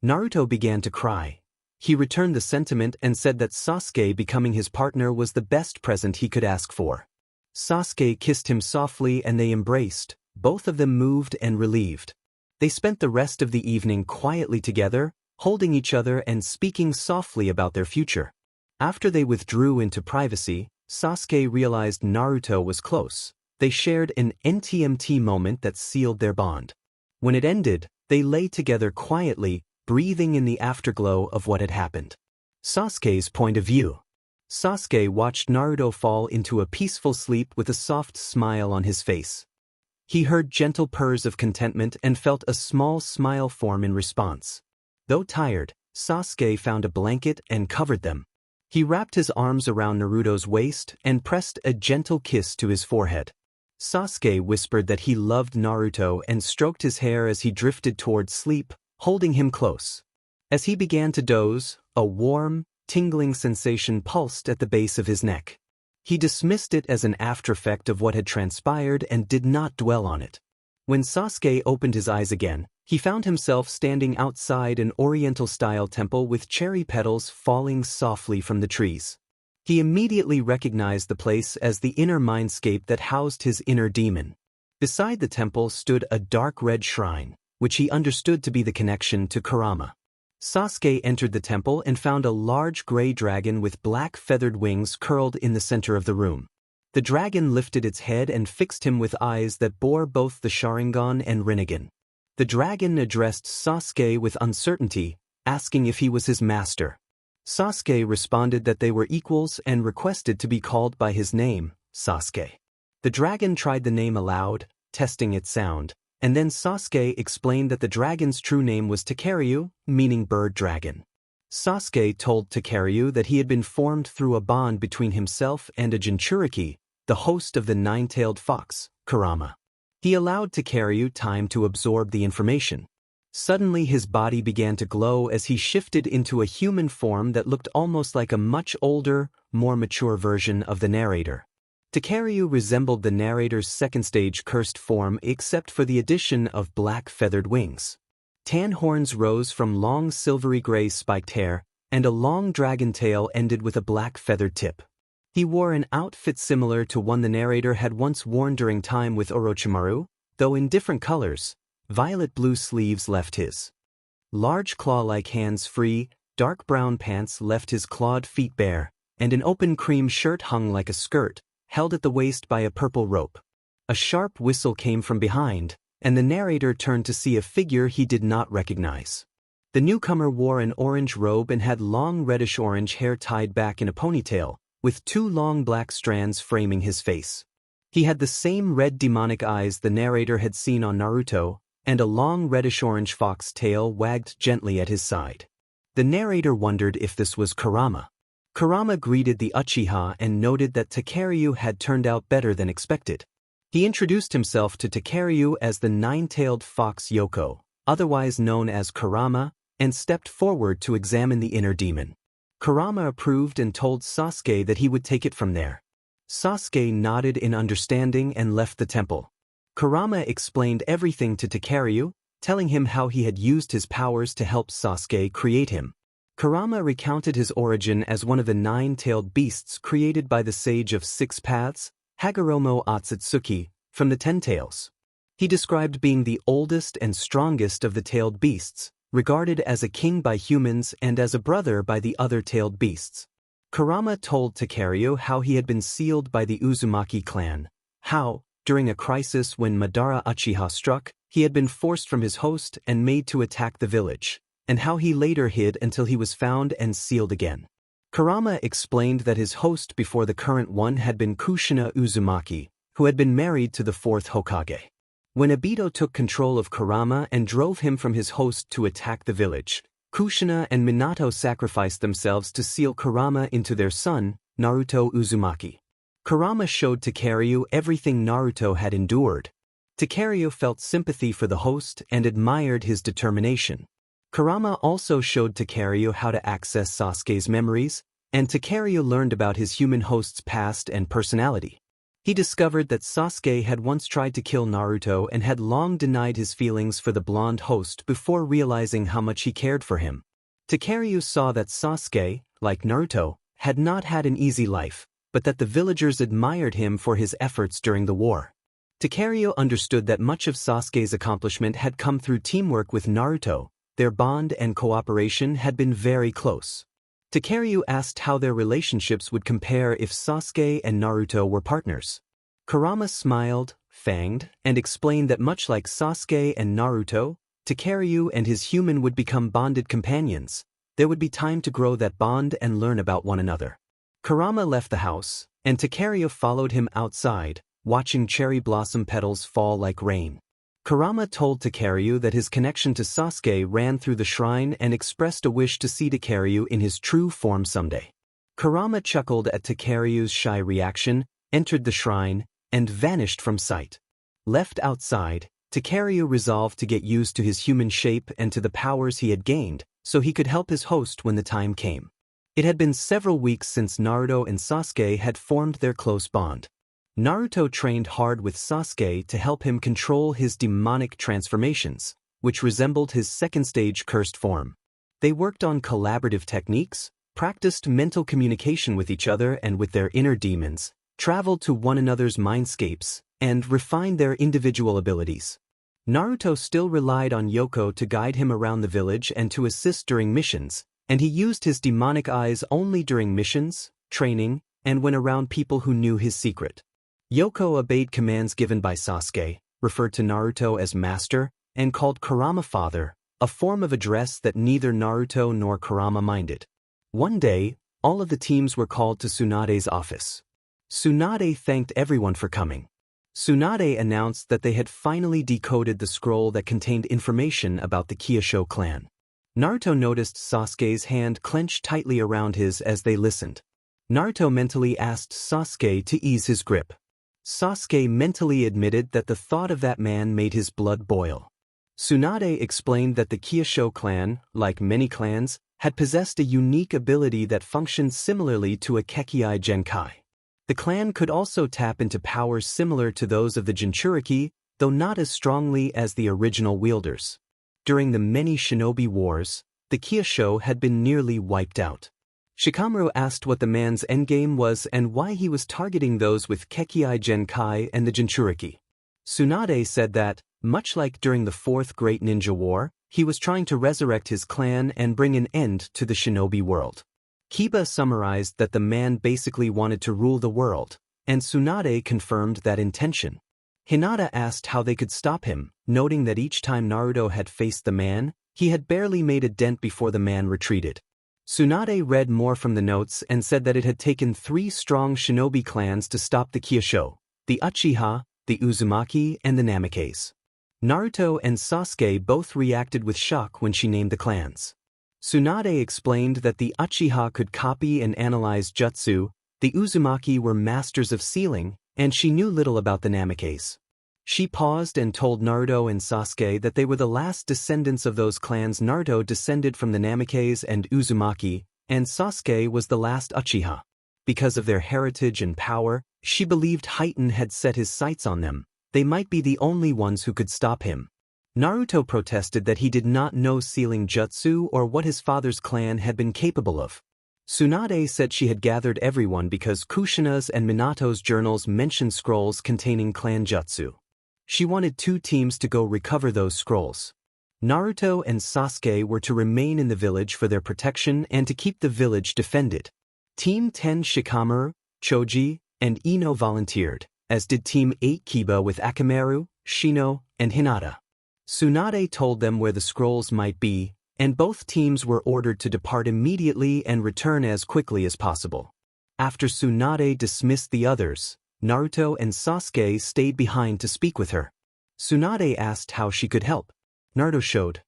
Naruto began to cry. He returned the sentiment and said that Sasuke becoming his partner was the best present he could ask for. Sasuke kissed him softly and they embraced, both of them moved and relieved. They spent the rest of the evening quietly together, holding each other and speaking softly about their future. After they withdrew into privacy, Sasuke realized Naruto was close. They shared an NTMT moment that sealed their bond. When it ended, they lay together quietly, breathing in the afterglow of what had happened. Sasuke's point of view. Sasuke watched Naruto fall into a peaceful sleep with a soft smile on his face. He heard gentle purrs of contentment and felt a small smile form in response. Though tired, Sasuke found a blanket and covered them. He wrapped his arms around Naruto's waist and pressed a gentle kiss to his forehead. Sasuke whispered that he loved Naruto and stroked his hair as he drifted toward sleep, holding him close. As he began to doze, a warm, tingling sensation pulsed at the base of his neck. He dismissed it as an aftereffect of what had transpired and did not dwell on it. When Sasuke opened his eyes again, he found himself standing outside an Oriental-style temple with cherry petals falling softly from the trees. He immediately recognized the place as the inner mindscape that housed his inner demon. Beside the temple stood a dark red shrine, which he understood to be the connection to Kurama. Sasuke entered the temple and found a large gray dragon with black feathered wings curled in the center of the room. The dragon lifted its head and fixed him with eyes that bore both the Sharingan and Rinnegan. The dragon addressed Sasuke with uncertainty, asking if he was his master. Sasuke responded that they were equals and requested to be called by his name, Sasuke. The dragon tried the name aloud, testing its sound, and then Sasuke explained that the dragon's true name was Takaryu, meaning bird dragon. Sasuke told Takaryu that he had been formed through a bond between himself and a Jinchuriki, the host of the nine-tailed fox, Kurama. He allowed Takaryu time to absorb the information. Suddenly his body began to glow as he shifted into a human form that looked almost like a much older, more mature version of the narrator. Takaryu resembled the narrator's second-stage cursed form except for the addition of black feathered wings. Tan horns rose from long silvery gray spiked hair, and a long dragon tail ended with a black feathered tip. He wore an outfit similar to one the narrator had once worn during time with Orochimaru, though in different colors. Violet blue sleeves left his large claw-like hands free, dark brown pants left his clawed feet bare, and an open cream shirt hung like a skirt, held at the waist by a purple rope. A sharp whistle came from behind, and the narrator turned to see a figure he did not recognize. The newcomer wore an orange robe and had long reddish-orange hair tied back in a ponytail, with two long black strands framing his face. He had the same red demonic eyes the narrator had seen on Naruto, and a long reddish-orange fox tail wagged gently at his side. The narrator wondered if this was Kurama. Kurama greeted the Uchiha and noted that Takaryu had turned out better than expected. He introduced himself to Takaryu as the nine-tailed fox Yoko, otherwise known as Kurama, and stepped forward to examine the inner demon. Kurama approved and told Sasuke that he would take it from there. Sasuke nodded in understanding and left the temple. Kurama explained everything to Takaryu, telling him how he had used his powers to help Sasuke create him. Kurama recounted his origin as one of the nine-tailed beasts created by the Sage of Six Paths, Hagoromo Otsutsuki, from the Ten Tails. He described being the oldest and strongest of the tailed beasts, regarded as a king by humans and as a brother by the other tailed beasts. Kurama told Takaryu how he had been sealed by the Uzumaki clan, how, during a crisis when Madara Uchiha struck, he had been forced from his host and made to attack the village, and how he later hid until he was found and sealed again. Kurama explained that his host before the current one had been Kushina Uzumaki, who had been married to the fourth Hokage. When Obito took control of Kurama and drove him from his host to attack the village, Kushina and Minato sacrificed themselves to seal Kurama into their son, Naruto Uzumaki. Kurama showed Takaryu everything Naruto had endured. Takaryu felt sympathy for the host and admired his determination. Kurama also showed Takaryu how to access Sasuke's memories, and Takaryu learned about his human host's past and personality. He discovered that Sasuke had once tried to kill Naruto and had long denied his feelings for the blonde host before realizing how much he cared for him. Takaryu saw that Sasuke, like Naruto, had not had an easy life, but that the villagers admired him for his efforts during the war. Takaryu understood that much of Sasuke's accomplishment had come through teamwork with Naruto. Their bond and cooperation had been very close. Takaryu asked how their relationships would compare if Sasuke and Naruto were partners. Kurama smiled, fanged, and explained that much like Sasuke and Naruto, Takaryu and his human would become bonded companions. There would be time to grow that bond and learn about one another. Kurama left the house, and Takaryu followed him outside, watching cherry blossom petals fall like rain. Kurama told Takaryu that his connection to Sasuke ran through the shrine and expressed a wish to see Takaryu in his true form someday. Kurama chuckled at Takaryu's shy reaction, entered the shrine, and vanished from sight. Left outside, Takaryu resolved to get used to his human shape and to the powers he had gained, so he could help his host when the time came. It had been several weeks since Naruto and Sasuke had formed their close bond. Naruto trained hard with Sasuke to help him control his demonic transformations, which resembled his second-stage cursed form. They worked on collaborative techniques, practiced mental communication with each other and with their inner demons, traveled to one another's mindscapes, and refined their individual abilities. Naruto still relied on Yoko to guide him around the village and to assist during missions, and he used his demonic eyes only during missions, training, and when around people who knew his secret. Yoko obeyed commands given by Sasuke, referred to Naruto as master, and called Kurama father, a form of address that neither Naruto nor Kurama minded. One day, all of the teams were called to Tsunade's office. Tsunade thanked everyone for coming. Tsunade announced that they had finally decoded the scroll that contained information about the Kyosho clan. Naruto noticed Sasuke's hand clench tightly around his as they listened. Naruto mentally asked Sasuke to ease his grip. Sasuke mentally admitted that the thought of that man made his blood boil. Tsunade explained that the Kyosho clan, like many clans, had possessed a unique ability that functioned similarly to a Kekkai Genkai. The clan could also tap into powers similar to those of the Jinchuriki, though not as strongly as the original wielders. During the many shinobi wars, the Kyosho had been nearly wiped out. Shikamaru asked what the man's endgame was and why he was targeting those with Kekkai Genkai and the Jinchuriki. Tsunade said that, much like during the Fourth Great Ninja War, he was trying to resurrect his clan and bring an end to the shinobi world. Kiba summarized that the man basically wanted to rule the world, and Tsunade confirmed that intention. Hinata asked how they could stop him, noting that each time Naruto had faced the man, he had barely made a dent before the man retreated. Tsunade read more from the notes and said that it had taken 3 strong shinobi clans to stop the Kyosho, the Uchiha, the Uzumaki, and the Namikaze. Naruto and Sasuke both reacted with shock when she named the clans. Tsunade explained that the Uchiha could copy and analyze jutsu, the Uzumaki were masters of sealing, and she knew little about the Namikaze. She paused and told Naruto and Sasuke that they were the last descendants of those clans. Naruto descended from the Namikaze and Uzumaki, and Sasuke was the last Uchiha. Because of their heritage and power, she believed Heitan had set his sights on them. They might be the only ones who could stop him. Naruto protested that he did not know sealing jutsu or what his father's clan had been capable of. Tsunade said she had gathered everyone because Kushina's and Minato's journals mentioned scrolls containing clan jutsu. She wanted 2 teams to go recover those scrolls. Naruto and Sasuke were to remain in the village for their protection and to keep the village defended. Team 10 Shikamaru, Choji, and Ino volunteered, as did Team 8 Kiba with Akamaru, Shino, and Hinata. Tsunade told them where the scrolls might be, and both teams were ordered to depart immediately and return as quickly as possible. After Tsunade dismissed the others, Naruto and Sasuke stayed behind to speak with her. Tsunade asked how she could help. Naruto showed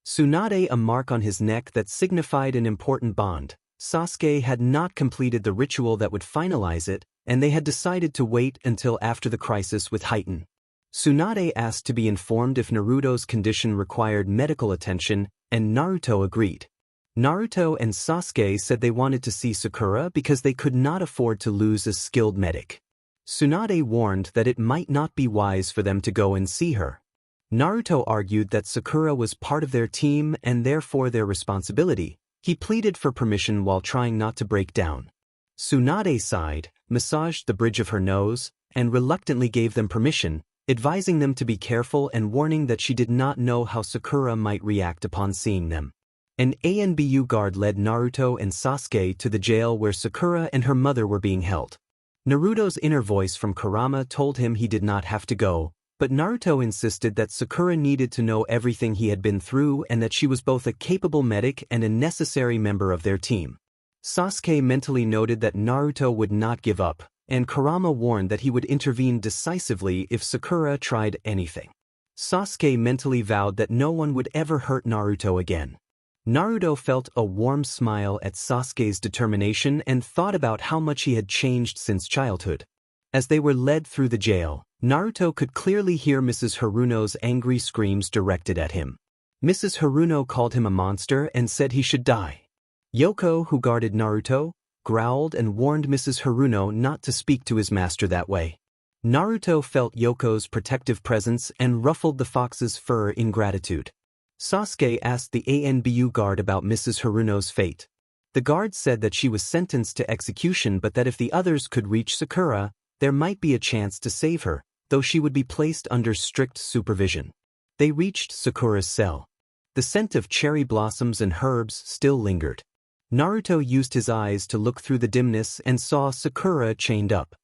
Tsunade a mark on his neck that signified an important bond. Sasuke had not completed the ritual that would finalize it, and they had decided to wait until after the crisis with Heighten. Tsunade asked to be informed if Naruto's condition required medical attention, and Naruto agreed. Naruto and Sasuke said they wanted to see Sakura because they could not afford to lose a skilled medic. Tsunade warned that it might not be wise for them to go and see her. Naruto argued that Sakura was part of their team and therefore their responsibility. He pleaded for permission while trying not to break down. Tsunade sighed, massaged the bridge of her nose, and reluctantly gave them permission, advising them to be careful and warning that she did not know how Sakura might react upon seeing them. An ANBU guard led Naruto and Sasuke to the jail where Sakura and her mother were being held. Naruto's inner voice from Kurama told him he did not have to go, but Naruto insisted that Sakura needed to know everything he had been through and that she was both a capable medic and a necessary member of their team. Sasuke mentally noted that Naruto would not give up, and Kurama warned that he would intervene decisively if Sakura tried anything. Sasuke mentally vowed that no one would ever hurt Naruto again. Naruto felt a warm smile at Sasuke's determination and thought about how much he had changed since childhood. As they were led through the jail, Naruto could clearly hear Mrs. Haruno's angry screams directed at him. Mrs. Haruno called him a monster and said he should die. Yoko, who guarded Naruto, growled and warned Mrs. Haruno not to speak to his master that way. Naruto felt Yoko's protective presence and ruffled the fox's fur in gratitude. Sasuke asked the ANBU guard about Mrs. Haruno's fate. The guard said that she was sentenced to execution but that if the others could reach Sakura, there might be a chance to save her, though she would be placed under strict supervision. They reached Sakura's cell. The scent of cherry blossoms and herbs still lingered. Naruto used his eyes to look through the dimness and saw Sakura chained up.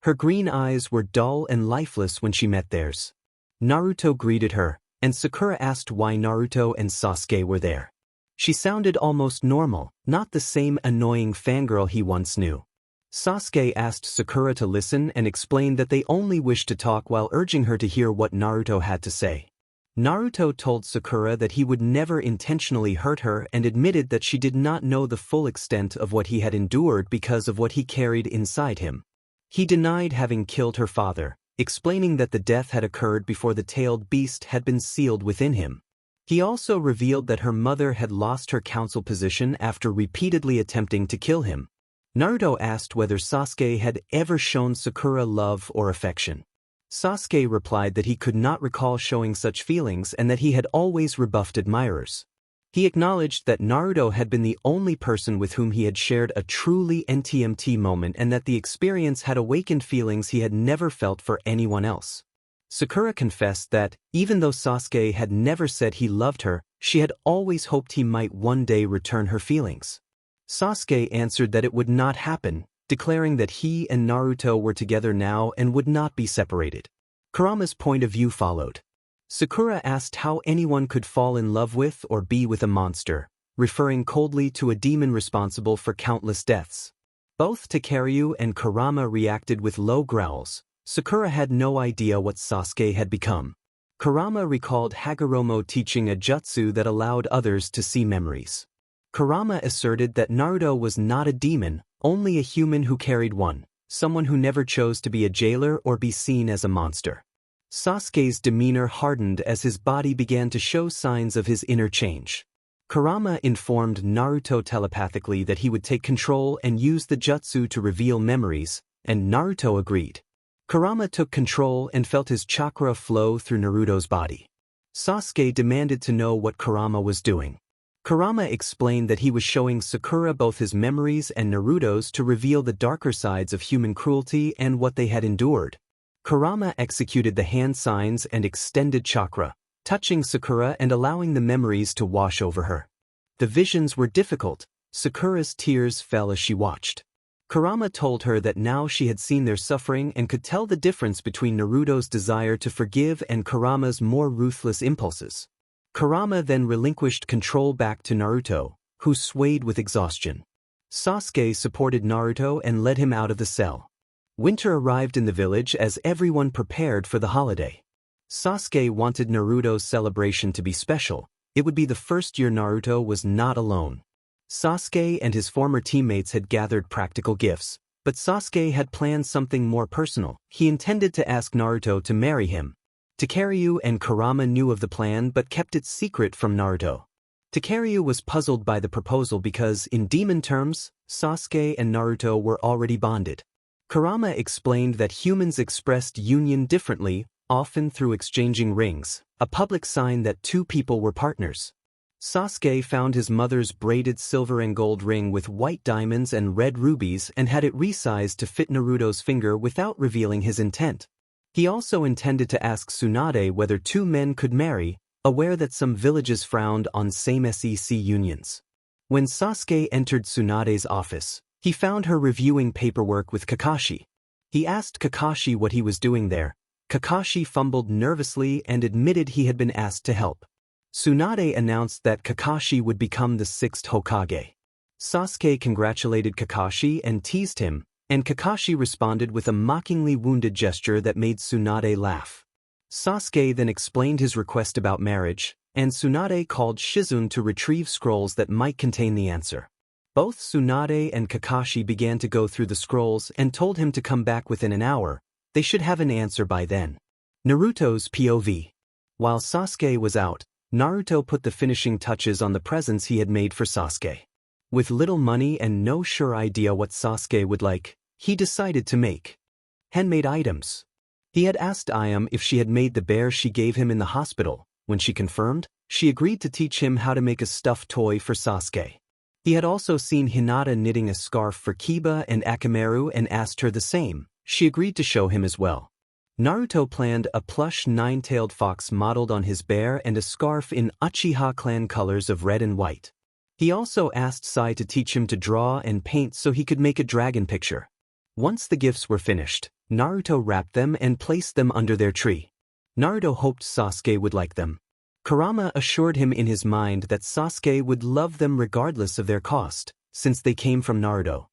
Her green eyes were dull and lifeless when she met theirs. Naruto greeted her, and Sakura asked why Naruto and Sasuke were there. She sounded almost normal, not the same annoying fangirl he once knew. Sasuke asked Sakura to listen and explained that they only wished to talk while urging her to hear what Naruto had to say. Naruto told Sakura that he would never intentionally hurt her and admitted that she did not know the full extent of what he had endured because of what he carried inside him. He denied having killed her father, explaining that the death had occurred before the tailed beast had been sealed within him. He also revealed that her mother had lost her council position after repeatedly attempting to kill him. Naruto asked whether Sasuke had ever shown Sakura love or affection. Sasuke replied that he could not recall showing such feelings and that he had always rebuffed admirers. He acknowledged that Naruto had been the only person with whom he had shared a truly NTMT moment and that the experience had awakened feelings he had never felt for anyone else. Sakura confessed that, even though Sasuke had never said he loved her, she had always hoped he might one day return her feelings. Sasuke answered that it would not happen, declaring that he and Naruto were together now and would not be separated. Kurama's point of view followed. Sakura asked how anyone could fall in love with or be with a monster, referring coldly to a demon responsible for countless deaths. Both Takaryu and Kurama reacted with low growls. Sakura had no idea what Sasuke had become. Kurama recalled Hagoromo teaching a jutsu that allowed others to see memories. Kurama asserted that Naruto was not a demon, only a human who carried one, someone who never chose to be a jailer or be seen as a monster. Sasuke's demeanor hardened as his body began to show signs of his inner change. Kurama informed Naruto telepathically that he would take control and use the jutsu to reveal memories, and Naruto agreed. Kurama took control and felt his chakra flow through Naruto's body. Sasuke demanded to know what Kurama was doing. Kurama explained that he was showing Sakura both his memories and Naruto's to reveal the darker sides of human cruelty and what they had endured. Kurama executed the hand signs and extended chakra, touching Sakura and allowing the memories to wash over her. The visions were difficult. Sakura's tears fell as she watched. Kurama told her that now she had seen their suffering and could tell the difference between Naruto's desire to forgive and Kurama's more ruthless impulses. Kurama then relinquished control back to Naruto, who swayed with exhaustion. Sasuke supported Naruto and led him out of the cell. Winter arrived in the village as everyone prepared for the holiday. Sasuke wanted Naruto's celebration to be special. It would be the first year Naruto was not alone. Sasuke and his former teammates had gathered practical gifts, but Sasuke had planned something more personal. He intended to ask Naruto to marry him. Takaryu and Kurama knew of the plan but kept it secret from Naruto. Takaryu was puzzled by the proposal because, in demon terms, Sasuke and Naruto were already bonded. Kurama explained that humans expressed union differently, often through exchanging rings, a public sign that two people were partners. Sasuke found his mother's braided silver and gold ring with white diamonds and red rubies and had it resized to fit Naruto's finger without revealing his intent. He also intended to ask Tsunade whether two men could marry, aware that some villages frowned on same-sex unions. When Sasuke entered Tsunade's office, he found her reviewing paperwork with Kakashi. He asked Kakashi what he was doing there. Kakashi fumbled nervously and admitted he had been asked to help. Tsunade announced that Kakashi would become the 6th Hokage. Sasuke congratulated Kakashi and teased him, and Kakashi responded with a mockingly wounded gesture that made Tsunade laugh. Sasuke then explained his request about marriage, and Tsunade called Shizune to retrieve scrolls that might contain the answer. Both Tsunade and Kakashi began to go through the scrolls and told him to come back within an hour. They should have an answer by then. Naruto's POV. While Sasuke was out, Naruto put the finishing touches on the presents he had made for Sasuke. With little money and no sure idea what Sasuke would like, he decided to make handmade items. He had asked Ayame if she had made the bear she gave him in the hospital. When she confirmed, she agreed to teach him how to make a stuffed toy for Sasuke. He had also seen Hinata knitting a scarf for Kiba and Akamaru and asked her the same. She agreed to show him as well. Naruto planned a plush nine-tailed fox modeled on his bear and a scarf in Uchiha clan colors of red and white. He also asked Sai to teach him to draw and paint so he could make a dragon picture. Once the gifts were finished, Naruto wrapped them and placed them under their tree. Naruto hoped Sasuke would like them. Kurama assured him in his mind that Sasuke would love them regardless of their cost, since they came from Naruto.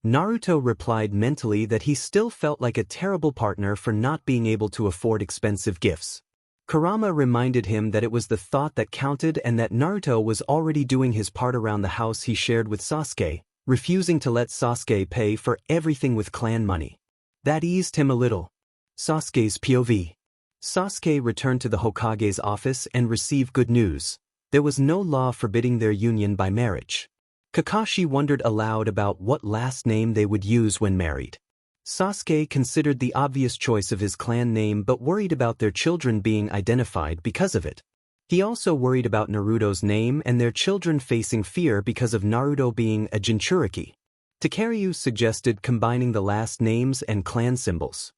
Naruto replied mentally that he still felt like a terrible partner for not being able to afford expensive gifts. Kurama reminded him that it was the thought that counted and that Naruto was already doing his part around the house he shared with Sasuke, refusing to let Sasuke pay for everything with clan money. That eased him a little. Sasuke's POV. Sasuke returned to the Hokage's office and received good news. There was no law forbidding their union by marriage. Kakashi wondered aloud about what last name they would use when married. Sasuke considered the obvious choice of his clan name but worried about their children being identified because of it. He also worried about Naruto's name and their children facing fear because of Naruto being a Jinchuriki. Takaryu suggested combining the last names and clan symbols.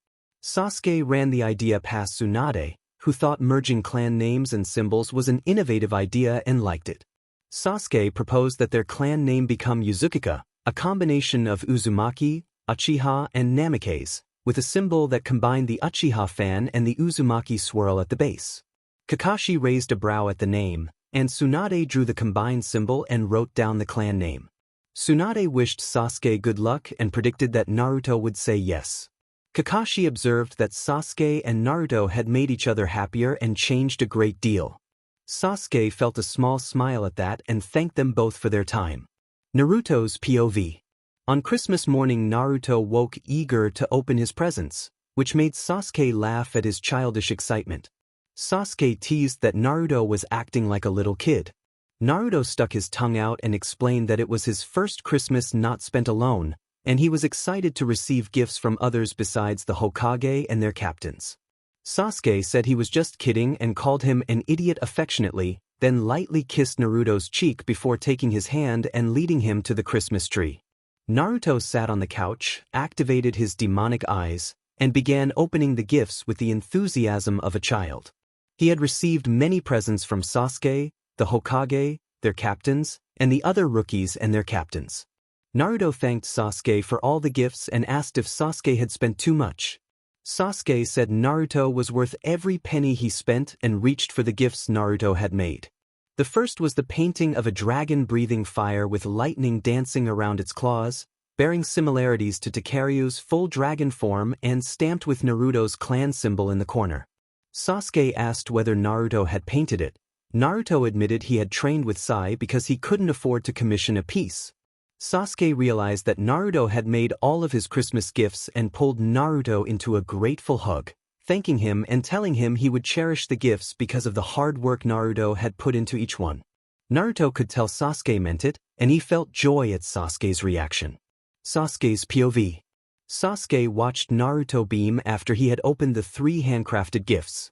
Sasuke ran the idea past Tsunade, who thought merging clan names and symbols was an innovative idea and liked it. Sasuke proposed that their clan name become Uzukika, a combination of Uzumaki, Uchiha, and Namikaze, with a symbol that combined the Uchiha fan and the Uzumaki swirl at the base. Kakashi raised a brow at the name, and Tsunade drew the combined symbol and wrote down the clan name. Tsunade wished Sasuke good luck and predicted that Naruto would say yes. Kakashi observed that Sasuke and Naruto had made each other happier and changed a great deal. Sasuke felt a small smile at that and thanked them both for their time. Naruto's POV. On Christmas morning, Naruto woke eager to open his presents, which made Sasuke laugh at his childish excitement. Sasuke teased that Naruto was acting like a little kid. Naruto stuck his tongue out and explained that it was his first Christmas not spent alone, and he was excited to receive gifts from others besides the Hokage and their captains. Sasuke said he was just kidding and called him an idiot affectionately, then lightly kissed Naruto's cheek before taking his hand and leading him to the Christmas tree. Naruto sat on the couch, activated his demonic eyes, and began opening the gifts with the enthusiasm of a child. He had received many presents from Sasuke, the Hokage, their captains, and the other rookies and their captains. Naruto thanked Sasuke for all the gifts and asked if Sasuke had spent too much. Sasuke said Naruto was worth every penny he spent and reached for the gifts Naruto had made. The first was the painting of a dragon breathing fire with lightning dancing around its claws, bearing similarities to Takaryu's full dragon form and stamped with Naruto's clan symbol in the corner. Sasuke asked whether Naruto had painted it. Naruto admitted he had trained with Sai because he couldn't afford to commission a piece. Sasuke realized that Naruto had made all of his Christmas gifts and pulled Naruto into a grateful hug, thanking him and telling him he would cherish the gifts because of the hard work Naruto had put into each one. Naruto could tell Sasuke meant it, and he felt joy at Sasuke's reaction. Sasuke's POV. Sasuke watched Naruto beam after he had opened the 3 handcrafted gifts.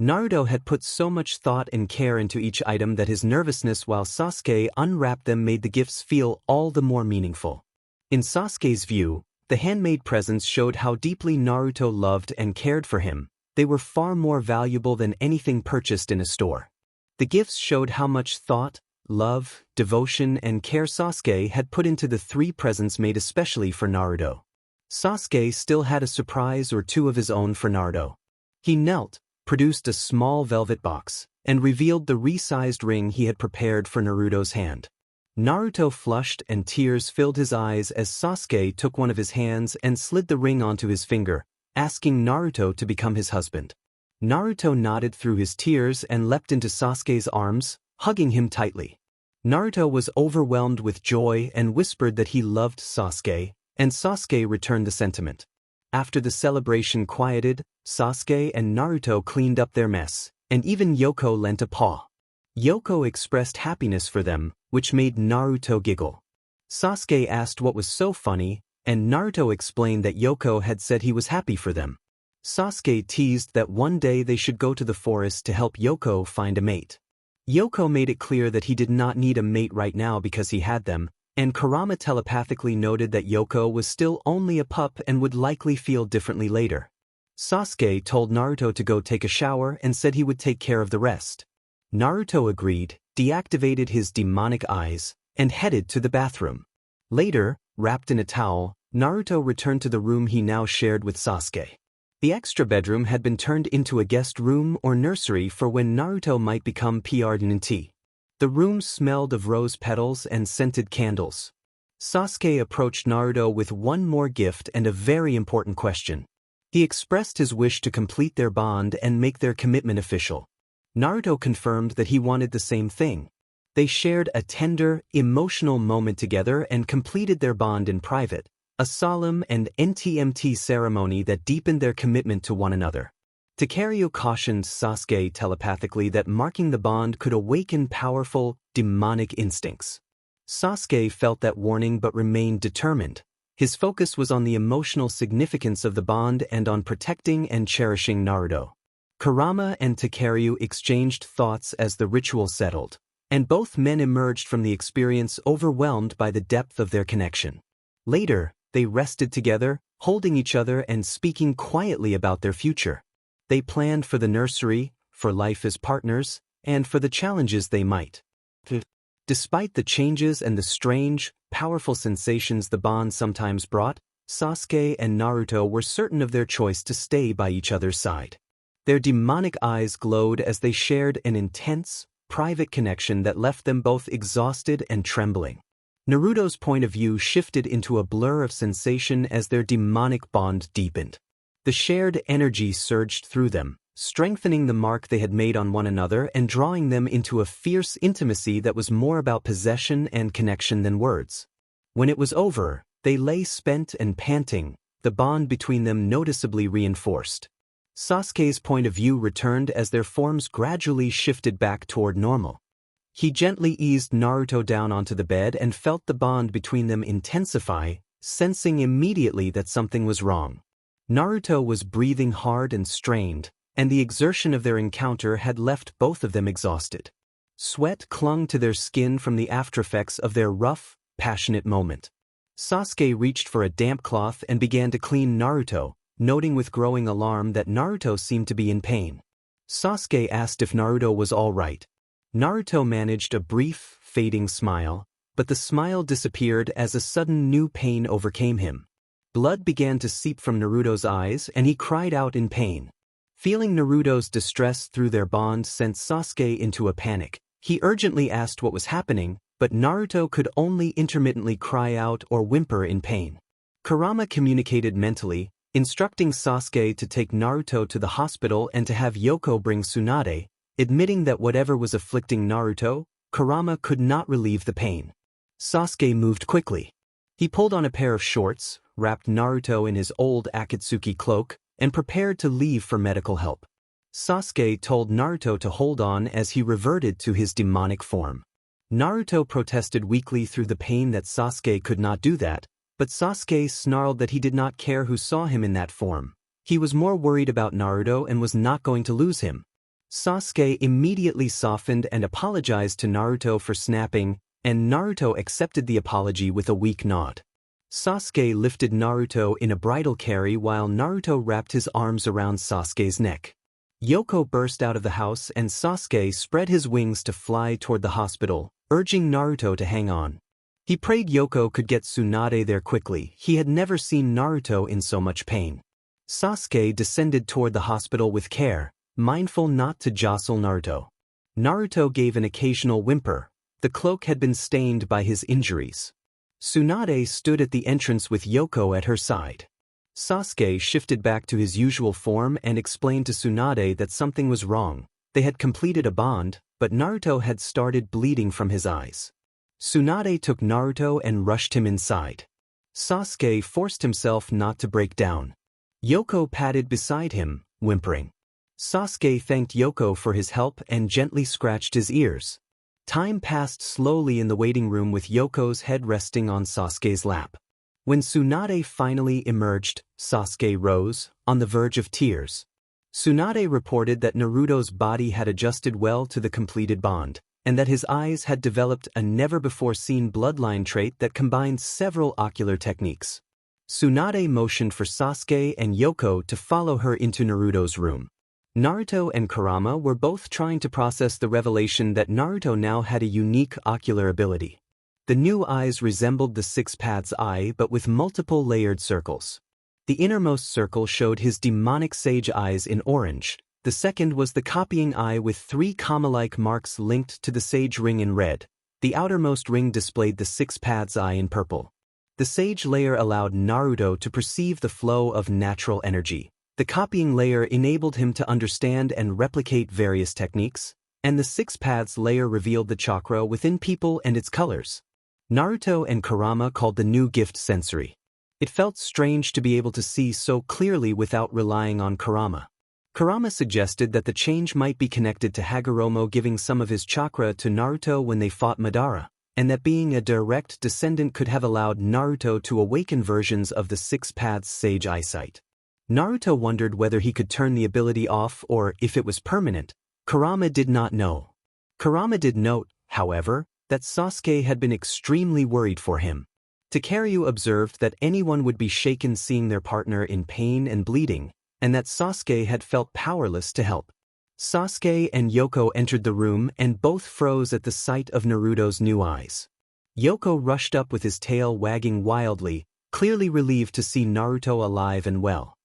Naruto had put so much thought and care into each item that his nervousness while Sasuke unwrapped them made the gifts feel all the more meaningful. In Sasuke's view, the handmade presents showed how deeply Naruto loved and cared for him. They were far more valuable than anything purchased in a store. The gifts showed how much thought, love, devotion, and care Sasuke had put into the 3 presents made especially for Naruto. Sasuke still had a surprise or two of his own for Naruto. He knelt, produced a small velvet box, and revealed the resized ring he had prepared for Naruto's hand. Naruto flushed and tears filled his eyes as Sasuke took one of his hands and slid the ring onto his finger, asking Naruto to become his husband. Naruto nodded through his tears and leapt into Sasuke's arms, hugging him tightly. Naruto was overwhelmed with joy and whispered that he loved Sasuke, and Sasuke returned the sentiment. After the celebration quieted, Sasuke and Naruto cleaned up their mess, and even Yoko lent a paw. Yoko expressed happiness for them, which made Naruto giggle. Sasuke asked what was so funny, and Naruto explained that Yoko had said he was happy for them. Sasuke teased that one day they should go to the forest to help Yoko find a mate. Yoko made it clear that he did not need a mate right now because he had them, and Kurama telepathically noted that Yoko was still only a pup and would likely feel differently later. Sasuke told Naruto to go take a shower and said he would take care of the rest. Naruto agreed, deactivated his demonic eyes, and headed to the bathroom. Later, wrapped in a towel, Naruto returned to the room he now shared with Sasuke. The extra bedroom had been turned into a guest room or nursery for when Naruto might become PRDNT. The room smelled of rose petals and scented candles. Sasuke approached Naruto with one more gift and a very important question. He expressed his wish to complete their bond and make their commitment official. Naruto confirmed that he wanted the same thing. They shared a tender, emotional moment together and completed their bond in private, a solemn and NTMT ceremony that deepened their commitment to one another. Takaryu cautioned Sasuke telepathically that marking the bond could awaken powerful, demonic instincts. Sasuke felt that warning but remained determined. His focus was on the emotional significance of the bond and on protecting and cherishing Naruto. Kurama and Takaryu exchanged thoughts as the ritual settled, and both men emerged from the experience overwhelmed by the depth of their connection. Later, they rested together, holding each other and speaking quietly about their future. They planned for the nursery, for life as partners, and for the challenges they might. Despite the changes and the strange, powerful sensations the bond sometimes brought, Sasuke and Naruto were certain of their choice to stay by each other's side. Their demonic eyes glowed as they shared an intense, private connection that left them both exhausted and trembling. Naruto's point of view shifted into a blur of sensation as their demonic bond deepened. The shared energy surged through them, strengthening the mark they had made on one another and drawing them into a fierce intimacy that was more about possession and connection than words. When it was over, they lay spent and panting, the bond between them noticeably reinforced. Sasuke's point of view returned as their forms gradually shifted back toward normal. He gently eased Naruto down onto the bed and felt the bond between them intensify, sensing immediately that something was wrong. Naruto was breathing hard and strained, and the exertion of their encounter had left both of them exhausted. Sweat clung to their skin from the aftereffects of their rough, passionate moment. Sasuke reached for a damp cloth and began to clean Naruto, noting with growing alarm that Naruto seemed to be in pain. Sasuke asked if Naruto was all right. Naruto managed a brief, fading smile, but the smile disappeared as a sudden new pain overcame him. Blood began to seep from Naruto's eyes and he cried out in pain. Feeling Naruto's distress through their bond sent Sasuke into a panic. He urgently asked what was happening, but Naruto could only intermittently cry out or whimper in pain. Kurama communicated mentally, instructing Sasuke to take Naruto to the hospital and to have Yoko bring Tsunade, admitting that whatever was afflicting Naruto, Kurama could not relieve the pain. Sasuke moved quickly. He pulled on a pair of shorts, wrapped Naruto in his old Akatsuki cloak, and prepared to leave for medical help. Sasuke told Naruto to hold on as he reverted to his demonic form. Naruto protested weakly through the pain that Sasuke could not do that, but Sasuke snarled that he did not care who saw him in that form. He was more worried about Naruto and was not going to lose him. Sasuke immediately softened and apologized to Naruto for snapping, and Naruto accepted the apology with a weak nod. Sasuke lifted Naruto in a bridal carry while Naruto wrapped his arms around Sasuke's neck. Yoko burst out of the house and Sasuke spread his wings to fly toward the hospital, urging Naruto to hang on. He prayed Yoko could get Tsunade there quickly. He had never seen Naruto in so much pain. Sasuke descended toward the hospital with care, mindful not to jostle Naruto. Naruto gave an occasional whimper. The cloak had been stained by his injuries. Tsunade stood at the entrance with Yoko at her side. Sasuke shifted back to his usual form and explained to Tsunade that something was wrong. They had completed a bond, but Naruto had started bleeding from his eyes. Tsunade took Naruto and rushed him inside. Sasuke forced himself not to break down. Yoko padded beside him, whimpering. Sasuke thanked Yoko for his help and gently scratched his ears. Time passed slowly in the waiting room with Yoko's head resting on Sasuke's lap. When Tsunade finally emerged, Sasuke rose, on the verge of tears. Tsunade reported that Naruto's body had adjusted well to the completed bond, and that his eyes had developed a never-before-seen bloodline trait that combined several ocular techniques. Tsunade motioned for Sasuke and Yoko to follow her into Naruto's room. Naruto and Kurama were both trying to process the revelation that Naruto now had a unique ocular ability. The new eyes resembled the Six Paths Eye but with multiple layered circles. The innermost circle showed his demonic sage eyes in orange. The second was the copying eye with 3 comma-like marks linked to the sage ring in red. The outermost ring displayed the Six Paths Eye in purple. The sage layer allowed Naruto to perceive the flow of natural energy. The copying layer enabled him to understand and replicate various techniques, and the Six Paths layer revealed the chakra within people and its colors. Naruto and Kurama called the new gift sensory. It felt strange to be able to see so clearly without relying on Kurama. Kurama suggested that the change might be connected to Hagoromo giving some of his chakra to Naruto when they fought Madara, and that being a direct descendant could have allowed Naruto to awaken versions of the Six Paths sage eyesight. Naruto wondered whether he could turn the ability off or if it was permanent. Kurama did not know. Kurama did note, however, that Sasuke had been extremely worried for him. Takeru observed that anyone would be shaken seeing their partner in pain and bleeding, and that Sasuke had felt powerless to help. Sasuke and Yoko entered the room and both froze at the sight of Naruto's new eyes. Yoko rushed up with his tail wagging wildly, clearly relieved to see Naruto alive and well.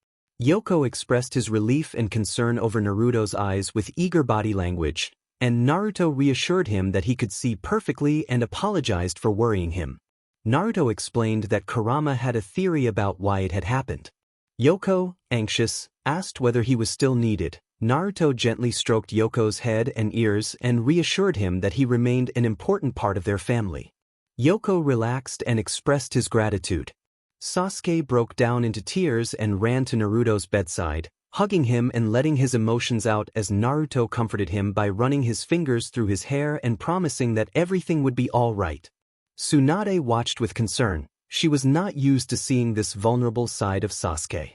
Yoko expressed his relief and concern over Naruto's eyes with eager body language, and Naruto reassured him that he could see perfectly and apologized for worrying him. Naruto explained that Kurama had a theory about why it had happened. Yoko, anxious, asked whether he was still needed. Naruto gently stroked Yoko's head and ears and reassured him that he remained an important part of their family. Yoko relaxed and expressed his gratitude. Sasuke broke down into tears and ran to Naruto's bedside, hugging him and letting his emotions out as Naruto comforted him by running his fingers through his hair and promising that everything would be all right. Tsunade watched with concern. She was not used to seeing this vulnerable side of Sasuke.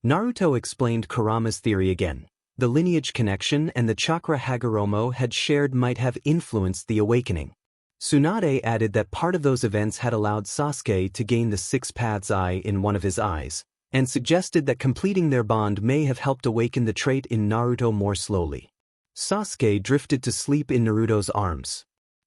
Naruto explained Kurama's theory again. The lineage connection and the chakra Hagoromo had shared might have influenced the awakening. Tsunade added that part of those events had allowed Sasuke to gain the Six Paths Eye in one of his eyes, and suggested that completing their bond may have helped awaken the trait in Naruto more slowly. Sasuke drifted to sleep in Naruto's arms.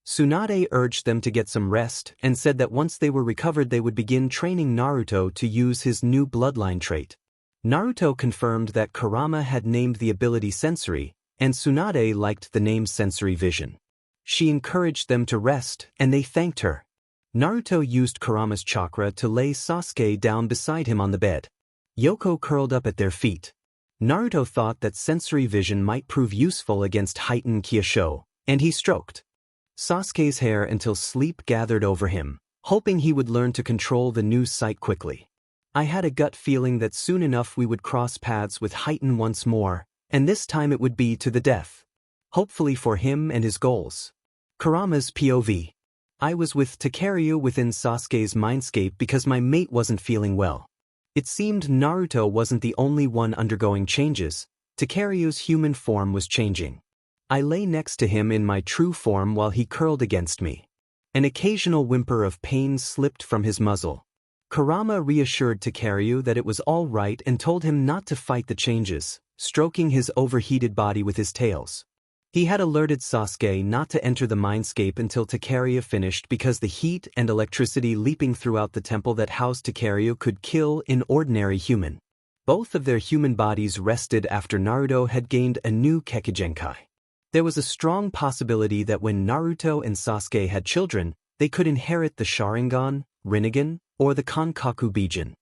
Tsunade urged them to get some rest and said that once they were recovered they would begin training Naruto to use his new bloodline trait. Naruto confirmed that Kurama had named the ability sensory, and Tsunade liked the name sensory vision. She encouraged them to rest, and they thanked her. Naruto used Kurama's chakra to lay Sasuke down beside him on the bed. Yoko curled up at their feet. Naruto thought that sensory vision might prove useful against heightened Kyosho, and he stroked Sasuke's hair until sleep gathered over him, hoping he would learn to control the new sight quickly. I had a gut feeling that soon enough we would cross paths with Heighten once more, and this time it would be to the death. Hopefully for him and his goals. Kurama's POV. I was with Takaryu within Sasuke's mindscape because my mate wasn't feeling well. It seemed Naruto wasn't the only one undergoing changes. Takaryu's human form was changing. I lay next to him in my true form while he curled against me. An occasional whimper of pain slipped from his muzzle. Kurama reassured Takaryu that it was all right and told him not to fight the changes, stroking his overheated body with his tails. He had alerted Sasuke not to enter the mindscape until Takaryu finished because the heat and electricity leaping throughout the temple that housed Takaryu could kill an ordinary human. Both of their human bodies rested after Naruto had gained a new Kekigenkai. There was a strong possibility that when Naruto and Sasuke had children, they could inherit the Sharingan, Rinnegan, or the Kankaku Bijin.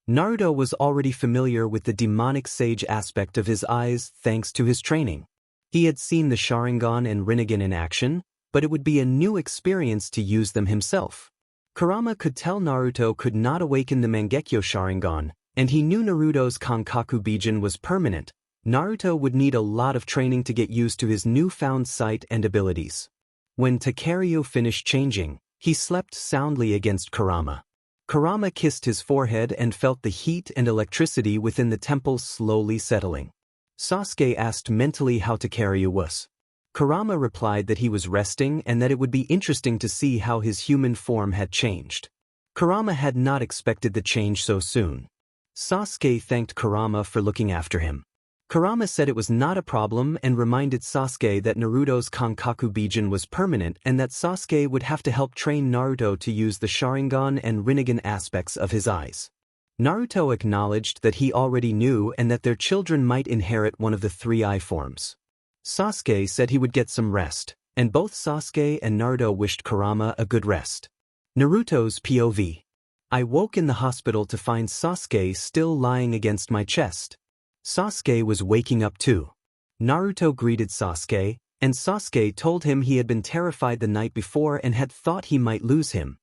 Naruto was already familiar with the demonic sage aspect of his eyes thanks to his training. He had seen the Sharingan and Rinnegan in action, but it would be a new experience to use them himself. Kurama could tell Naruto could not awaken the Mangekyo Sharingan, and he knew Naruto's Kankaku Bijin was permanent. Naruto would need a lot of training to get used to his newfound sight and abilities. When Takaryu finished changing, he slept soundly against Kurama. Kurama kissed his forehead and felt the heat and electricity within the temple slowly settling. Sasuke asked mentally how Takaryu was. Kurama replied that he was resting and that it would be interesting to see how his human form had changed. Kurama had not expected the change so soon. Sasuke thanked Kurama for looking after him. Kurama said it was not a problem and reminded Sasuke that Naruto's Kankaku Bijin was permanent and that Sasuke would have to help train Naruto to use the Sharingan and Rinnegan aspects of his eyes. Naruto acknowledged that he already knew and that their children might inherit one of the three eye forms. Sasuke said he would get some rest, and both Sasuke and Naruto wished Kurama a good rest. Naruto's POV. I woke in the hospital to find Sasuke still lying against my chest. Sasuke was waking up too. Naruto greeted Sasuke, and Sasuke told him he had been terrified the night before and had thought he might lose him.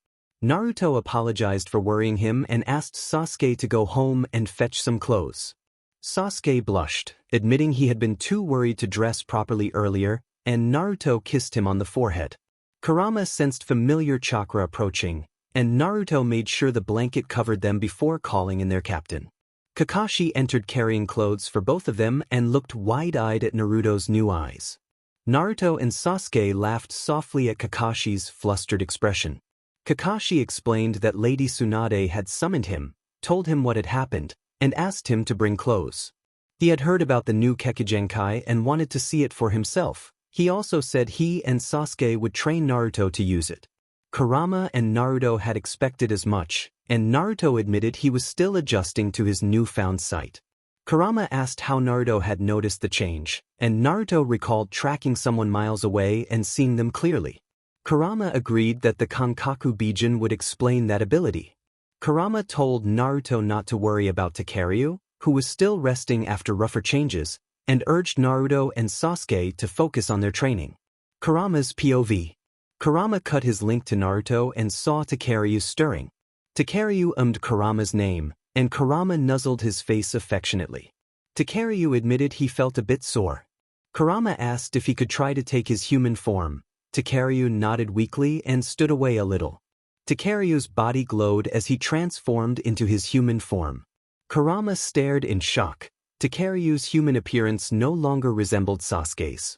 Naruto apologized for worrying him and asked Sasuke to go home and fetch some clothes. Sasuke blushed, admitting he had been too worried to dress properly earlier, and Naruto kissed him on the forehead. Kurama sensed familiar chakra approaching, and Naruto made sure the blanket covered them before calling in their captain. Kakashi entered carrying clothes for both of them and looked wide-eyed at Naruto's new eyes. Naruto and Sasuke laughed softly at Kakashi's flustered expression. Kakashi explained that Lady Tsunade had summoned him, told him what had happened, and asked him to bring clothes. He had heard about the new Kekigenkai and wanted to see it for himself. He also said he and Sasuke would train Naruto to use it. Kurama and Naruto had expected as much, and Naruto admitted he was still adjusting to his newfound sight. Kurama asked how Naruto had noticed the change, and Naruto recalled tracking someone miles away and seeing them clearly. Kurama agreed that the Kankaku Bijin would explain that ability. Kurama told Naruto not to worry about Takaryu, who was still resting after rougher changes, and urged Naruto and Sasuke to focus on their training. Kurama's POV. Kurama cut his link to Naruto and saw Takaryu stirring. Takaryu ummed Kurama's name, and Kurama nuzzled his face affectionately. Takaryu admitted he felt a bit sore. Kurama asked if he could try to take his human form. Takaryu nodded weakly and stood away a little. Takaryu's body glowed as he transformed into his human form. Kurama stared in shock. Takaryu's human appearance no longer resembled Sasuke's.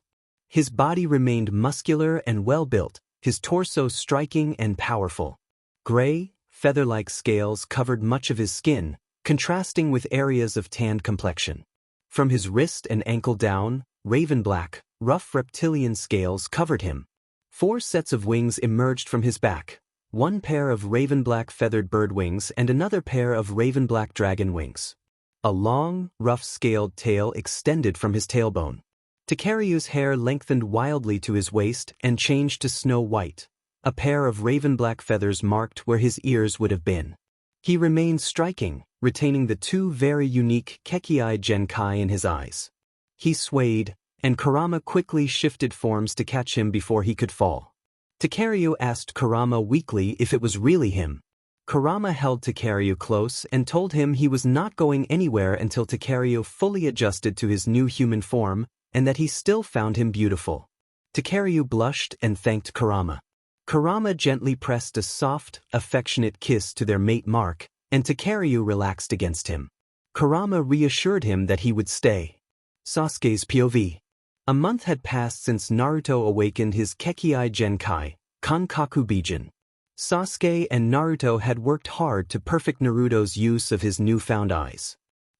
His body remained muscular and well-built, his torso striking and powerful. Gray, feather-like scales covered much of his skin, contrasting with areas of tanned complexion. From his wrist and ankle down, raven black, rough reptilian scales covered him. 4 sets of wings emerged from his back, 1 pair of raven-black feathered bird wings and another pair of raven-black dragon wings. A long, rough scaled tail extended from his tailbone. Takaryu's hair lengthened wildly to his waist and changed to snow white. A pair of raven-black feathers marked where his ears would have been. He remained striking, retaining the 2 very unique Kekii Genkai in his eyes. He swayed, and Kurama quickly shifted forms to catch him before he could fall. Takaryu asked Kurama weakly if it was really him. Kurama held Takaryu close and told him he was not going anywhere until Takaryu fully adjusted to his new human form and that he still found him beautiful. Takaryu blushed and thanked Kurama. Kurama gently pressed a soft, affectionate kiss to their mate mark, and Takaryu relaxed against him. Kurama reassured him that he would stay. Sasuke's POV. A month had passed since Naruto awakened his Kekii Genkai, Kankaku Bijin. Sasuke and Naruto had worked hard to perfect Naruto's use of his newfound eyes.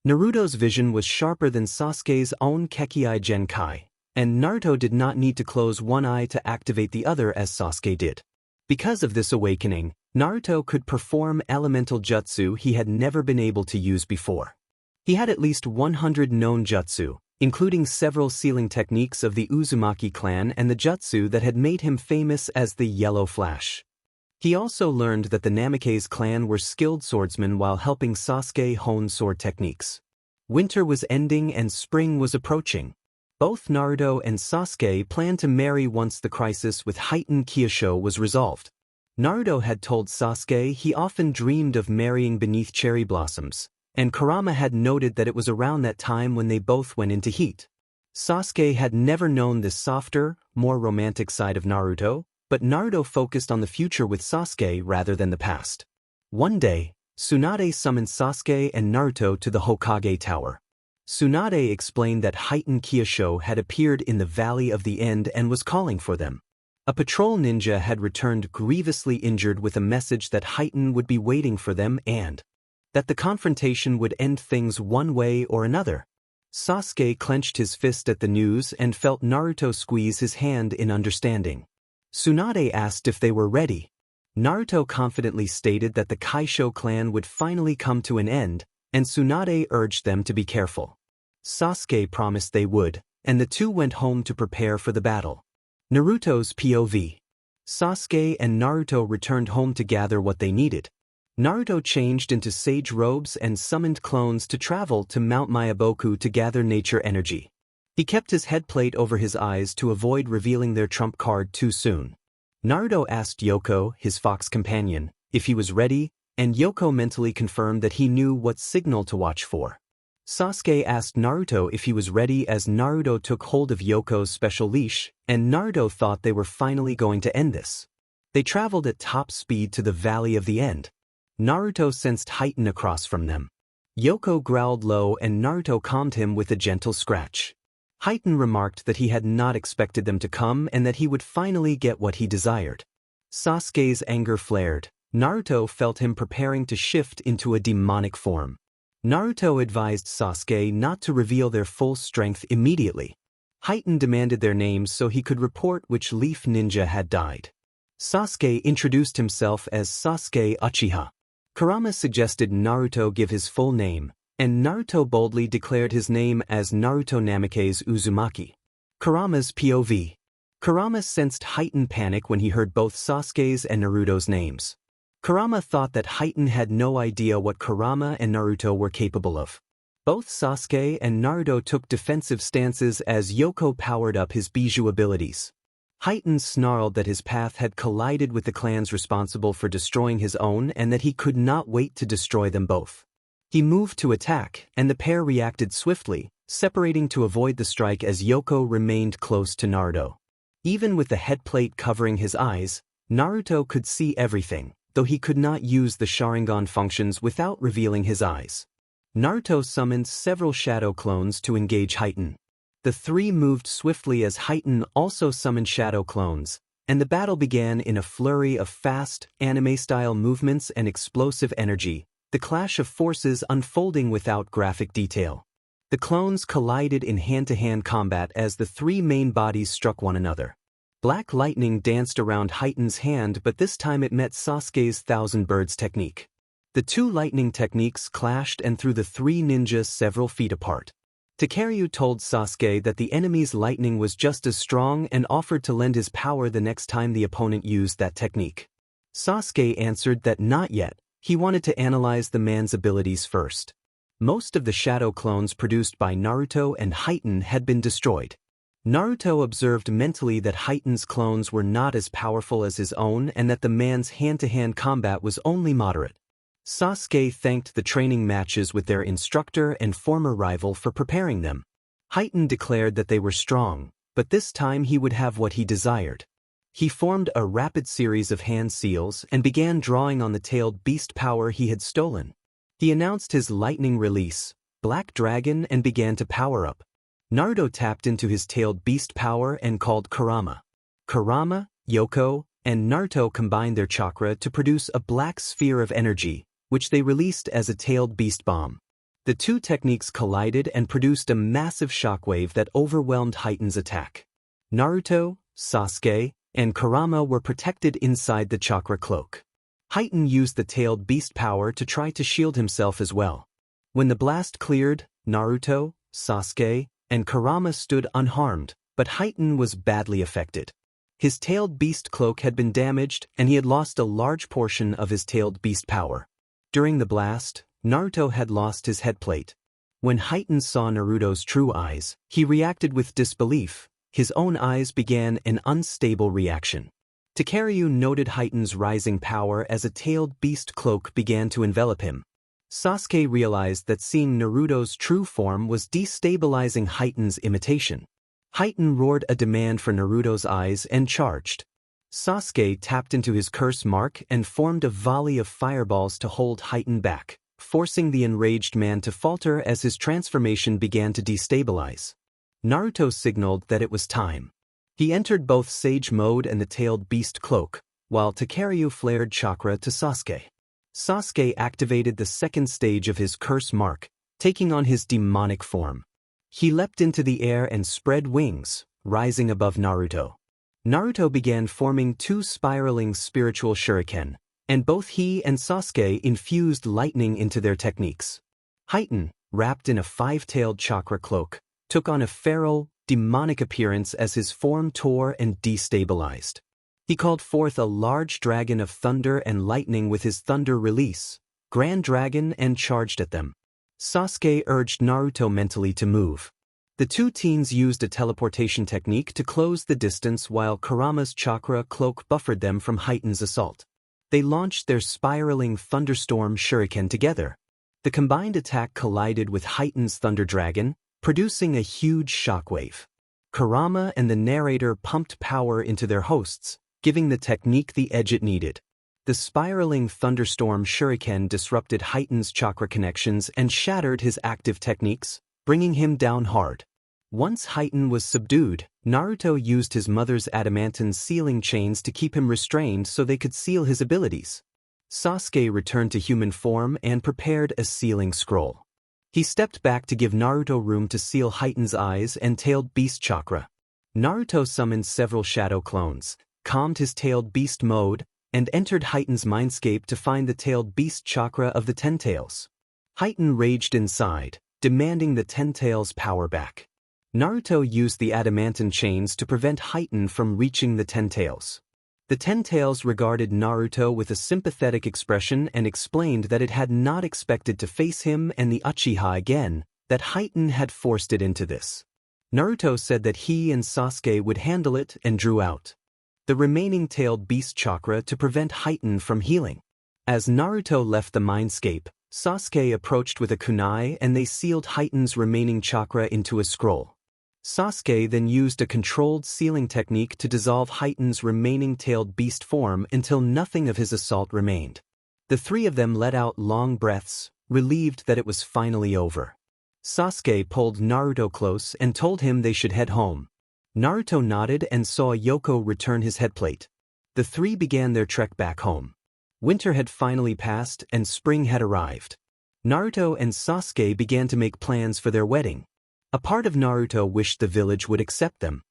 Naruto's vision was sharper than Sasuke's own Kekii Genkai, and Naruto did not need to close one eye to activate the other as Sasuke did. Because of this awakening, Naruto could perform elemental jutsu he had never been able to use before. He had at least 100 known jutsu, including several sealing techniques of the Uzumaki clan and the jutsu that had made him famous as the Yellow Flash. He also learned that the Namikaze clan were skilled swordsmen while helping Sasuke hone sword techniques. Winter was ending and spring was approaching. Both Naruto and Sasuke planned to marry once the crisis with heightened Kyosho was resolved. Naruto had told Sasuke he often dreamed of marrying beneath cherry blossoms, and Kurama had noted that it was around that time when they both went into heat. Sasuke had never known this softer, more romantic side of Naruto, but Naruto focused on the future with Sasuke rather than the past. One day, Tsunade summoned Sasuke and Naruto to the Hokage Tower. Tsunade explained that heightened Kyosho had appeared in the Valley of the End and was calling for them. A patrol ninja had returned grievously injured with a message that Heighten would be waiting for them and that the confrontation would end things one way or another. Sasuke clenched his fist at the news and felt Naruto squeeze his hand in understanding. Tsunade asked if they were ready. Naruto confidently stated that the Kaisho clan would finally come to an end, and Tsunade urged them to be careful. Sasuke promised they would, and the two went home to prepare for the battle. Naruto's POV. Sasuke and Naruto returned home to gather what they needed. Naruto changed into sage robes and summoned clones to travel to Mount Myaboku to gather nature energy. He kept his headplate over his eyes to avoid revealing their trump card too soon. Naruto asked Yoko, his fox companion, if he was ready, and Yoko mentally confirmed that he knew what signal to watch for. Sasuke asked Naruto if he was ready as Naruto took hold of Yoko's special leash, and Naruto thought they were finally going to end this. They traveled at top speed to the Valley of the End. Naruto sensed Heighten across from them. Yoko growled low and Naruto calmed him with a gentle scratch. Heighten remarked that he had not expected them to come and that he would finally get what he desired. Sasuke's anger flared. Naruto felt him preparing to shift into a demonic form. Naruto advised Sasuke not to reveal their full strength immediately. Heighten demanded their names so he could report which leaf ninja had died. Sasuke introduced himself as Sasuke Uchiha. Kurama suggested Naruto give his full name, and Naruto boldly declared his name as Naruto Namikaze Uzumaki. Kurama's POV. Kurama sensed heightened panic when he heard both Sasuke's and Naruto's names. Kurama thought that Heighten had no idea what Kurama and Naruto were capable of. Both Sasuke and Naruto took defensive stances as Yoko powered up his bijou abilities. Heighten snarled that his path had collided with the clans responsible for destroying his own and that he could not wait to destroy them both. He moved to attack, and the pair reacted swiftly, separating to avoid the strike as Yoko remained close to Naruto. Even with the headplate covering his eyes, Naruto could see everything, though he could not use the Sharingan functions without revealing his eyes. Naruto summoned several shadow clones to engage Heighten. The three moved swiftly as Heighten also summoned shadow clones, and the battle began in a flurry of fast, anime-style movements and explosive energy, the clash of forces unfolding without graphic detail. The clones collided in hand-to-hand combat as the three main bodies struck one another. Black lightning danced around Heighten's hand, but this time it met Sasuke's thousand birds technique. The two lightning techniques clashed and threw the three ninjas several feet apart. Takeru told Sasuke that the enemy's lightning was just as strong and offered to lend his power the next time the opponent used that technique. Sasuke answered that not yet, he wanted to analyze the man's abilities first. Most of the shadow clones produced by Naruto and Heighten had been destroyed. Naruto observed mentally that Heighten's clones were not as powerful as his own and that the man's hand-to-hand combat was only moderate. Sasuke thanked the training matches with their instructor and former rival for preparing them. Heighten declared that they were strong, but this time he would have what he desired. He formed a rapid series of hand seals and began drawing on the tailed beast power he had stolen. He announced his lightning release, Black Dragon, and began to power up. Naruto tapped into his tailed beast power and called Kurama. Kurama, Yoko, and Naruto combined their chakra to produce a black sphere of energy, which they released as a tailed beast bomb. The two techniques collided and produced a massive shockwave that overwhelmed Heighten's attack. Naruto, Sasuke, and Kurama were protected inside the chakra cloak. Heighten used the tailed beast power to try to shield himself as well. When the blast cleared, Naruto, Sasuke, and Kurama stood unharmed, but Heighten was badly affected. His tailed beast cloak had been damaged and he had lost a large portion of his tailed beast power. During the blast, Naruto had lost his headplate. When Heighten saw Naruto's true eyes, he reacted with disbelief. His own eyes began an unstable reaction. Takeru noted Heighten's rising power as a tailed beast cloak began to envelop him. Sasuke realized that seeing Naruto's true form was destabilizing Heighten's imitation. Heighten roared a demand for Naruto's eyes and charged. Sasuke tapped into his curse mark and formed a volley of fireballs to hold Heighten back, forcing the enraged man to falter as his transformation began to destabilize. Naruto signaled that it was time. He entered both Sage Mode and the tailed beast cloak, while Takeru flared chakra to Sasuke. Sasuke activated the second stage of his curse mark, taking on his demonic form. He leapt into the air and spread wings, rising above Naruto. Naruto began forming two spiraling spiritual shuriken, and both he and Sasuke infused lightning into their techniques. Heighten, wrapped in a five-tailed chakra cloak, took on a feral, demonic appearance as his form tore and destabilized. He called forth a large dragon of thunder and lightning with his thunder release, Grand Dragon, and charged at them. Sasuke urged Naruto mentally to move. The two teens used a teleportation technique to close the distance while Kurama's chakra cloak buffered them from Heighten's assault. They launched their spiraling thunderstorm shuriken together. The combined attack collided with Heighten's Thunder Dragon, producing a huge shockwave. Kurama and the narrator pumped power into their hosts, giving the technique the edge it needed. The spiraling thunderstorm shuriken disrupted Heighten's chakra connections and shattered his active techniques, bringing him down hard. Once Heighten was subdued, Naruto used his mother's adamantine sealing chains to keep him restrained so they could seal his abilities. Sasuke returned to human form and prepared a sealing scroll. He stepped back to give Naruto room to seal Heighten's eyes and tailed beast chakra. Naruto summoned several shadow clones, calmed his tailed beast mode, and entered Heighten's mindscape to find the tailed beast chakra of the Ten Tails. Heighten raged inside, demanding the Ten Tails' power back. Naruto used the adamantine chains to prevent Heighten from reaching the Ten Tails. The Ten Tails regarded Naruto with a sympathetic expression and explained that it had not expected to face him and the Uchiha again, that Heighten had forced it into this. Naruto said that he and Sasuke would handle it and drew out the remaining tailed beast chakra to prevent Heighten from healing. As Naruto left the mindscape, Sasuke approached with a kunai and they sealed Heighten's remaining chakra into a scroll. Sasuke then used a controlled sealing technique to dissolve Heighten's remaining tailed beast form until nothing of his assault remained. The three of them let out long breaths, relieved that it was finally over. Sasuke pulled Naruto close and told him they should head home. Naruto nodded and saw Yoko return his headplate. The three began their trek back home. Winter had finally passed and spring had arrived. Naruto and Sasuke began to make plans for their wedding. A part of Naruto wished the village would accept them.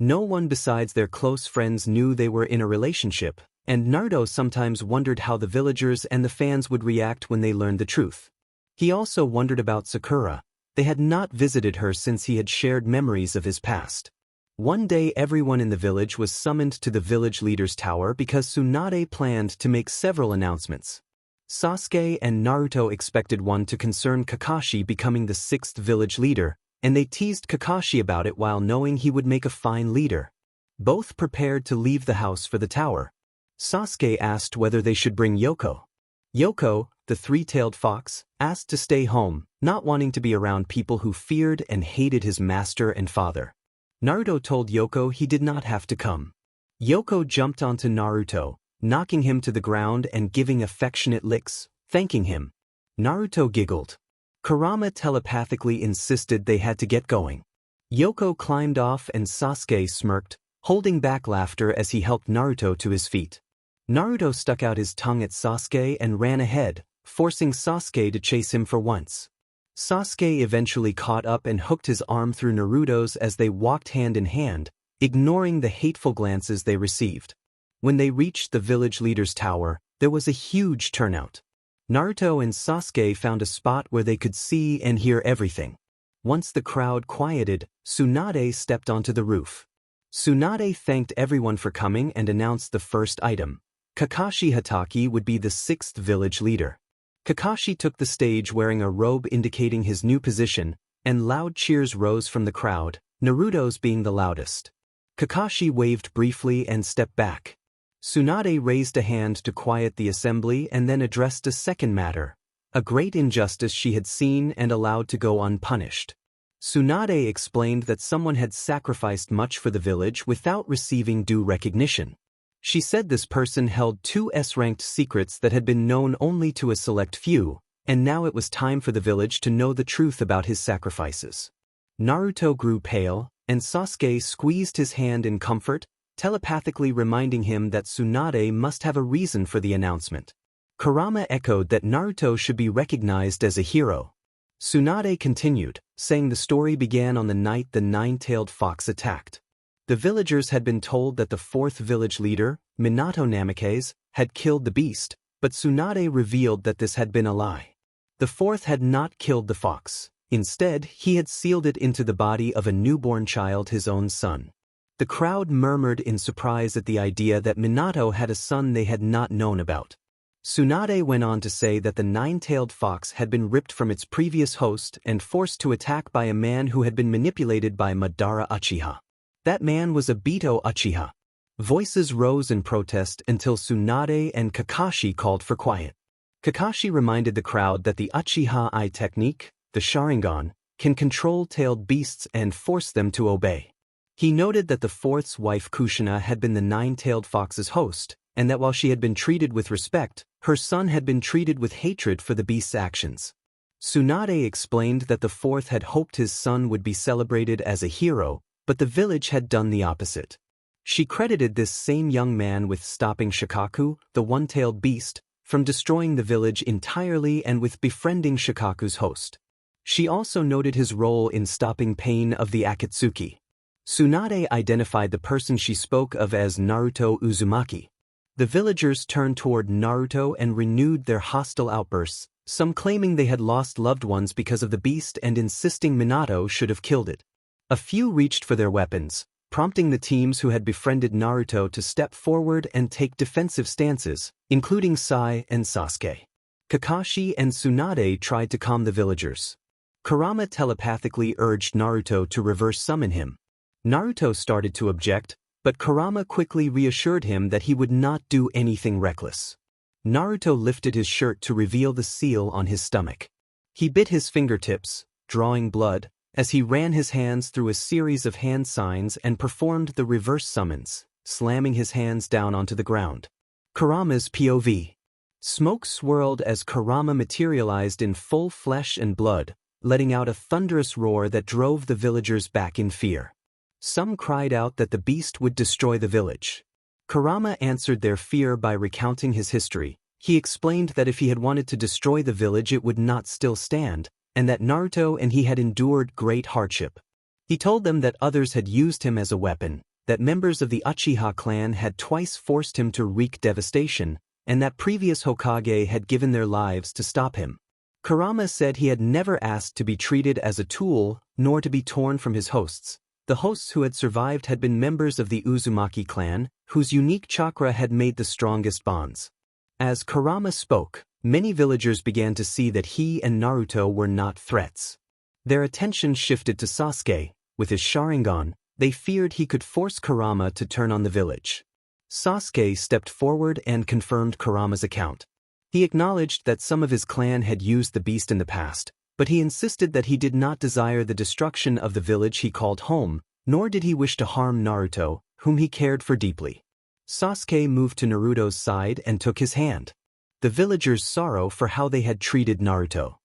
No one besides their close friends knew they were in a relationship, and Naruto sometimes wondered how the villagers and the fans would react when they learned the truth. He also wondered about Sakura. They had not visited her since he had shared memories of his past. One day everyone in the village was summoned to the village leader's tower because Tsunade planned to make several announcements. Sasuke and Naruto expected one to concern Kakashi becoming the 6th village leader, and they teased Kakashi about it while knowing he would make a fine leader. Both prepared to leave the house for the tower. Sasuke asked whether they should bring Yoko. Yoko, the three-tailed fox, asked to stay home, not wanting to be around people who feared and hated his master and father. Naruto told Yoko he did not have to come. Yoko jumped onto Naruto, knocking him to the ground and giving affectionate licks, thanking him. Naruto giggled. Kurama telepathically insisted they had to get going. Yoko climbed off and Sasuke smirked, holding back laughter as he helped Naruto to his feet. Naruto stuck out his tongue at Sasuke and ran ahead, forcing Sasuke to chase him for once. Sasuke eventually caught up and hooked his arm through Naruto's as they walked hand in hand, ignoring the hateful glances they received. When they reached the village leader's tower, there was a huge turnout. Naruto and Sasuke found a spot where they could see and hear everything. Once the crowd quieted, Tsunade stepped onto the roof. Tsunade thanked everyone for coming and announced the first item. Kakashi Hatake would be the 6th village leader. Kakashi took the stage wearing a robe indicating his new position, and loud cheers rose from the crowd, Naruto's being the loudest. Kakashi waved briefly and stepped back. Tsunade raised a hand to quiet the assembly and then addressed a second matter, a great injustice she had seen and allowed to go unpunished. Tsunade explained that someone had sacrificed much for the village without receiving due recognition. She said this person held 2 S-ranked secrets that had been known only to a select few, and now it was time for the village to know the truth about his sacrifices. Naruto grew pale, and Sasuke squeezed his hand in comfort, telepathically reminding him that Tsunade must have a reason for the announcement. Kurama echoed that Naruto should be recognized as a hero. Tsunade continued, saying the story began on the night the 9-tailed fox attacked. The villagers had been told that the 4th village leader, Minato Namikaze, had killed the beast, but Tsunade revealed that this had been a lie. The 4th had not killed the fox. Instead, he had sealed it into the body of a newborn child, his own son. The crowd murmured in surprise at the idea that Minato had a son they had not known about. Tsunade went on to say that the 9-tailed fox had been ripped from its previous host and forced to attack by a man who had been manipulated by Madara Uchiha. That man was Obito Uchiha. Voices rose in protest until Tsunade and Kakashi called for quiet. Kakashi reminded the crowd that the Uchiha Eye technique, the Sharingan, can control tailed beasts and force them to obey. He noted that the 4th's wife Kushina had been the 9-tailed fox's host, and that while she had been treated with respect, her son had been treated with hatred for the beast's actions. Tsunade explained that the 4th had hoped his son would be celebrated as a hero, but the village had done the opposite. She credited this same young man with stopping Shikaku, the one-tailed beast, from destroying the village entirely and with befriending Shikaku's host. She also noted his role in stopping pain of the Akatsuki. Tsunade identified the person she spoke of as Naruto Uzumaki. The villagers turned toward Naruto and renewed their hostile outbursts, some claiming they had lost loved ones because of the beast and insisting Minato should have killed it. A few reached for their weapons, prompting the teams who had befriended Naruto to step forward and take defensive stances, including Sai and Sasuke. Kakashi and Tsunade tried to calm the villagers. Kurama telepathically urged Naruto to reverse summon him. Naruto started to object, but Kurama quickly reassured him that he would not do anything reckless. Naruto lifted his shirt to reveal the seal on his stomach. He bit his fingertips, drawing blood, as he ran his hands through a series of hand signs and performed the reverse summons, slamming his hands down onto the ground. Kurama's POV. Smoke swirled as Kurama materialized in full flesh and blood, letting out a thunderous roar that drove the villagers back in fear. Some cried out that the beast would destroy the village. Kurama answered their fear by recounting his history. He explained that if he had wanted to destroy the village it would not still stand, and that Naruto and he had endured great hardship. He told them that others had used him as a weapon, that members of the Uchiha clan had twice forced him to wreak devastation, and that previous Hokage had given their lives to stop him. Kurama said he had never asked to be treated as a tool, nor to be torn from his hosts. The hosts who had survived had been members of the Uzumaki clan, whose unique chakra had made the strongest bonds. As Kurama spoke, many villagers began to see that he and Naruto were not threats. Their attention shifted to Sasuke. With his Sharingan, they feared he could force Kurama to turn on the village. Sasuke stepped forward and confirmed Kurama's account. He acknowledged that some of his clan had used the beast in the past, but he insisted that he did not desire the destruction of the village he called home, nor did he wish to harm Naruto, whom he cared for deeply. Sasuke moved to Naruto's side and took his hand. The villagers' sorrow for how they had treated Naruto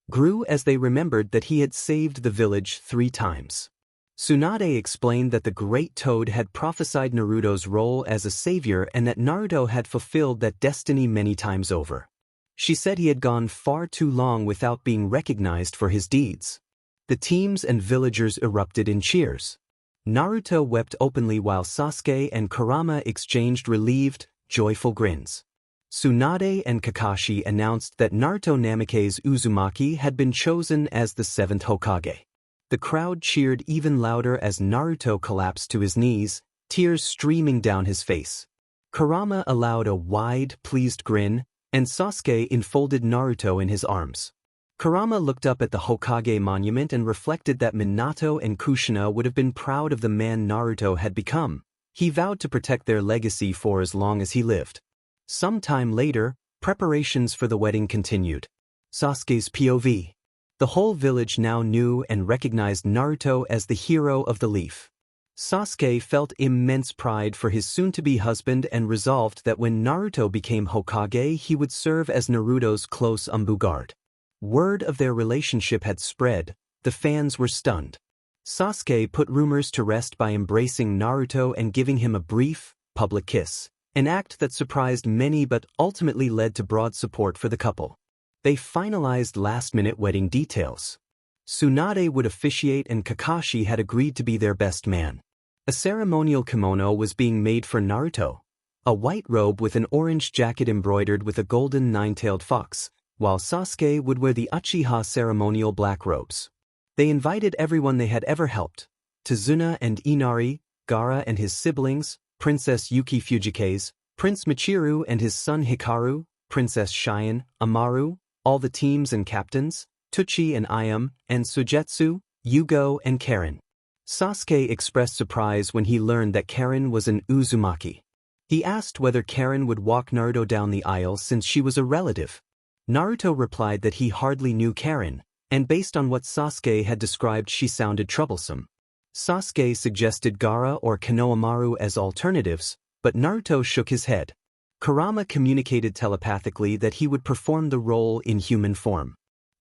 grew as they remembered that he had saved the village 3 times. Tsunade explained that the Great Toad had prophesied Naruto's role as a savior and that Naruto had fulfilled that destiny many times over. She said he had gone far too long without being recognized for his deeds. The teams and villagers erupted in cheers. Naruto wept openly while Sasuke and Kurama exchanged relieved, joyful grins. Tsunade and Kakashi announced that Naruto Namake's Uzumaki had been chosen as the 7th Hokage. The crowd cheered even louder as Naruto collapsed to his knees, tears streaming down his face. Kurama allowed a wide, pleased grin, and Sasuke enfolded Naruto in his arms. Kurama looked up at the Hokage monument and reflected that Minato and Kushina would have been proud of the man Naruto had become. He vowed to protect their legacy for as long as he lived. Some time later, preparations for the wedding continued. Sasuke's POV. The whole village now knew and recognized Naruto as the hero of the leaf. Sasuke felt immense pride for his soon-to-be husband and resolved that when Naruto became Hokage he would serve as Naruto's close bodyguard. Word of their relationship had spread, the fans were stunned. Sasuke put rumors to rest by embracing Naruto and giving him a brief, public kiss, an act that surprised many but ultimately led to broad support for the couple. They finalized last-minute wedding details. Tsunade would officiate and Kakashi had agreed to be their best man. A ceremonial kimono was being made for Naruto, a white robe with an orange jacket embroidered with a golden 9-tailed fox, while Sasuke would wear the Uchiha ceremonial black robes. They invited everyone they had ever helped: Tazuna and Inari, Gaara and his siblings, Princess Yuki Fujikaze, Prince Michiru and his son Hikaru, Princess Cheyenne, Amaru, all the teams and captains, Tuchi and Ayam, and Sujetsu, Yugo and Karen. Sasuke expressed surprise when he learned that Karen was an Uzumaki. He asked whether Karen would walk Naruto down the aisle since she was a relative. Naruto replied that he hardly knew Karen, and based on what Sasuke had described she sounded troublesome. Sasuke suggested Gaara or Konohamaru as alternatives, but Naruto shook his head. Kurama communicated telepathically that he would perform the role in human form.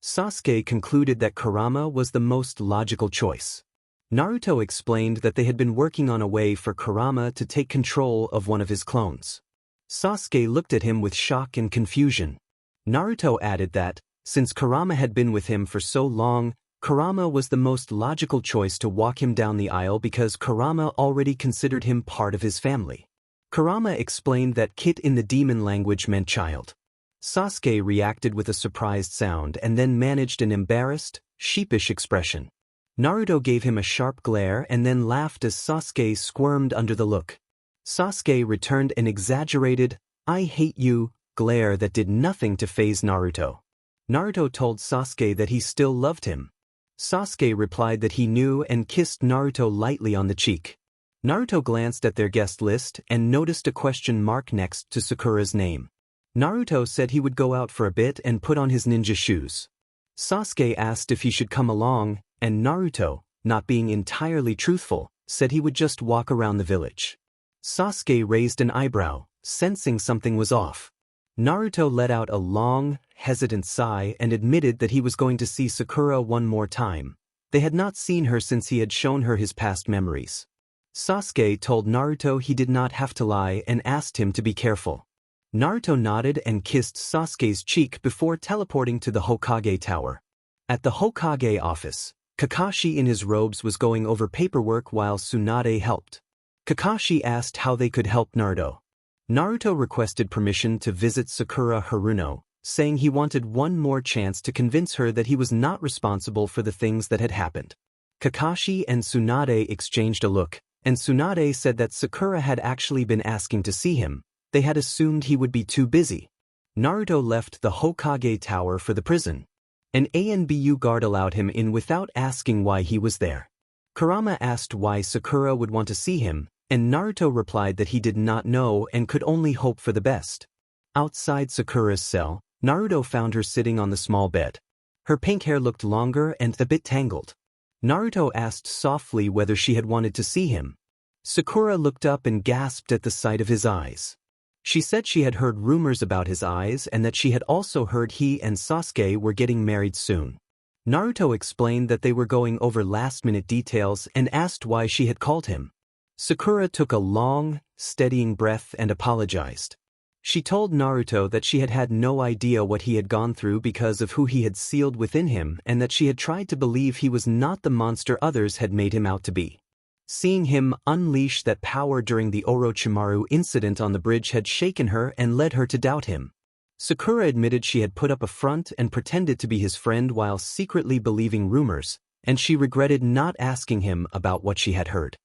Sasuke concluded that Kurama was the most logical choice. Naruto explained that they had been working on a way for Kurama to take control of one of his clones. Sasuke looked at him with shock and confusion. Naruto added that, since Kurama had been with him for so long, Kurama was the most logical choice to walk him down the aisle because Kurama already considered him part of his family. Kurama explained that Kit in the demon language meant child. Sasuke reacted with a surprised sound and then managed an embarrassed, sheepish expression. Naruto gave him a sharp glare and then laughed as Sasuke squirmed under the look. Sasuke returned an exaggerated, "I hate you," glare that did nothing to faze Naruto. Naruto told Sasuke that he still loved him. Sasuke replied that he knew and kissed Naruto lightly on the cheek. Naruto glanced at their guest list and noticed a question mark next to Sakura's name. Naruto said he would go out for a bit and put on his ninja shoes. Sasuke asked if he should come along, and Naruto, not being entirely truthful, said he would just walk around the village. Sasuke raised an eyebrow, sensing something was off. Naruto let out a long, hesitant sigh and admitted that he was going to see Sakura one more time. They had not seen her since he had shown her his past memories. Sasuke told Naruto he did not have to lie and asked him to be careful. Naruto nodded and kissed Sasuke's cheek before teleporting to the Hokage Tower. At the Hokage office, Kakashi in his robes was going over paperwork while Tsunade helped. Kakashi asked how they could help Naruto. Naruto requested permission to visit Sakura Haruno, saying he wanted one more chance to convince her that he was not responsible for the things that had happened. Kakashi and Tsunade exchanged a look, and Tsunade said that Sakura had actually been asking to see him. They had assumed he would be too busy. Naruto left the Hokage Tower for the prison. An ANBU guard allowed him in without asking why he was there. Kurama asked why Sakura would want to see him, and Naruto replied that he did not know and could only hope for the best. Outside Sakura's cell, Naruto found her sitting on the small bed. Her pink hair looked longer and a bit tangled. Naruto asked softly whether she had wanted to see him. Sakura looked up and gasped at the sight of his eyes. She said she had heard rumors about his eyes and that she had also heard he and Sasuke were getting married soon. Naruto explained that they were going over last-minute details and asked why she had called him. Sakura took a long, steadying breath and apologized. She told Naruto that she had had no idea what he had gone through because of who he had sealed within him and that she had tried to believe he was not the monster others had made him out to be. Seeing him unleash that power during the Orochimaru incident on the bridge had shaken her and led her to doubt him. Sakura admitted she had put up a front and pretended to be his friend while secretly believing rumors, and she regretted not asking him about what she had heard.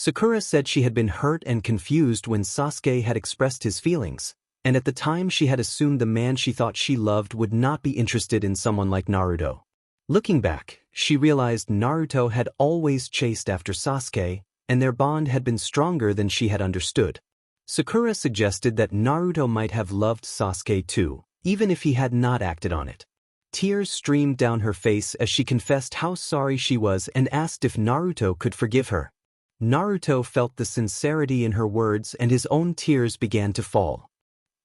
Sakura said she had been hurt and confused when Sasuke had expressed his feelings, and at the time she had assumed the man she thought she loved would not be interested in someone like Naruto. Looking back, she realized Naruto had always chased after Sasuke, and their bond had been stronger than she had understood. Sakura suggested that Naruto might have loved Sasuke too, even if he had not acted on it. Tears streamed down her face as she confessed how sorry she was and asked if Naruto could forgive her. Naruto felt the sincerity in her words and his own tears began to fall.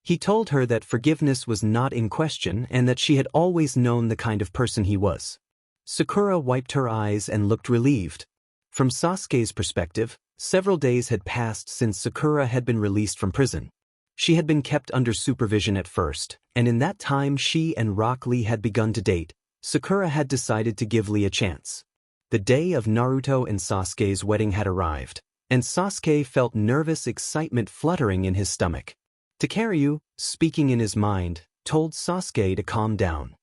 He told her that forgiveness was not in question and that she had always known the kind of person he was. Sakura wiped her eyes and looked relieved. From Sasuke's perspective, several days had passed since Sakura had been released from prison. She had been kept under supervision at first, and in that time she and Rock Lee had begun to date. Sakura had decided to give Lee a chance. The day of Naruto and Sasuke's wedding had arrived, and Sasuke felt nervous excitement fluttering in his stomach. Takeru, speaking in his mind, told Sasuke to calm down.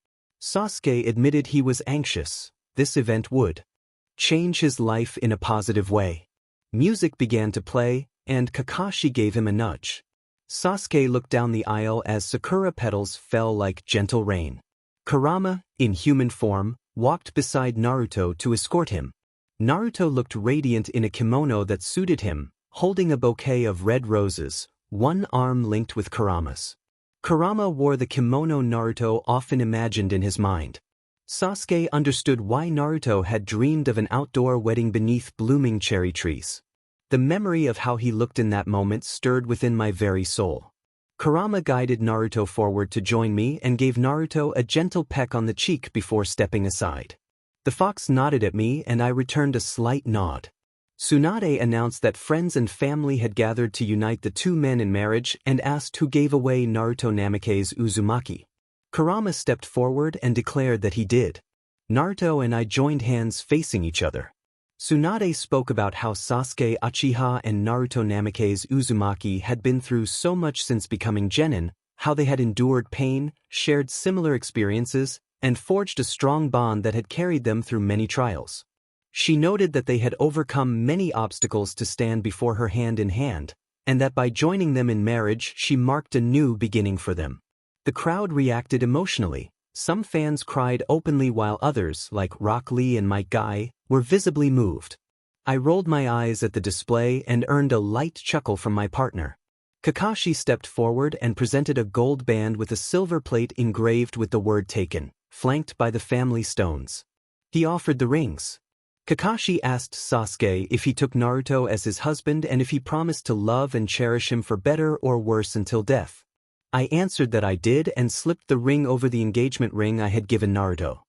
Sasuke admitted he was anxious. This event would change his life in a positive way. Music began to play, and Kakashi gave him a nudge. Sasuke looked down the aisle as Sakura petals fell like gentle rain. Kurama, in human form, walked beside Naruto to escort him. Naruto looked radiant in a kimono that suited him, holding a bouquet of red roses, one arm linked with Kurama's. Kurama wore the kimono Naruto often imagined in his mind. Sasuke understood why Naruto had dreamed of an outdoor wedding beneath blooming cherry trees. The memory of how he looked in that moment stirred within my very soul. Kurama guided Naruto forward to join me and gave Naruto a gentle peck on the cheek before stepping aside. The fox nodded at me and I returned a slight nod. Tsunade announced that friends and family had gathered to unite the two men in marriage and asked who gave away Naruto Namake's Uzumaki. Kurama stepped forward and declared that he did. Naruto and I joined hands facing each other. Tsunade spoke about how Sasuke Uchiha and Naruto Namake's Uzumaki had been through so much since becoming genin, how they had endured pain, shared similar experiences, and forged a strong bond that had carried them through many trials. She noted that they had overcome many obstacles to stand before her hand in hand, and that by joining them in marriage she marked a new beginning for them. The crowd reacted emotionally. Some fans cried openly while others, like Rock Lee and Mike Guy, were visibly moved. I rolled my eyes at the display and earned a light chuckle from my partner. Kakashi stepped forward and presented a gold band with a silver plate engraved with the word taken, flanked by the family stones. He offered the rings. Kakashi asked Sasuke if he took Naruto as his husband and if he promised to love and cherish him for better or worse until death. I answered that I did and slipped the ring over the engagement ring I had given Naruto.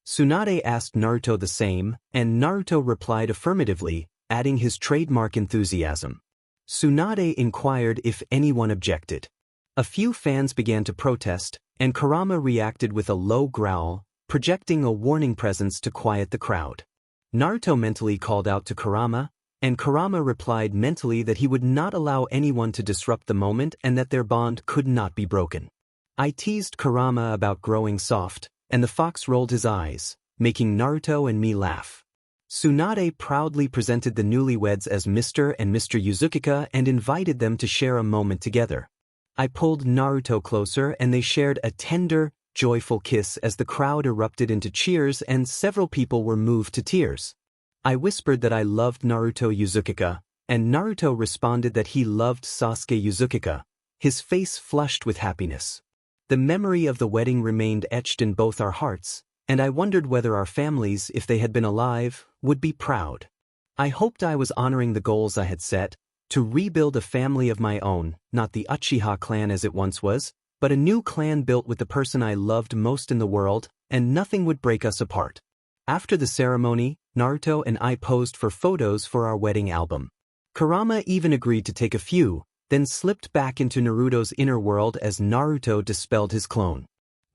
Tsunade asked Naruto the same, and Naruto replied affirmatively, adding his trademark enthusiasm. Tsunade inquired if anyone objected. A few fans began to protest, and Kurama reacted with a low growl, projecting a warning presence to quiet the crowd. Naruto mentally called out to Kurama, And Kurama replied mentally that he would not allow anyone to disrupt the moment and that their bond could not be broken. I teased Kurama about growing soft, and the fox rolled his eyes, making Naruto and me laugh. Tsunade proudly presented the newlyweds as Mr. and Mr. Uzukika and invited them to share a moment together. I pulled Naruto closer and they shared a tender, joyful kiss as the crowd erupted into cheers and several people were moved to tears. I whispered that I loved Naruto Uzukika, and Naruto responded that he loved Sasuke Uzukika, his face flushed with happiness. The memory of the wedding remained etched in both our hearts, and I wondered whether our families, if they had been alive, would be proud. I hoped I was honoring the goals I had set, to rebuild a family of my own, not the Uchiha clan as it once was, but a new clan built with the person I loved most in the world, and nothing would break us apart. After the ceremony, Naruto and I posed for photos for our wedding album. Kurama even agreed to take a few, then slipped back into Naruto's inner world as Naruto dispelled his clone.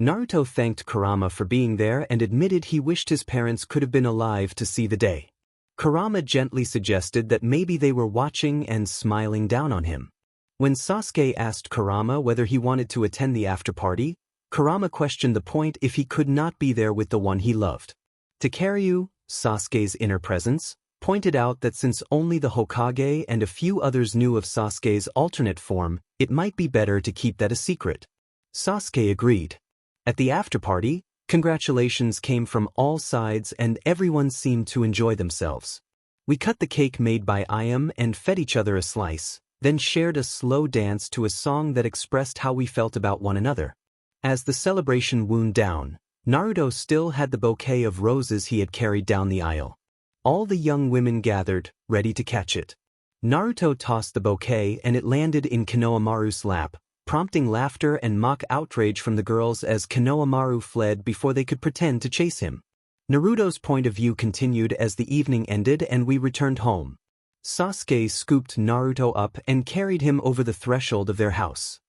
Naruto thanked Kurama for being there and admitted he wished his parents could have been alive to see the day. Kurama gently suggested that maybe they were watching and smiling down on him. When Sasuke asked Kurama whether he wanted to attend the after-party, Kurama questioned the point if he could not be there with the one he loved. Takaryu, Sasuke's inner presence, pointed out that since only the Hokage and a few others knew of Sasuke's alternate form, it might be better to keep that a secret. Sasuke agreed. At the after-party, congratulations came from all sides and everyone seemed to enjoy themselves. We cut the cake made by Ayam and fed each other a slice, then shared a slow dance to a song that expressed how we felt about one another. As the celebration wound down, Naruto still had the bouquet of roses he had carried down the aisle. All the young women gathered, ready to catch it. Naruto tossed the bouquet and it landed in Konohamaru's lap, prompting laughter and mock outrage from the girls as Konohamaru fled before they could pretend to chase him. Naruto's point of view continued as the evening ended and we returned home. Sasuke scooped Naruto up and carried him over the threshold of their house.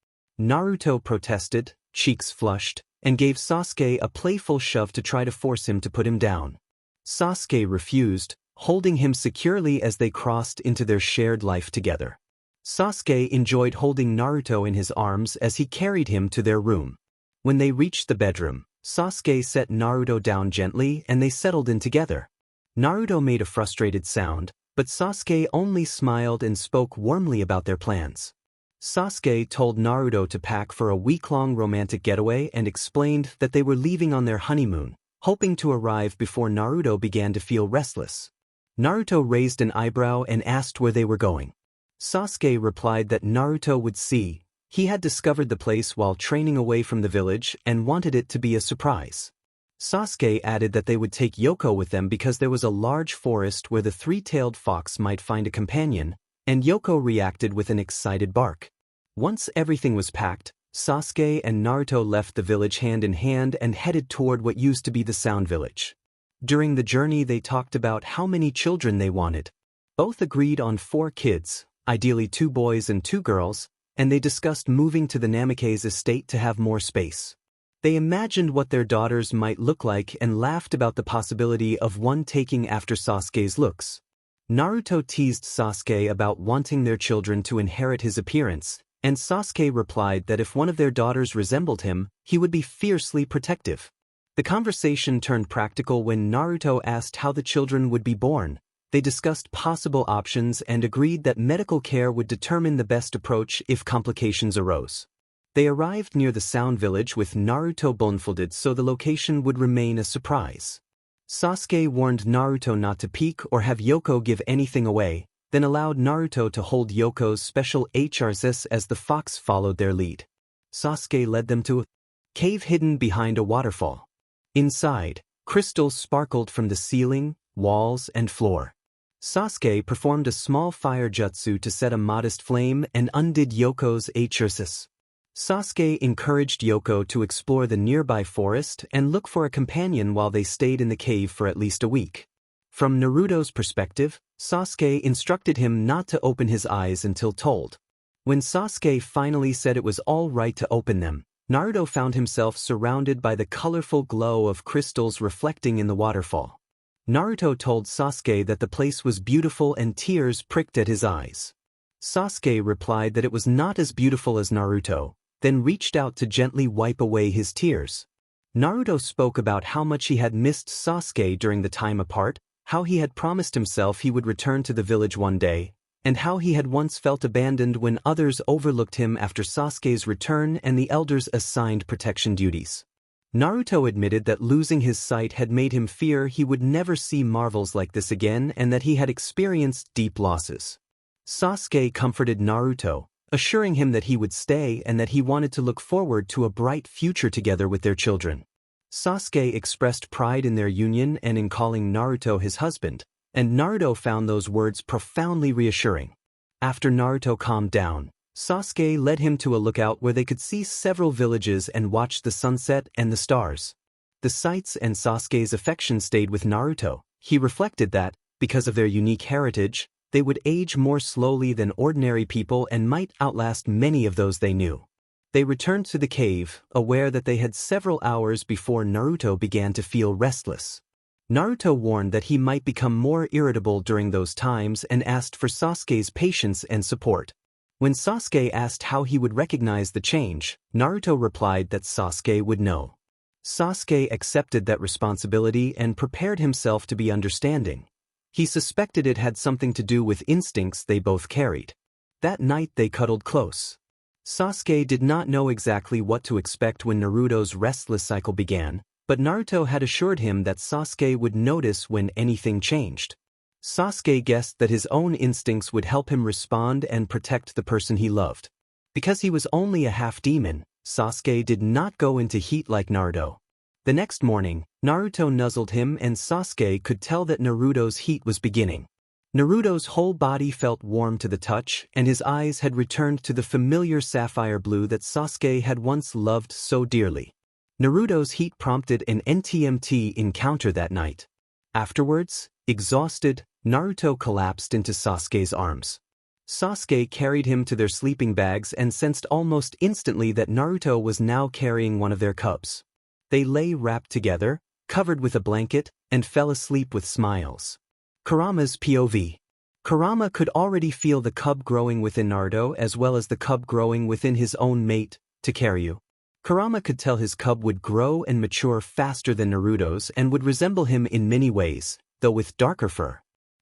Naruto protested, cheeks flushed, and gave Sasuke a playful shove to try to force him to put him down. Sasuke refused, holding him securely as they crossed into their shared life together. Sasuke enjoyed holding Naruto in his arms as he carried him to their room. When they reached the bedroom, Sasuke set Naruto down gently and they settled in together. Naruto made a frustrated sound, but Sasuke only smiled and spoke warmly about their plans. Sasuke told Naruto to pack for a week-long romantic getaway and explained that they were leaving on their honeymoon, hoping to arrive before Naruto began to feel restless. Naruto raised an eyebrow and asked where they were going. Sasuke replied that Naruto would see. He had discovered the place while training away from the village and wanted it to be a surprise. Sasuke added that they would take Yoko with them because there was a large forest where the three-tailed fox might find a companion, and Yoko reacted with an excited bark. Once everything was packed, Sasuke and Naruto left the village hand in hand and headed toward what used to be the Sound Village. During the journey they talked about how many children they wanted. Both agreed on 4 kids, ideally 2 boys and 2 girls, and they discussed moving to the Namikaze estate to have more space. They imagined what their daughters might look like and laughed about the possibility of one taking after Sasuke's looks. Naruto teased Sasuke about wanting their children to inherit his appearance, and Sasuke replied that if one of their daughters resembled him, he would be fiercely protective. The conversation turned practical when Naruto asked how the children would be born. They discussed possible options and agreed that medical care would determine the best approach if complications arose. They arrived near the Sound Village with Naruto blindfolded so the location would remain a surprise. Sasuke warned Naruto not to peek or have Yoko give anything away, then allowed Naruto to hold Yoko's special HRZ as the fox followed their lead. Sasuke led them to a cave hidden behind a waterfall. Inside, crystals sparkled from the ceiling, walls, and floor. Sasuke performed a small fire jutsu to set a modest flame and undid Yoko's HRZ. Sasuke encouraged Yoko to explore the nearby forest and look for a companion while they stayed in the cave for at least a week. From Naruto's perspective, Sasuke instructed him not to open his eyes until told. When Sasuke finally said it was all right to open them, Naruto found himself surrounded by the colorful glow of crystals reflecting in the waterfall. Naruto told Sasuke that the place was beautiful and tears pricked at his eyes. Sasuke replied that it was not as beautiful as Naruto, then reached out to gently wipe away his tears. Naruto spoke about how much he had missed Sasuke during the time apart, how he had promised himself he would return to the village one day, and how he had once felt abandoned when others overlooked him after Sasuke's return and the elders assigned protection duties. Naruto admitted that losing his sight had made him fear he would never see marvels like this again and that he had experienced deep losses. Sasuke comforted Naruto, assuring him that he would stay and that he wanted to look forward to a bright future together with their children. Sasuke expressed pride in their union and in calling Naruto his husband, and Naruto found those words profoundly reassuring. After Naruto calmed down, Sasuke led him to a lookout where they could see several villages and watch the sunset and the stars. The sights and Sasuke's affection stayed with Naruto. He reflected that, because of their unique heritage, they would age more slowly than ordinary people and might outlast many of those they knew. They returned to the cave, aware that they had several hours before Naruto began to feel restless. Naruto warned that he might become more irritable during those times and asked for Sasuke's patience and support. When Sasuke asked how he would recognize the change, Naruto replied that Sasuke would know. Sasuke accepted that responsibility and prepared himself to be understanding. He suspected it had something to do with instincts they both carried. That night they cuddled close. Sasuke did not know exactly what to expect when Naruto's restless cycle began, but Naruto had assured him that Sasuke would notice when anything changed. Sasuke guessed that his own instincts would help him respond and protect the person he loved. Because he was only a half-demon, Sasuke did not go into heat like Naruto. The next morning, Naruto nuzzled him and Sasuke could tell that Naruto's heat was beginning. Naruto's whole body felt warm to the touch and his eyes had returned to the familiar sapphire blue that Sasuke had once loved so dearly. Naruto's heat prompted an NTMT encounter that night. Afterwards, exhausted, Naruto collapsed into Sasuke's arms. Sasuke carried him to their sleeping bags and sensed almost instantly that Naruto was now carrying one of their cubs. They lay wrapped together, covered with a blanket, and fell asleep with smiles. Kurama's POV. Kurama could already feel the cub growing within Naruto as well as the cub growing within his own mate, Takeru. Kurama could tell his cub would grow and mature faster than Naruto's and would resemble him in many ways, though with darker fur.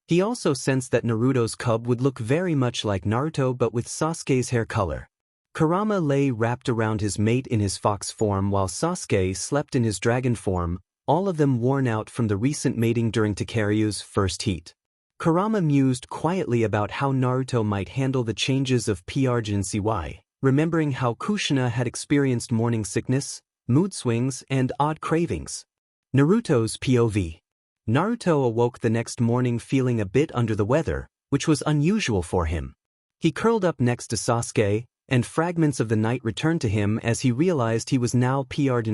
He also sensed that Naruto's cub would look very much like Naruto but with Sasuke's hair color. Kurama lay wrapped around his mate in his fox form while Sasuke slept in his dragon form, all of them worn out from the recent mating during Takeru's first heat. Kurama mused quietly about how Naruto might handle the changes of PRGNCY, remembering how Kushina had experienced morning sickness, mood swings, and odd cravings. Naruto's POV. Naruto awoke the next morning feeling a bit under the weather, which was unusual for him. He curled up next to Sasuke, and fragments of the night returned to him as he realized he was now PR'd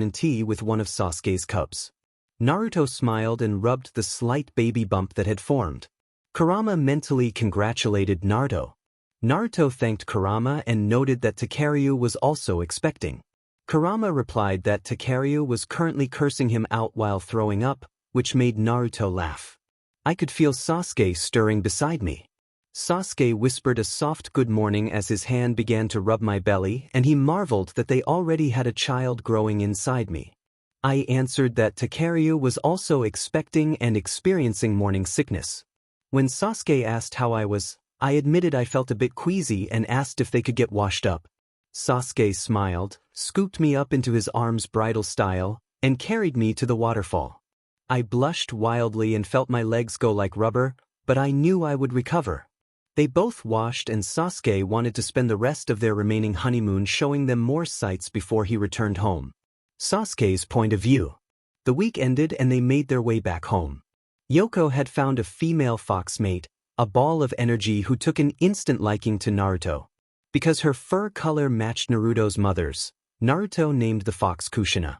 with one of Sasuke's cubs. Naruto smiled and rubbed the slight baby bump that had formed. Kurama mentally congratulated Naruto. Naruto thanked Kurama and noted that Takeru was also expecting. Kurama replied that Takeru was currently cursing him out while throwing up, which made Naruto laugh. I could feel Sasuke stirring beside me. Sasuke whispered a soft good morning as his hand began to rub my belly and he marveled that they already had a child growing inside me. I answered that Takeru was also expecting and experiencing morning sickness. When Sasuke asked how I was, I admitted I felt a bit queasy and asked if they could get washed up. Sasuke smiled, scooped me up into his arms bridal style, and carried me to the waterfall. I blushed wildly and felt my legs go like rubber, but I knew I would recover. They both washed and Sasuke wanted to spend the rest of their remaining honeymoon showing them more sights before he returned home. Sasuke's point of view. The week ended and they made their way back home. Yoko had found a female fox mate, a ball of energy who took an instant liking to Naruto. Because her fur color matched Naruto's mother's, Naruto named the fox Kushina.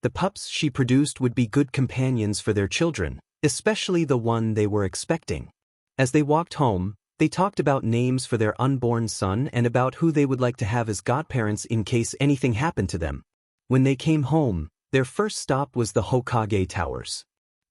The pups she produced would be good companions for their children, especially the one they were expecting. As they walked home, they talked about names for their unborn son and about who they would like to have as godparents in case anything happened to them. When they came home, their first stop was the Hokage Towers.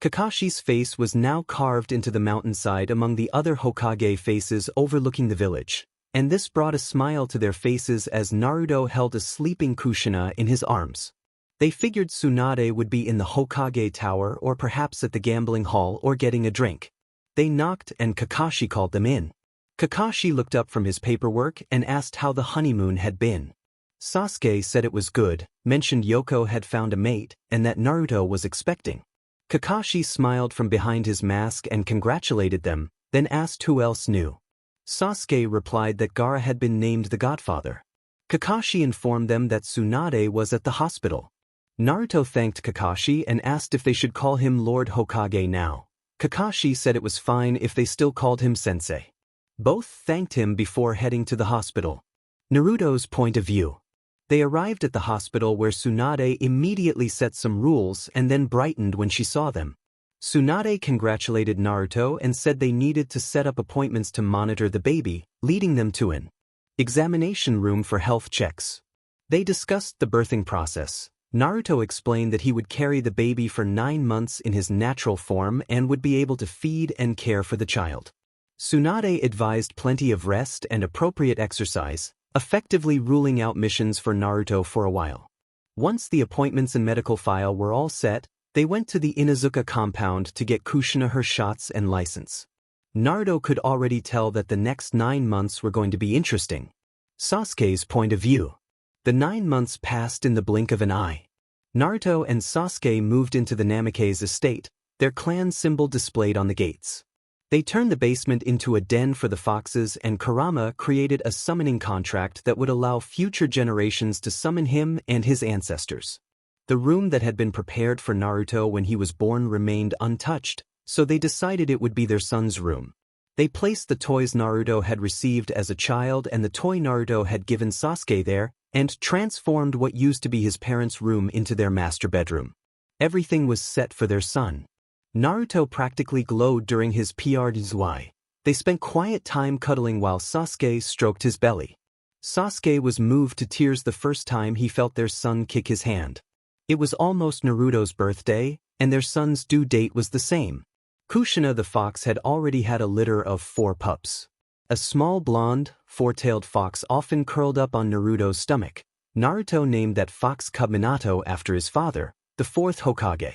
Kakashi's face was now carved into the mountainside among the other Hokage faces overlooking the village, and this brought a smile to their faces as Naruto held a sleeping Kushina in his arms. They figured Tsunade would be in the Hokage Tower or perhaps at the gambling hall or getting a drink. They knocked and Kakashi called them in. Kakashi looked up from his paperwork and asked how the honeymoon had been. Sasuke said it was good, mentioned Yoko had found a mate, and that Naruto was expecting. Kakashi smiled from behind his mask and congratulated them, then asked who else knew. Sasuke replied that Gaara had been named the Godfather. Kakashi informed them that Tsunade was at the hospital. Naruto thanked Kakashi and asked if they should call him Lord Hokage now. Kakashi said it was fine if they still called him Sensei. Both thanked him before heading to the hospital. Naruto's point of view. They arrived at the hospital where Tsunade immediately set some rules and then brightened when she saw them. Tsunade congratulated Naruto and said they needed to set up appointments to monitor the baby, leading them to an examination room for health checks. They discussed the birthing process. Naruto explained that he would carry the baby for 9 months in his natural form and would be able to feed and care for the child. Tsunade advised plenty of rest and appropriate exercise, effectively ruling out missions for Naruto for a while. Once the appointments and medical file were all set, they went to the Inuzuka compound to get Kushina her shots and license. Naruto could already tell that the next 9 months were going to be interesting. Sasuke's point of view. The 9 months passed in the blink of an eye. Naruto and Sasuke moved into the Namake's estate, their clan symbol displayed on the gates. They turned the basement into a den for the foxes, and Kurama created a summoning contract that would allow future generations to summon him and his ancestors. The room that had been prepared for Naruto when he was born remained untouched, so they decided it would be their son's room. They placed the toys Naruto had received as a child and the toy Naruto had given Sasuke there, and transformed what used to be his parents' room into their master bedroom. Everything was set for their son. Naruto practically glowed during his PRDZY. They spent quiet time cuddling while Sasuke stroked his belly. Sasuke was moved to tears the first time he felt their son kick his hand. It was almost Naruto's birthday, and their son's due date was the same. Kushina the fox had already had a litter of 4 pups. A small blonde, 4-tailed fox often curled up on Naruto's stomach. Naruto named that fox cub Minato after his father, the 4th Hokage.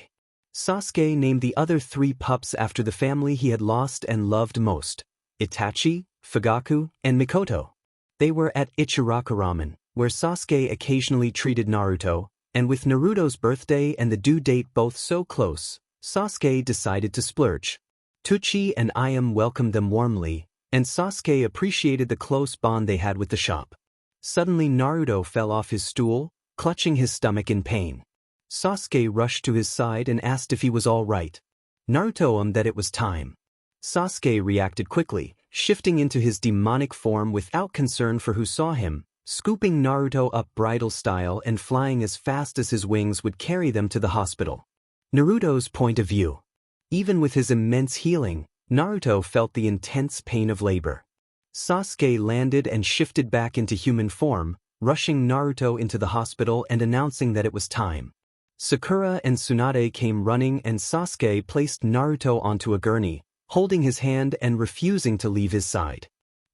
Sasuke named the other 3 pups after the family he had lost and loved most: Itachi, Fugaku, and Mikoto. They were at Ichiraku Ramen, where Sasuke occasionally treated Naruto, and with Naruto's birthday and the due date both so close, Sasuke decided to splurge. Tuchi and Ayam welcomed them warmly, and Sasuke appreciated the close bond they had with the shop. Suddenly Naruto fell off his stool, clutching his stomach in pain. Sasuke rushed to his side and asked if he was all right. Naruto that it was time. Sasuke reacted quickly, shifting into his demonic form without concern for who saw him, scooping Naruto up bridal style and flying as fast as his wings would carry them to the hospital. Naruto's point of view. Even with his immense healing, Naruto felt the intense pain of labor. Sasuke landed and shifted back into human form, rushing Naruto into the hospital and announcing that it was time. Sakura and Tsunade came running and Sasuke placed Naruto onto a gurney, holding his hand and refusing to leave his side.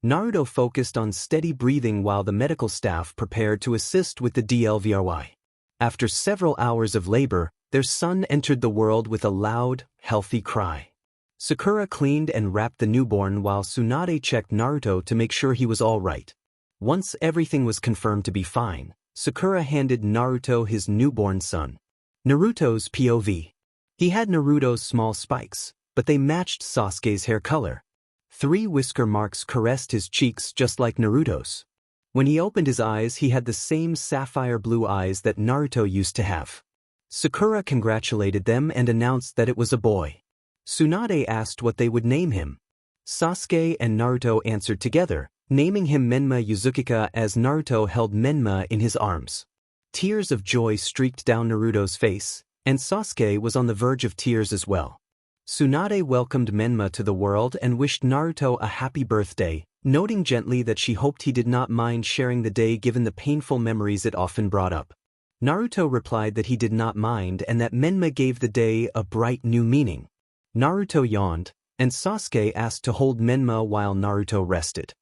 Naruto focused on steady breathing while the medical staff prepared to assist with the DLVRY. After several hours of labor, their son entered the world with a loud, healthy cry. Sakura cleaned and wrapped the newborn while Tsunade checked Naruto to make sure he was all right. Once everything was confirmed to be fine, Sakura handed Naruto his newborn son. Naruto's POV. He had Naruto's small spikes, but they matched Sasuke's hair color. 3 whisker marks caressed his cheeks just like Naruto's. When he opened his eyes, he had the same sapphire blue eyes that Naruto used to have. Sakura congratulated them and announced that it was a boy. Tsunade asked what they would name him. Sasuke and Naruto answered together, naming him Menma Yuzukika as Naruto held Menma in his arms. Tears of joy streaked down Naruto's face, and Sasuke was on the verge of tears as well. Tsunade welcomed Menma to the world and wished Naruto a happy birthday, noting gently that she hoped he did not mind sharing the day given the painful memories it often brought up. Naruto replied that he did not mind and that Menma gave the day a bright new meaning. Naruto yawned, and Sasuke asked to hold Menma while Naruto rested.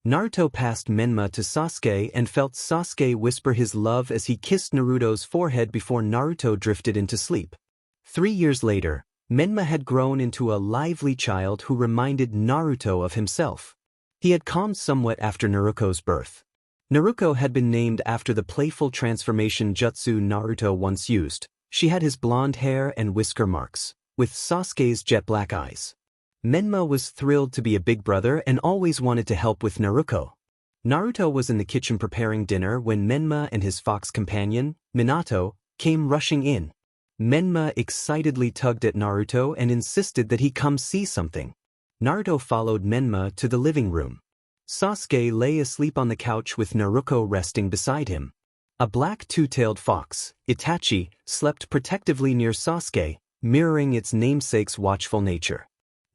Naruto passed Menma to Sasuke and felt Sasuke whisper his love as he kissed Naruto's forehead before Naruto drifted into sleep. 3 years later, Menma had grown into a lively child who reminded Naruto of himself. He had calmed somewhat after Naruto's birth. Naruto had been named after the playful transformation jutsu Naruto once used. She had his blonde hair and whisker marks, with Sasuke's jet black eyes. Menma was thrilled to be a big brother and always wanted to help with Naruto. Naruto was in the kitchen preparing dinner when Menma and his fox companion, Minato, came rushing in. Menma excitedly tugged at Naruto and insisted that he come see something. Naruto followed Menma to the living room. Sasuke lay asleep on the couch with Naruto resting beside him. A black two-tailed fox, Itachi, slept protectively near Sasuke, mirroring its namesake's watchful nature.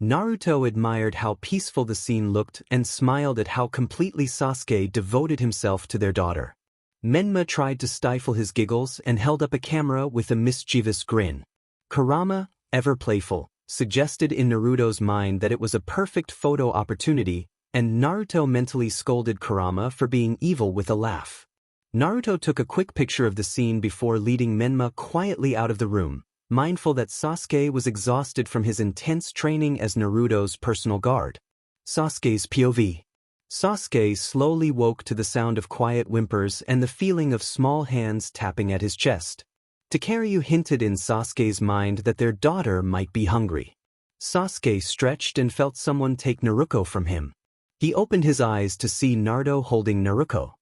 Naruto admired how peaceful the scene looked and smiled at how completely Sasuke devoted himself to their daughter. Menma tried to stifle his giggles and held up a camera with a mischievous grin. Kurama, ever playful, suggested in Naruto's mind that it was a perfect photo opportunity, and Naruto mentally scolded Kurama for being evil with a laugh. Naruto took a quick picture of the scene before leading Menma quietly out of the room, mindful that Sasuke was exhausted from his intense training as Naruto's personal guard. Sasuke's POV. Sasuke slowly woke to the sound of quiet whimpers and the feeling of small hands tapping at his chest. Takaryu hinted in Sasuke's mind that their daughter might be hungry. Sasuke stretched and felt someone take Naruto from him. He opened his eyes to see Naruto holding Naruto.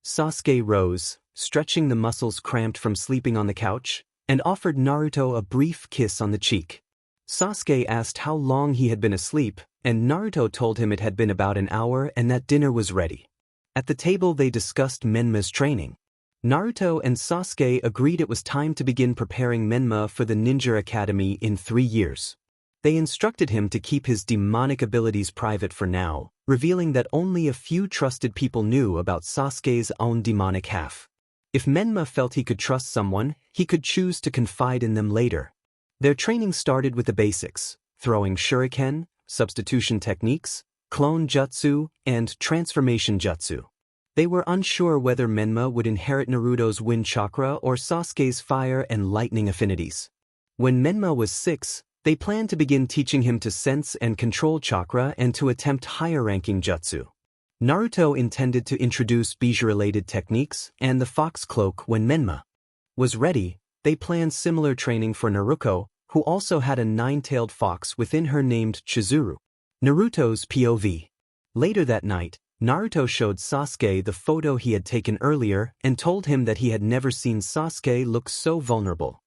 Sasuke rose, stretching the muscles cramped from sleeping on the couch, and offered Naruto a brief kiss on the cheek. Sasuke asked how long he had been asleep, and Naruto told him it had been about an hour and that dinner was ready. At the table they discussed Menma's training. Naruto and Sasuke agreed it was time to begin preparing Menma for the Ninja Academy in 3 years. They instructed him to keep his demonic abilities private for now, revealing that only a few trusted people knew about Sasuke's own demonic half. If Menma felt he could trust someone, he could choose to confide in them later. Their training started with the basics: throwing shuriken, substitution techniques, clone jutsu, and transformation jutsu. They were unsure whether Menma would inherit Naruto's wind chakra or Sasuke's fire and lightning affinities. When Menma was 6, they planned to begin teaching him to sense and control chakra and to attempt higher-ranking jutsu. Naruto intended to introduce Bija-related techniques and the fox cloak when Menma was ready. They planned similar training for Naruto, who also had a 9-tailed fox within her named Chizuru. Naruto's POV. Later that night, Naruto showed Sasuke the photo he had taken earlier and told him that he had never seen Sasuke look so vulnerable.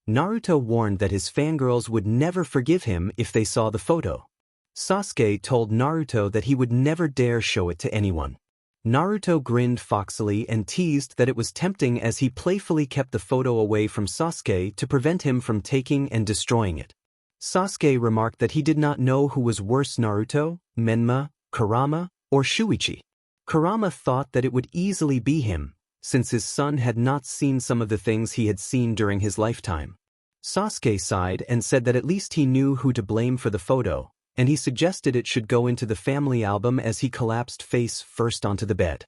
Naruto warned that his fangirls would never forgive him if they saw the photo. Sasuke told Naruto that he would never dare show it to anyone. Naruto grinned foxily and teased that it was tempting as he playfully kept the photo away from Sasuke to prevent him from taking and destroying it. Sasuke remarked that he did not know who was worse, Naruto, Menma, Kurama, or Shuichi. Kurama thought that it would easily be him, since his son had not seen some of the things he had seen during his lifetime. Sasuke sighed and said that at least he knew who to blame for the photo, and he suggested it should go into the family album as he collapsed face first onto the bed.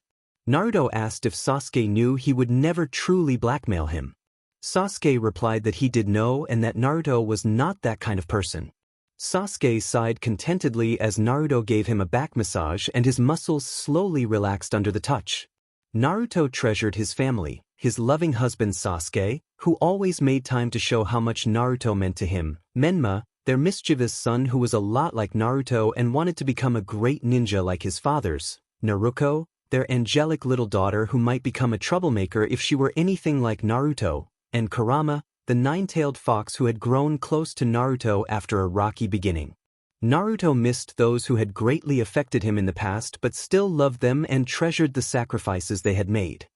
Naruto asked if Sasuke knew he would never truly blackmail him. Sasuke replied that he did know and that Naruto was not that kind of person. Sasuke sighed contentedly as Naruto gave him a back massage and his muscles slowly relaxed under the touch. Naruto treasured his family, his loving husband Sasuke, who always made time to show how much Naruto meant to him, Menma, their mischievous son who was a lot like Naruto and wanted to become a great ninja like his fathers, Naruko, their angelic little daughter who might become a troublemaker if she were anything like Naruto, and Kurama, the 9-tailed fox who had grown close to Naruto after a rocky beginning. Naruto missed those who had greatly affected him in the past but still loved them and treasured the sacrifices they had made.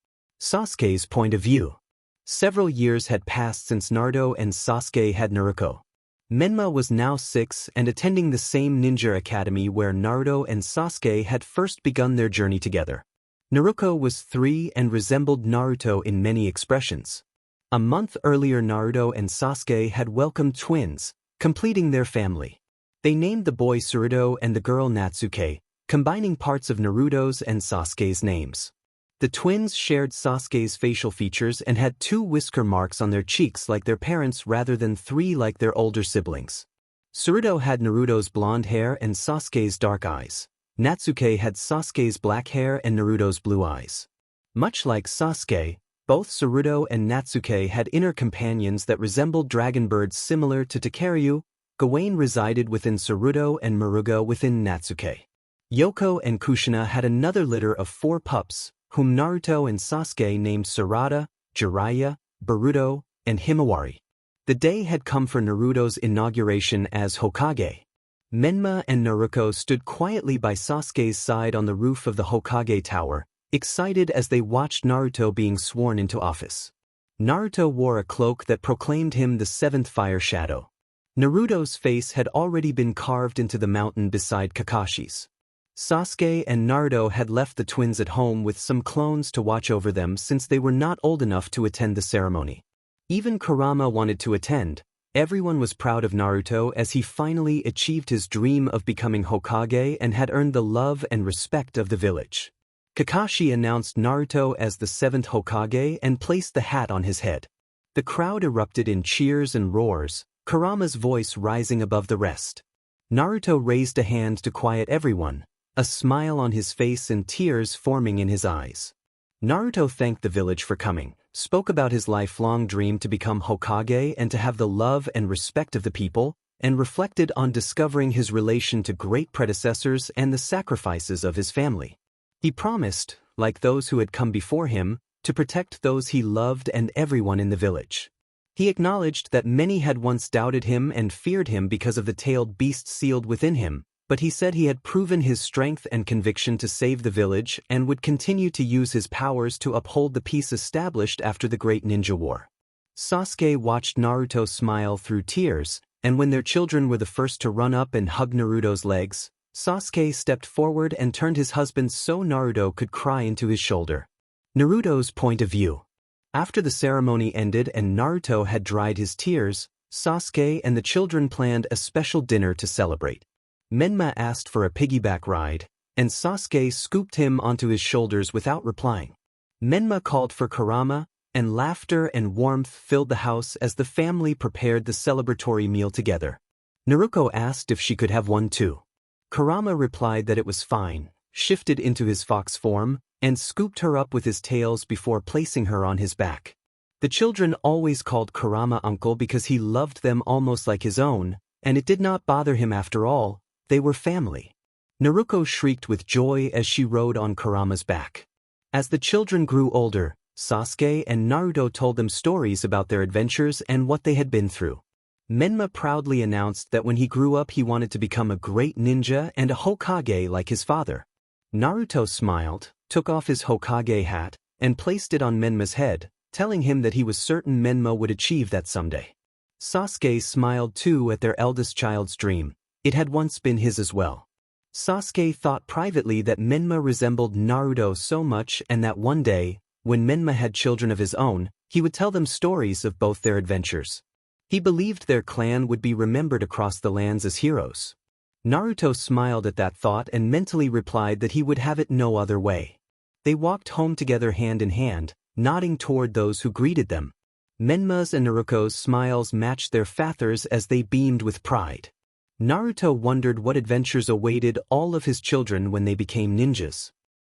Sasuke's point of view. Several years had passed since Naruto and Sasuke had Naruto. Menma was now 6 and attending the same ninja academy where Naruto and Sasuke had first begun their journey together. Naruto was 3 and resembled Naruto in many expressions. A month earlier, Naruto and Sasuke had welcomed twins, completing their family. They named the boy Naruto and the girl Natsuke, combining parts of Naruto's and Sasuke's names. The twins shared Sasuke's facial features and had 2 whisker marks on their cheeks like their parents rather than 3 like their older siblings. Naruto had Naruto's blonde hair and Sasuke's dark eyes. Natsuke had Sasuke's black hair and Naruto's blue eyes. Much like Sasuke, both Naruto and Natsuke had inner companions that resembled dragon birds similar to Takaryu. Gawain resided within Naruto and Maruga within Natsuke. Yoko and Kushina had another litter of 4 pups, whom Naruto and Sasuke named Sarada, Jiraiya, Boruto, and Himawari. The day had come for Naruto's inauguration as Hokage. Menma and Naruto stood quietly by Sasuke's side on the roof of the Hokage Tower, excited as they watched Naruto being sworn into office. Naruto wore a cloak that proclaimed him the 7th Fire Shadow. Naruto's face had already been carved into the mountain beside Kakashi's. Sasuke and Naruto had left the twins at home with some clones to watch over them since they were not old enough to attend the ceremony. Even Kurama wanted to attend. Everyone was proud of Naruto as he finally achieved his dream of becoming Hokage and had earned the love and respect of the village. Kakashi announced Naruto as the 7th Hokage and placed the hat on his head. The crowd erupted in cheers and roars, Kurama's voice rising above the rest. Naruto raised a hand to quiet everyone, a smile on his face and tears forming in his eyes. Naruto thanked the village for coming, spoke about his lifelong dream to become Hokage and to have the love and respect of the people, and reflected on discovering his relation to great predecessors and the sacrifices of his family. He promised, like those who had come before him, to protect those he loved and everyone in the village. He acknowledged that many had once doubted him and feared him because of the tailed beast sealed within him, but he said he had proven his strength and conviction to save the village and would continue to use his powers to uphold the peace established after the Great Ninja War. Sasuke watched Naruto smile through tears, and when their children were the first to run up and hug Naruto's legs, Sasuke stepped forward and turned his husband so Naruto could cry into his shoulder. Naruto's point of view. After the ceremony ended and Naruto had dried his tears, Sasuke and the children planned a special dinner to celebrate. Menma asked for a piggyback ride, and Sasuke scooped him onto his shoulders without replying. Menma called for Kurama, and laughter and warmth filled the house as the family prepared the celebratory meal together. Naruto asked if she could have one too. Kurama replied that it was fine, shifted into his fox form, and scooped her up with his tails before placing her on his back. The children always called Kurama uncle because he loved them almost like his own, and it did not bother him after all, they were family. Naruto shrieked with joy as she rode on Kurama's back. As the children grew older, Sasuke and Naruto told them stories about their adventures and what they had been through. Menma proudly announced that when he grew up he wanted to become a great ninja and a Hokage like his father. Naruto smiled, took off his Hokage hat, and placed it on Menma's head, telling him that he was certain Menma would achieve that someday. Sasuke smiled too at their eldest child's dream. It had once been his as well. Sasuke thought privately that Menma resembled Naruto so much and that one day, when Menma had children of his own, he would tell them stories of both their adventures. He believed their clan would be remembered across the lands as heroes. Naruto smiled at that thought and mentally replied that he would have it no other way. They walked home together hand in hand, nodding toward those who greeted them. Menma's and Naruto's smiles matched their fathers as they beamed with pride. Naruto wondered what adventures awaited all of his children when they became ninjas.